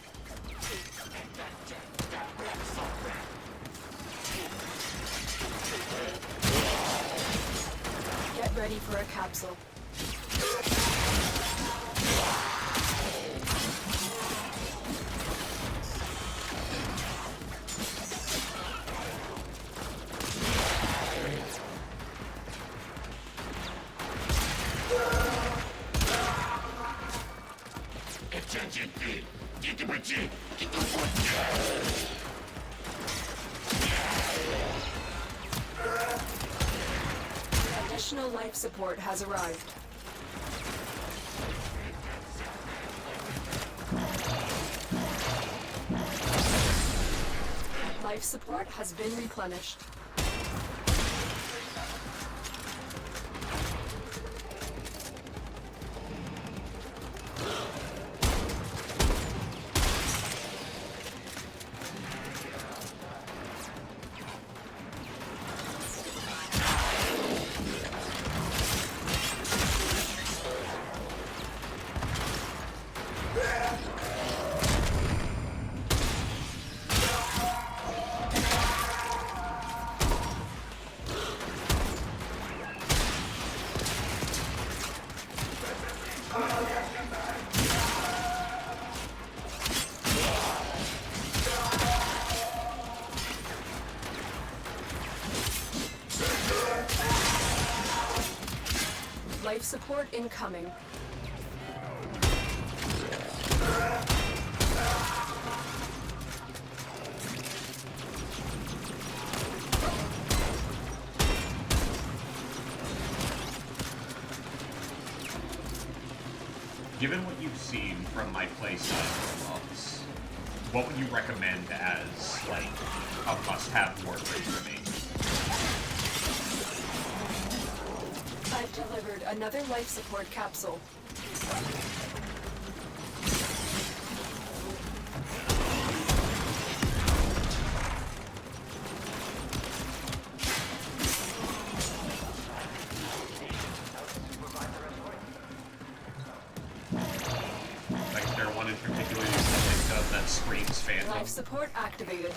Get ready for a capsule. Additional life support has arrived. Life support has been replenished. Life support incoming. Given what you've seen from my playset for months, what would you recommend as, like, a must-have Warframe for me? I've delivered another life support capsule. Like, is there one in particular you can think of that screams Phantom? Life support activated.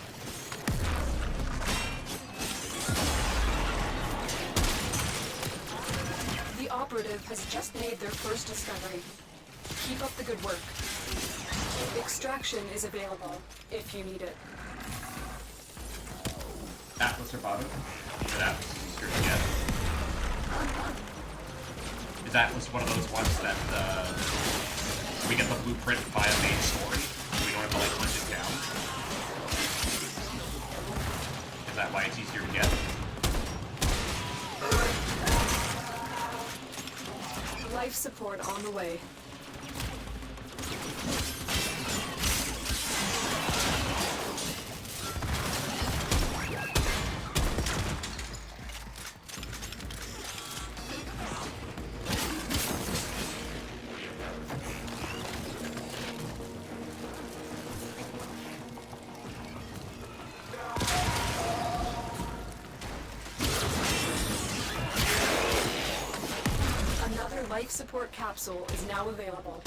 The operative has just made their first discovery. Keep up the good work. Extraction is available, if you need it. Atlas or bottom? But Atlas is easier to get. Is Atlas one of those ones that, we get the blueprint via main story? We don't have to, like, hunt it down? Is that why it's easier to get? Life support on the way. Life support capsule is now available.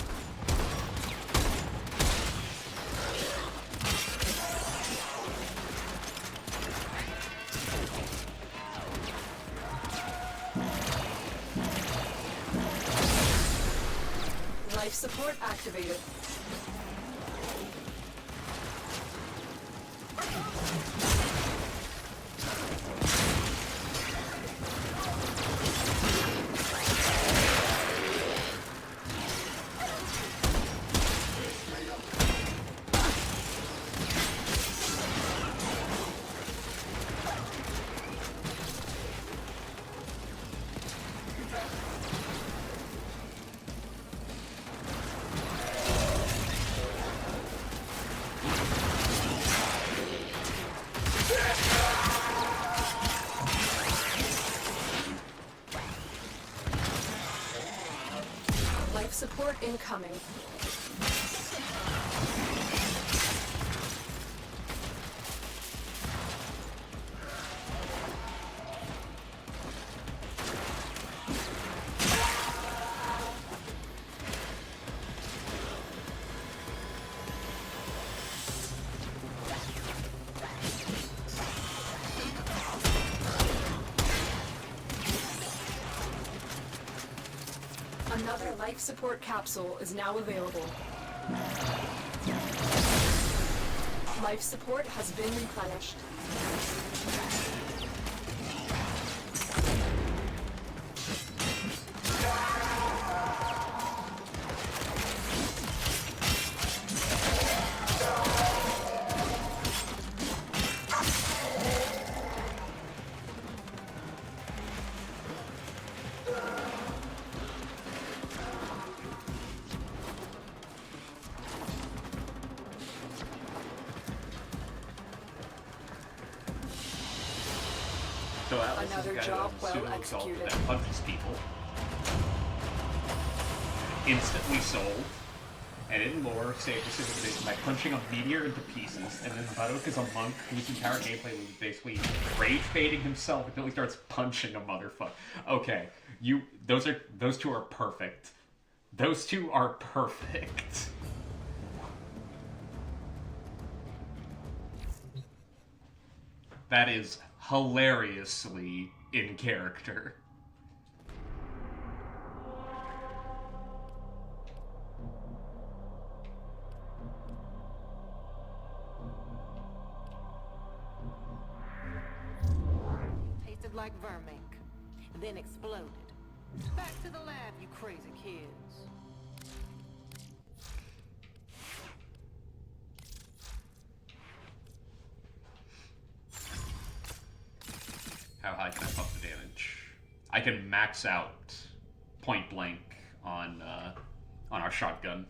Life support activated. Life support incoming. Another life support capsule is now available. Life support has been replenished. So Atlas Another has job got a well pseudo-exalted executed. that punches people. Instantly sold. And in lore, save specifically by punching a meteor into pieces, and then Baruk is a monk whose entire gameplay was basically rage baiting himself until he starts punching a motherfucker. Okay, those two are perfect. Those two are perfect. That is hilariously in character. Tasted like vermink, then exploded. Back to the lab, you crazy kids. How high can I pump the damage? I can max out point blank on our shotgun.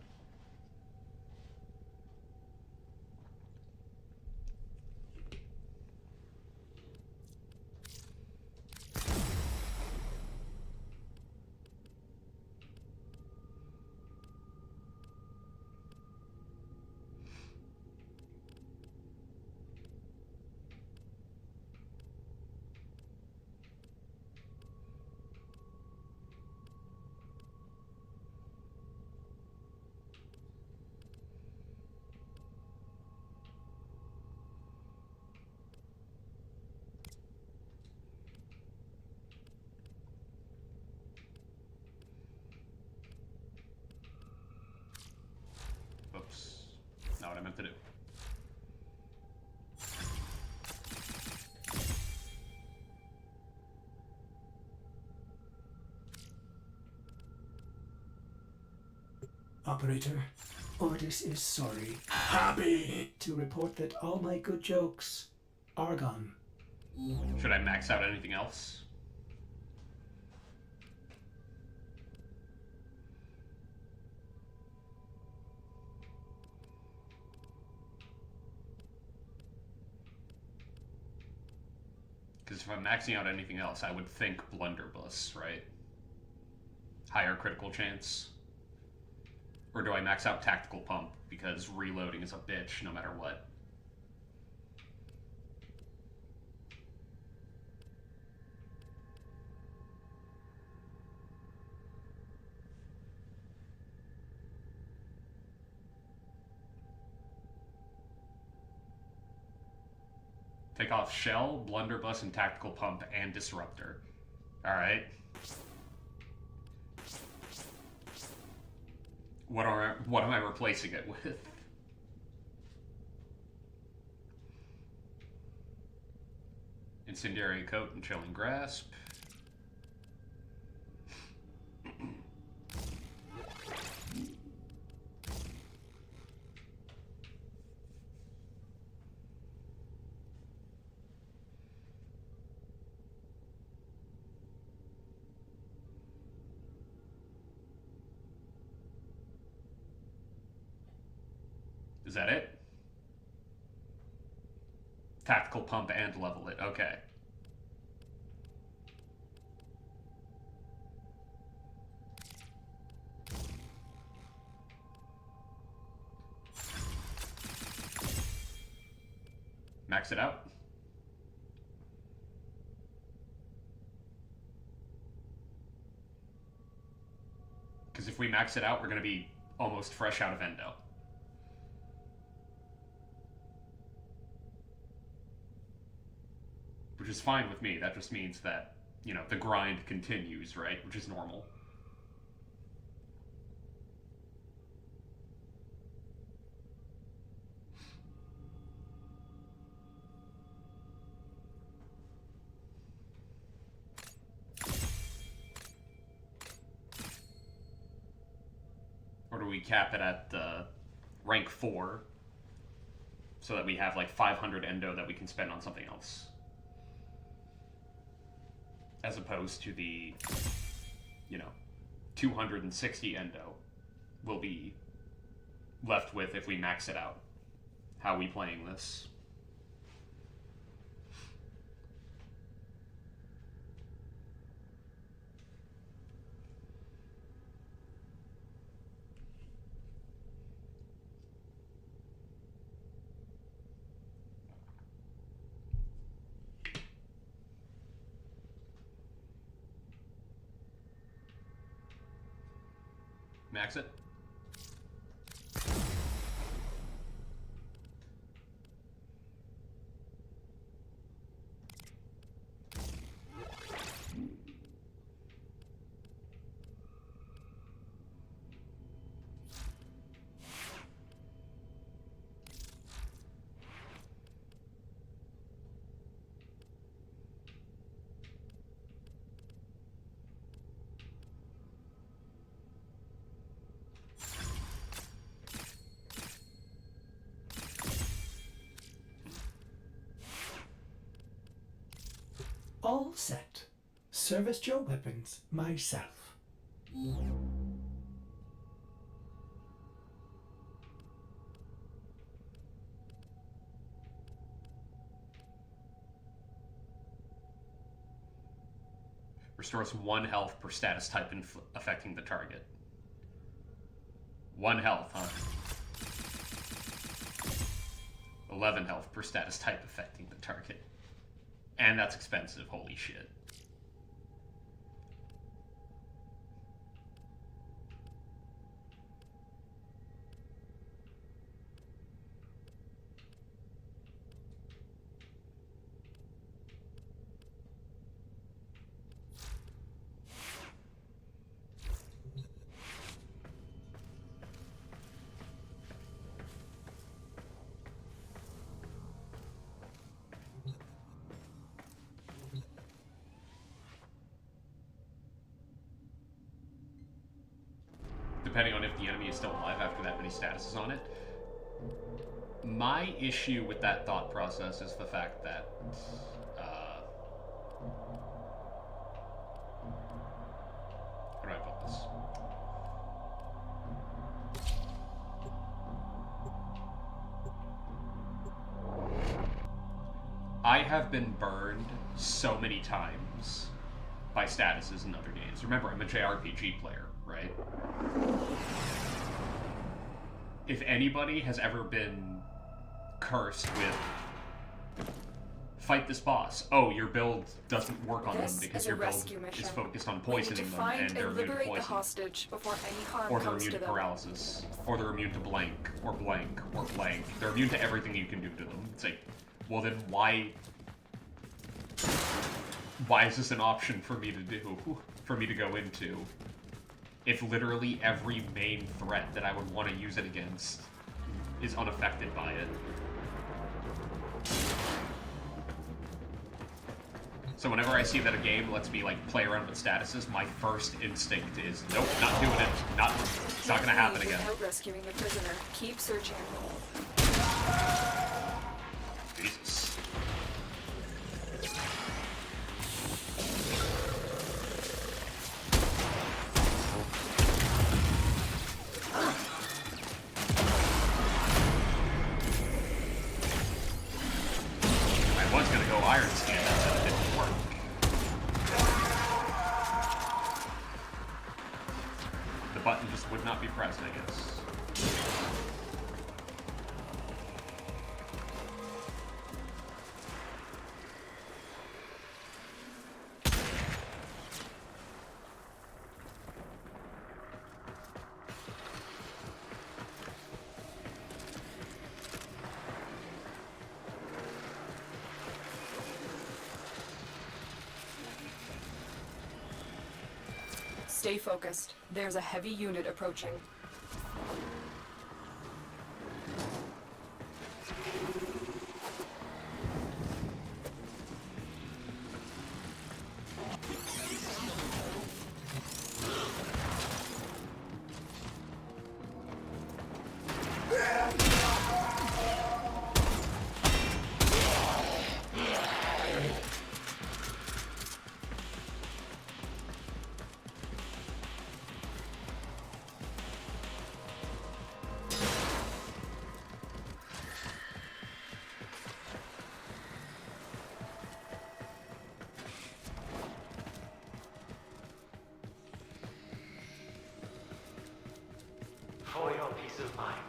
Oops. Not what I meant to do. Operator, Ordis is sorry. Happy to report that all my good jokes are gone. Should I max out anything else? Because if I'm maxing out anything else, I would think Blunderbuss, right? Higher critical chance. Or do I max out Tactical Pump, because reloading is a bitch no matter what? Take off Shell, Blunderbuss, and Tactical Pump, and Disruptor. Alright. What am I replacing it with? Incendiary Coat and Chilling Grasp. Is that it? Tactical Pump and level it. Okay. Max it out. Because if we max it out, we're going to be almost fresh out of endo. Which is fine with me. That just means that, you know, the grind continues, right? Which is normal. do we cap it at rank 4 so that we have like 500 endo that we can spend on something else, as opposed to the 260 endo we'll be left with if we max it out. How are we playing this? Max it. All set. Serviced your weapons myself. Restores 1 health per status type affecting the target. 1 health, huh? 11 health per status type affecting the target. And that's expensive, holy shit. Depending on if the enemy is still alive after that many statuses on it. My issue with that thought process is the fact that how do I put this? I have been burned so many times by statuses in other games. Remember, I'm a JRPG player, right? If anybody has ever been cursed with fight this boss, oh, your build doesn't work on them because your build is focused on poisoning them and they're immune to poison. Hostage before any harm or they're comes immune to paralysis, or they're immune to blank, or blank, or blank. They're immune to everything you can do to them. It's like, well then why is this an option for me to do, for me to go into, if literally every main threat that I would want to use it against is unaffected by it? So whenever I see that a game lets me like play around with statuses, my first instinct is, nope, not doing it. It's not gonna happen again. Without rescuing the prisoner, keep searching. Jesus. Iron Skin, that didn't work. The button just would not be pressed, I guess. Stay focused. There's a heavy unit approaching. For your peace of mind,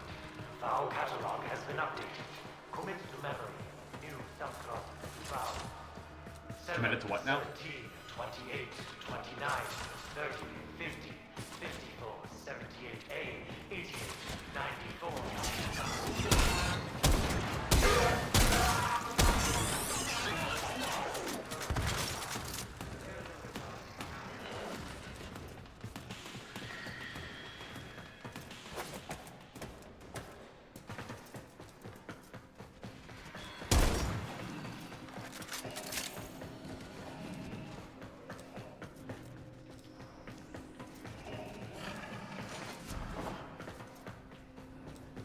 our catalog has been updated. Commit to memory. New subclass found. Committed to what now? 17, 28, 29, 30, 50, 54, 78A, 88,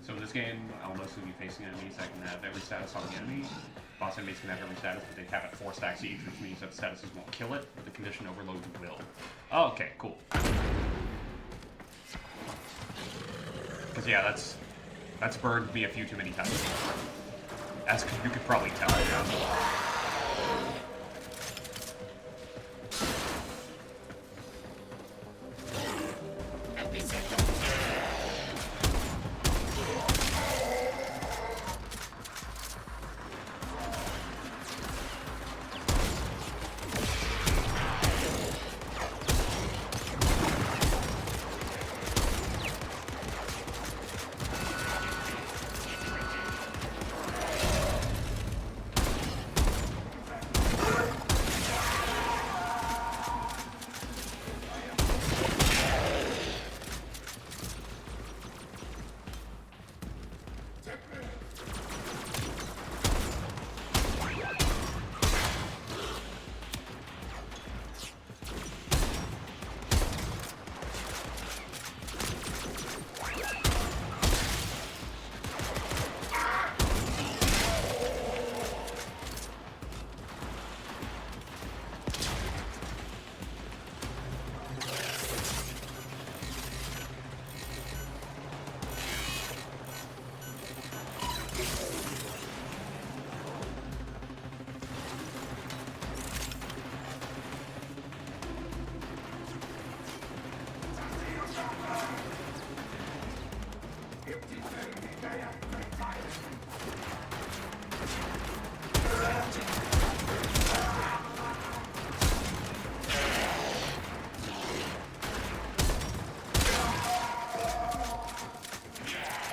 So in this game, I'll mostly be facing enemies that can have every status on the enemy. Boss enemies can have every status, but they have it 4 stacks each, which means that the statuses won't kill it, but the condition overload will. Oh, okay, cool. Because yeah, that's burned me a few too many times. As you could probably tell.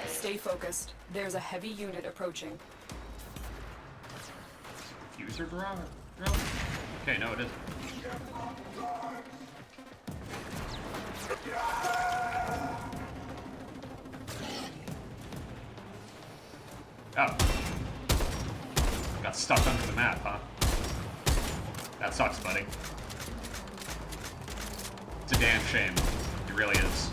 Stay focused. There's a heavy unit approaching. User drill? Okay, no, it isn't. Oh. Got stuck under the map, huh? That sucks, buddy. It's a damn shame. It really is.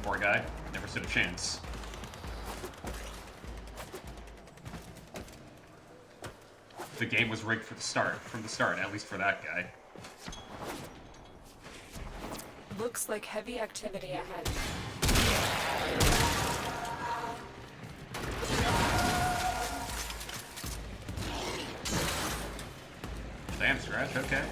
Poor guy. Never stood a chance. The game was rigged from the start, at least for that guy. Looks like heavy activity ahead. Damn scratch, okay.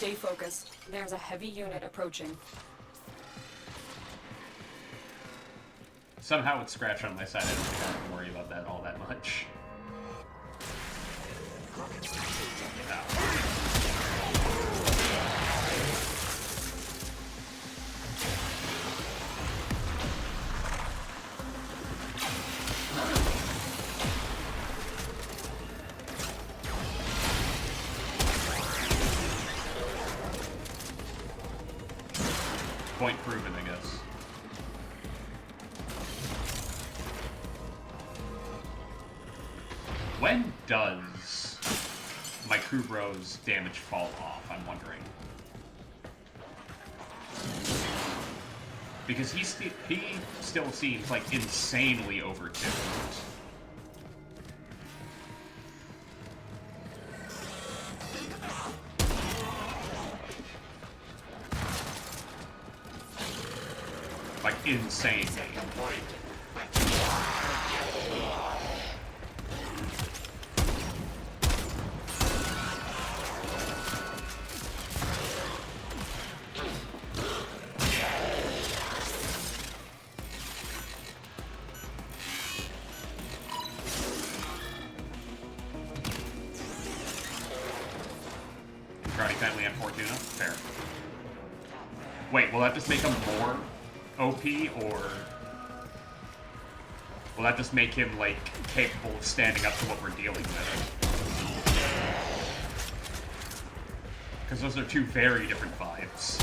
Stay focused. There's a heavy unit approaching. Somehow it's scratched on my side. I don't think I have to worry about that all that much. Point proven, I guess. When does my crew bro's damage fall off, I'm wondering? Because he still seems like insanely overtuned. Like, insanely. Brownie family and Fortuna? Fair. Wait, will that just make him more OP, or will that just make him, like, capable of standing up to what we're dealing with? Because those are two very different vibes.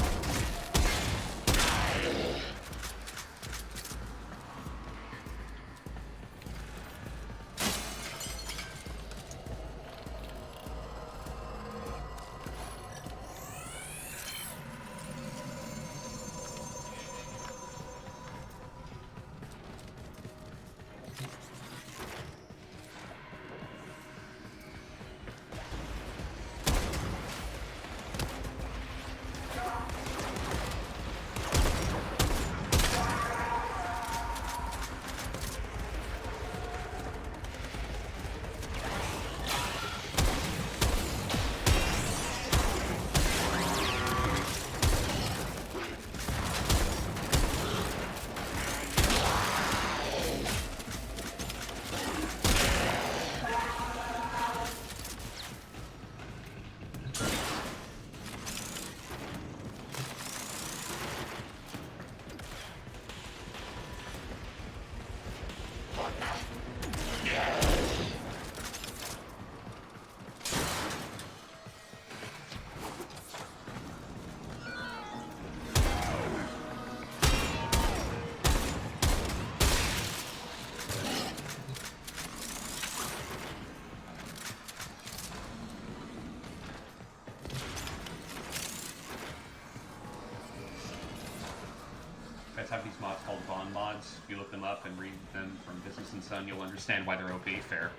Have these mods called Bond mods. If you look them up and read them from Business and Sun, you'll understand why they're OP. Fair.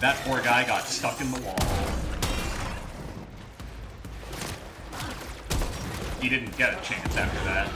That poor guy got stuck in the wall. He didn't get a chance after that.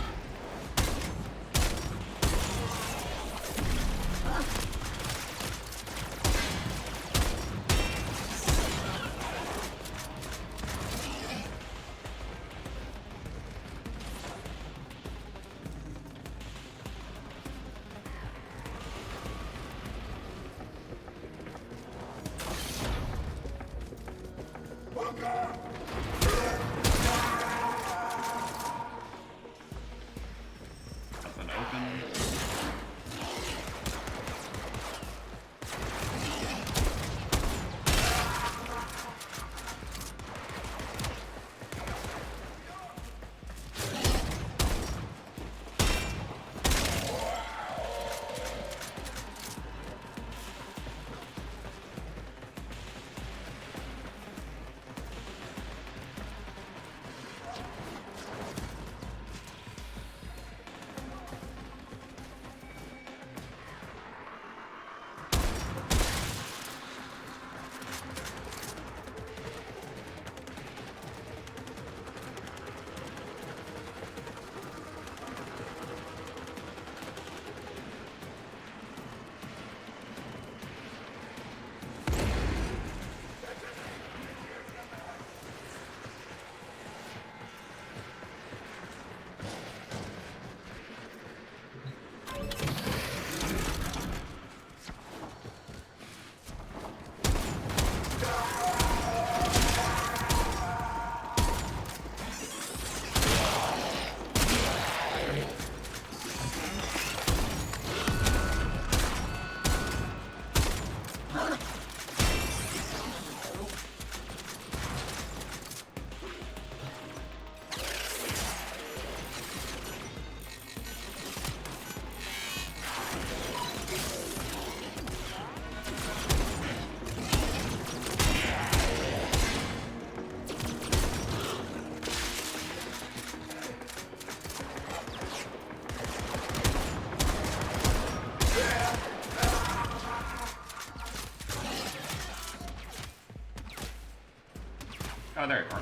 Oh, there you are.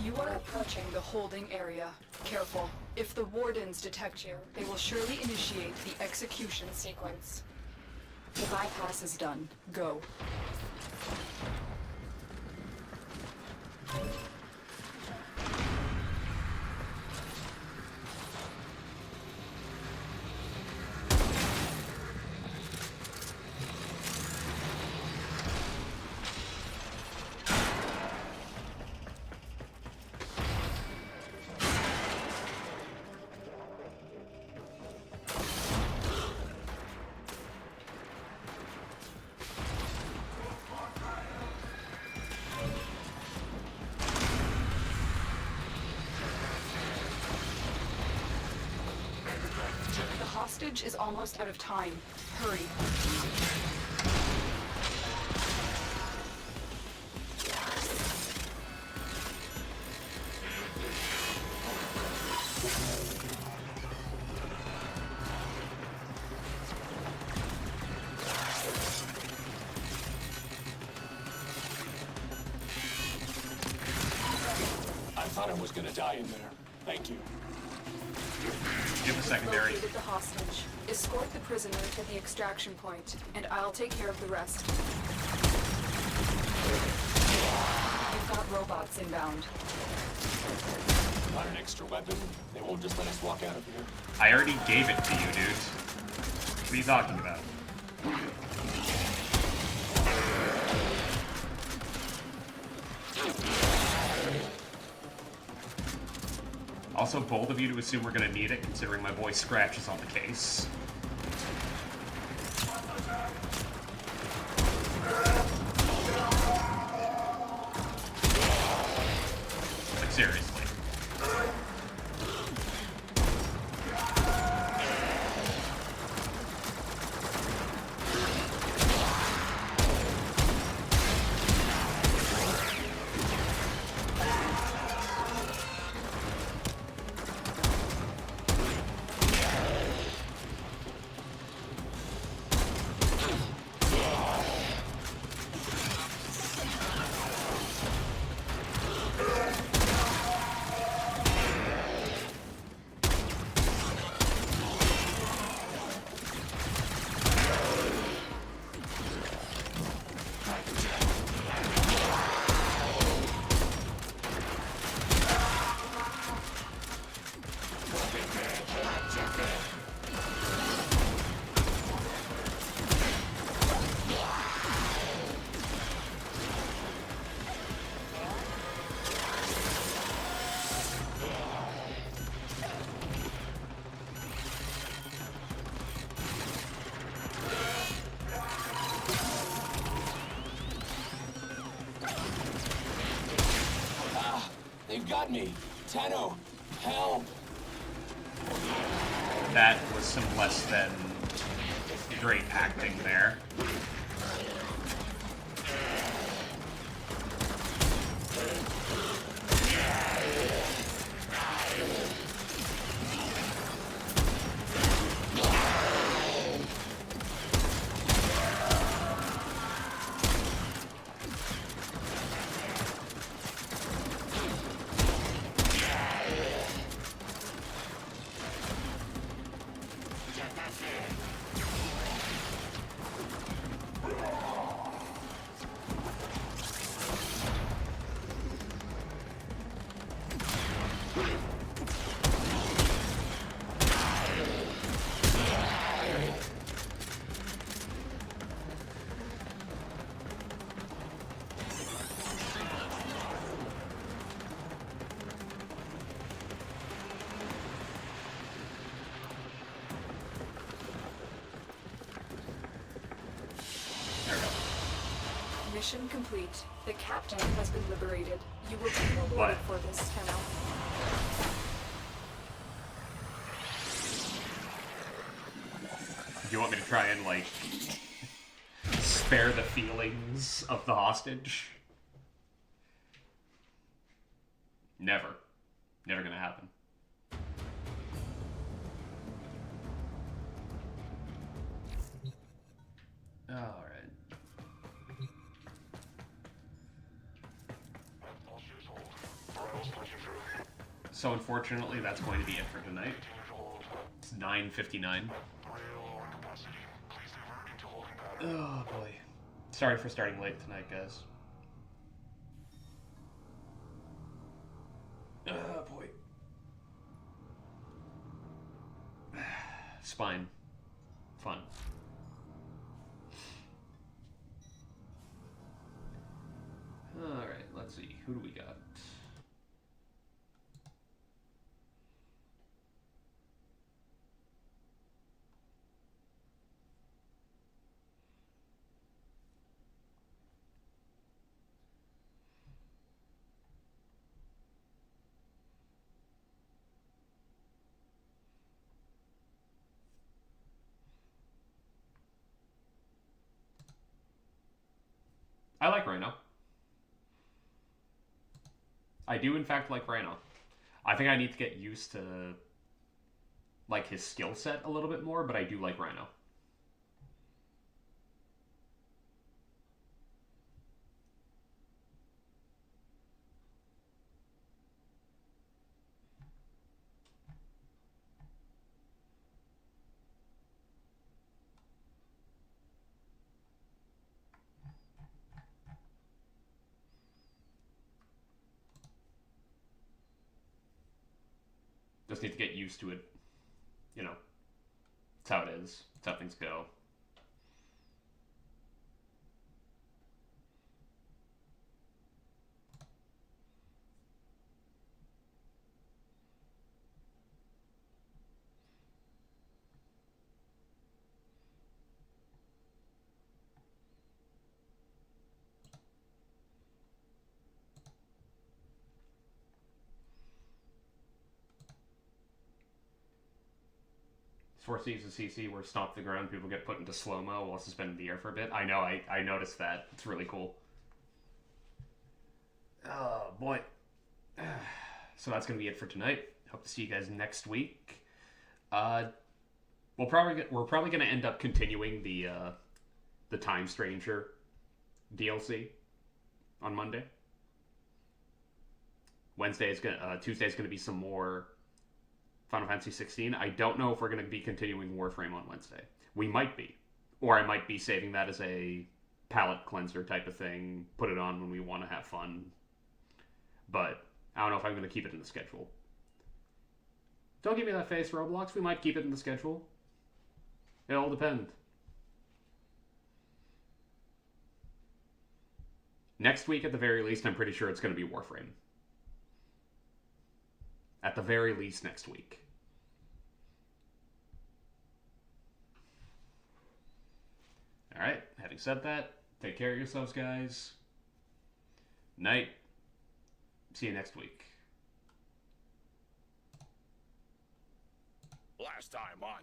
You are approaching the holding area. Careful. If the wardens detect you, they will surely initiate the execution sequence. The bypass is done. Go. The hostage is almost out of time. Hurry. I thought I was gonna die in there. Thank you. Give the secondary. Located the hostage. Escort the prisoner to the extraction point, and I'll take care of the rest. You've got robots inbound. Got an extra weapon? They won't just let us walk out of here. I already gave it to you, dude. What are you talking about? Also bold of you to assume we're gonna need it, considering my boy Scratch is on the case. Like, seriously. They've got me. Tenno, help! That was some less than great acting there. Mission complete. The captain has been liberated. You will be rewarded for this, Tenno. Do you want me to try and, like, spare the feelings of the hostage. Never. Never gonna happen. Alright. So unfortunately, that's going to be it for tonight. It's 9:59. Oh boy. Sorry for starting late tonight, guys. Oh boy. Spine. Fun. Alright, let's see. Who do we got? I like Rhino. I do, in fact, like Rhino. I think I need to get used to, like, his skill set a little bit more, but I do like Rhino. Just need to get used to it. You know, it's how it is. It's how things go. Foresees a CC where stomp the ground, people get put into slow-mo while suspended in the air for a bit. I know, I noticed that. It's really cool. Oh, boy. So that's going to be it for tonight. Hope to see you guys next week. We're probably going to end up continuing the Time Stranger DLC on Monday. Tuesday's going to be some more Final Fantasy 16. I don't know if we're going to be continuing Warframe on Wednesday. We might be. Or I might be saving that as a palate cleanser type of thing. Put it on when we want to have fun. But I don't know if I'm going to keep it in the schedule. Don't give me that face, Roblox. We might keep it in the schedule. It all depends. Next week, at the very least, I'm pretty sure it's going to be Warframe. At the very least, next week. Alright, having said that, take care of yourselves, guys. Night. See you next week. Last time on